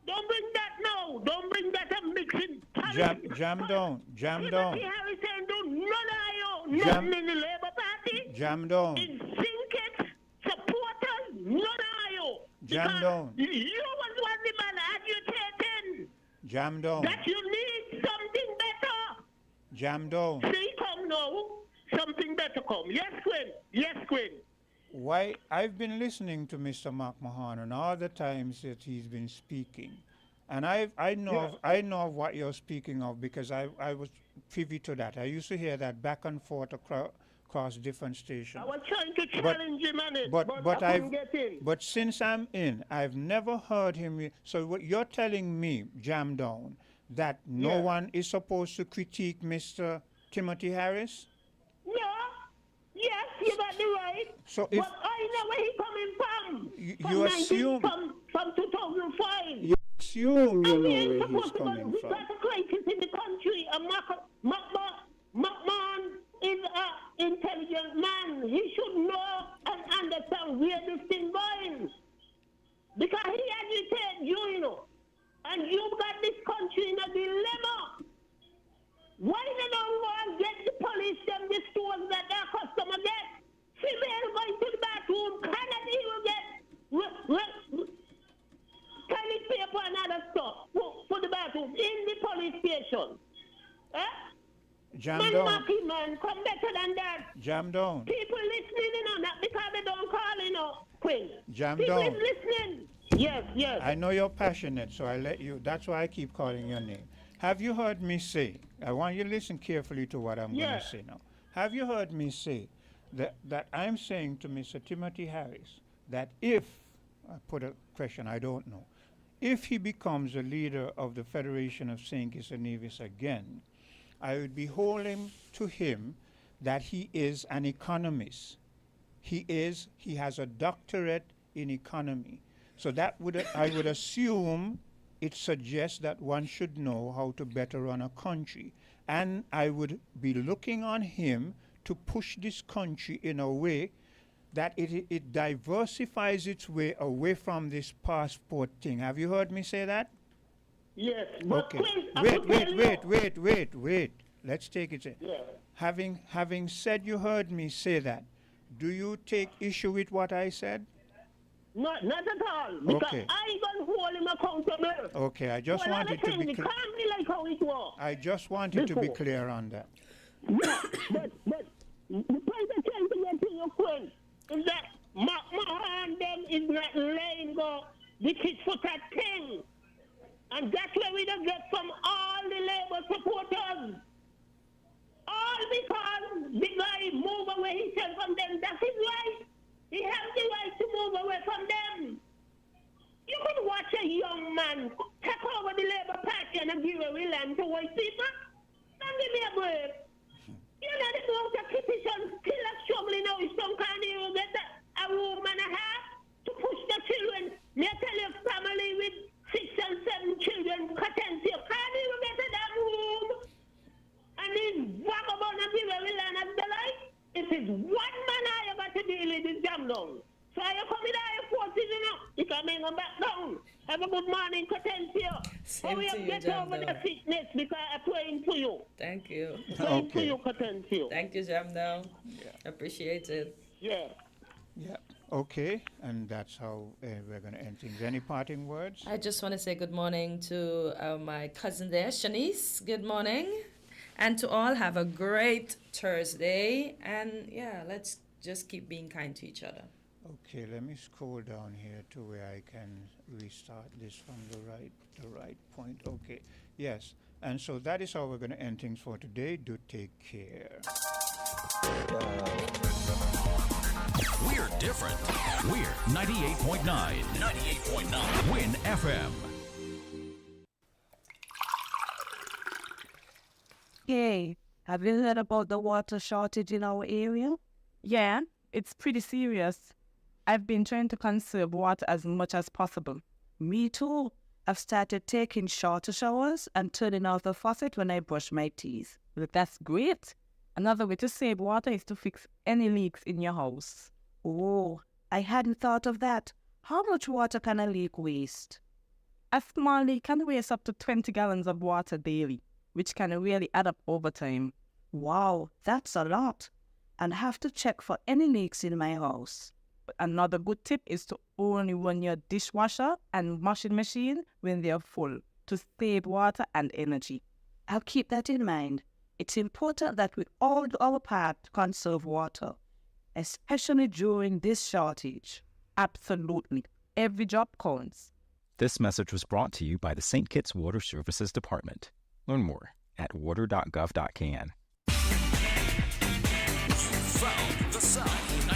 don't bring that now. Don't bring that and mix in politics. Jam down. Timothy Harris ain't do none of you, nothing in the Labour Party. Jam down. In Syncet, supporters, none of you. Jam Because down. You was one the man agitating. Jam down. That you need something better. Jam down. See, come now. Something better come. Yes, Quinn. Yes, Quinn. Why, I've been listening to Mr. McMahon and all the times that he's been speaking. And I know of what you're speaking of because I was privy to that. I used to hear that back and forth across different stations. I was trying to challenge him on it, but I couldn't get in. But since I'm in, I've never heard him. So what you're telling me, Jam Down, that no one is supposed to critique Mr. Timothy Harris? No. Yes, you got the right. So if but I know where he coming from. You assume from 2005. You assume you know where he's coming We from. got a crisis in the country, and McMahon is an intelligent man. He should know and understand where this thing going. Because he agitated you, you know. And you got this country in a dilemma. Why they don't go and get the police them the stores that their customer get? Female going to the bathroom cannot even get toilet paper and other stuff for the bathroom in the police station. Jam man, down. Mackie, man, come better than that. Jam down. People listening, you know, not because they don't call, you know, Queen. Jam People down. is listening. Yes, yes. I know you're passionate, so I let you. That's why I keep calling your name. Have you heard me say? I want you to listen carefully to what I'm going to say now. Have you heard me say that I'm saying to Mr. Timothy Harris that if, I put a question, I don't know, if he becomes a leader of the Federation of St. Kitts and Nevis again, I would be holding to him that he is an economist. He has a doctorate in economy. So that I would assume it suggests that one should know how to better run a country. And I would be looking on him to push this country in a way that it diversifies its way away from this passport thing. Have you heard me say that? Yes. But Okay. Queen, Wait. Let's take it. Yeah. Having said you heard me say that, do you take issue with what I said? Not at all. Because Okay. I going to hold him accountable. Okay, I just wanted to be clear. Can't be like how it was. I just wanted to be clear on that. Yeah, but the point I'm trying to get to your point is that McMahon then is not laying go the tit for tat thing. And that's where we don't get from all the Labour supporters. All because the guy move away himself from them. That's his right. He has the right to move away from them. You could watch a young man take over the Labour Party and give away land to white people. Don't give me a break. You know the amount of petitions still are struggling now. Some can't even get a room and a half to push the children. May I tell you, family with 6 and 7 children, can't even get a damn room. And these vagabonds and give away land as they like. It is one man I ever to deal with this jam down. So you come in our forces, you know. You can bring them back down. Have a good morning, Catencio. Same Hurry to up, you, get Jam over Down. the sickness because I'm praying for you. Thank you. Praying for you, Catencio. Thank you, Jam Down. Appreciate it. Yeah. Yeah. Okay, and that's how we're going to end things. Any parting words? I just want to say good morning to my cousin there, Shanice. Good morning. And to all, have a great Thursday. And yeah, let's just keep being kind to each other. Okay, let me scroll down here to where I can restart this from the right point. Okay, yes. And so that is how we're going to end things for today. Do take care. We're different. We're 98.9. 98.9. Win FM. Hey, have you heard about the water shortage in our area? Yeah, it's pretty serious. I've been trying to conserve water as much as possible. Me too. I've started taking shorter showers and turning off the faucet when I brush my teeth. Well, that's great. Another way to save water is to fix any leaks in your house. Oh, I hadn't thought of that. How much water can a leak waste? A small leak can waste up to 20 gallons of water daily, which can really add up over time. Wow, that's a lot. And have to check for any leaks in my house. But another good tip is to only run your dishwasher and washing machine when they are full to save water and energy. I'll keep that in mind. It's important that we all do our part to conserve water, especially during this shortage. Absolutely. Every drop counts. This message was brought to you by the St. Kitts Water Services Department. Learn more at water.gov.can. You found the sound.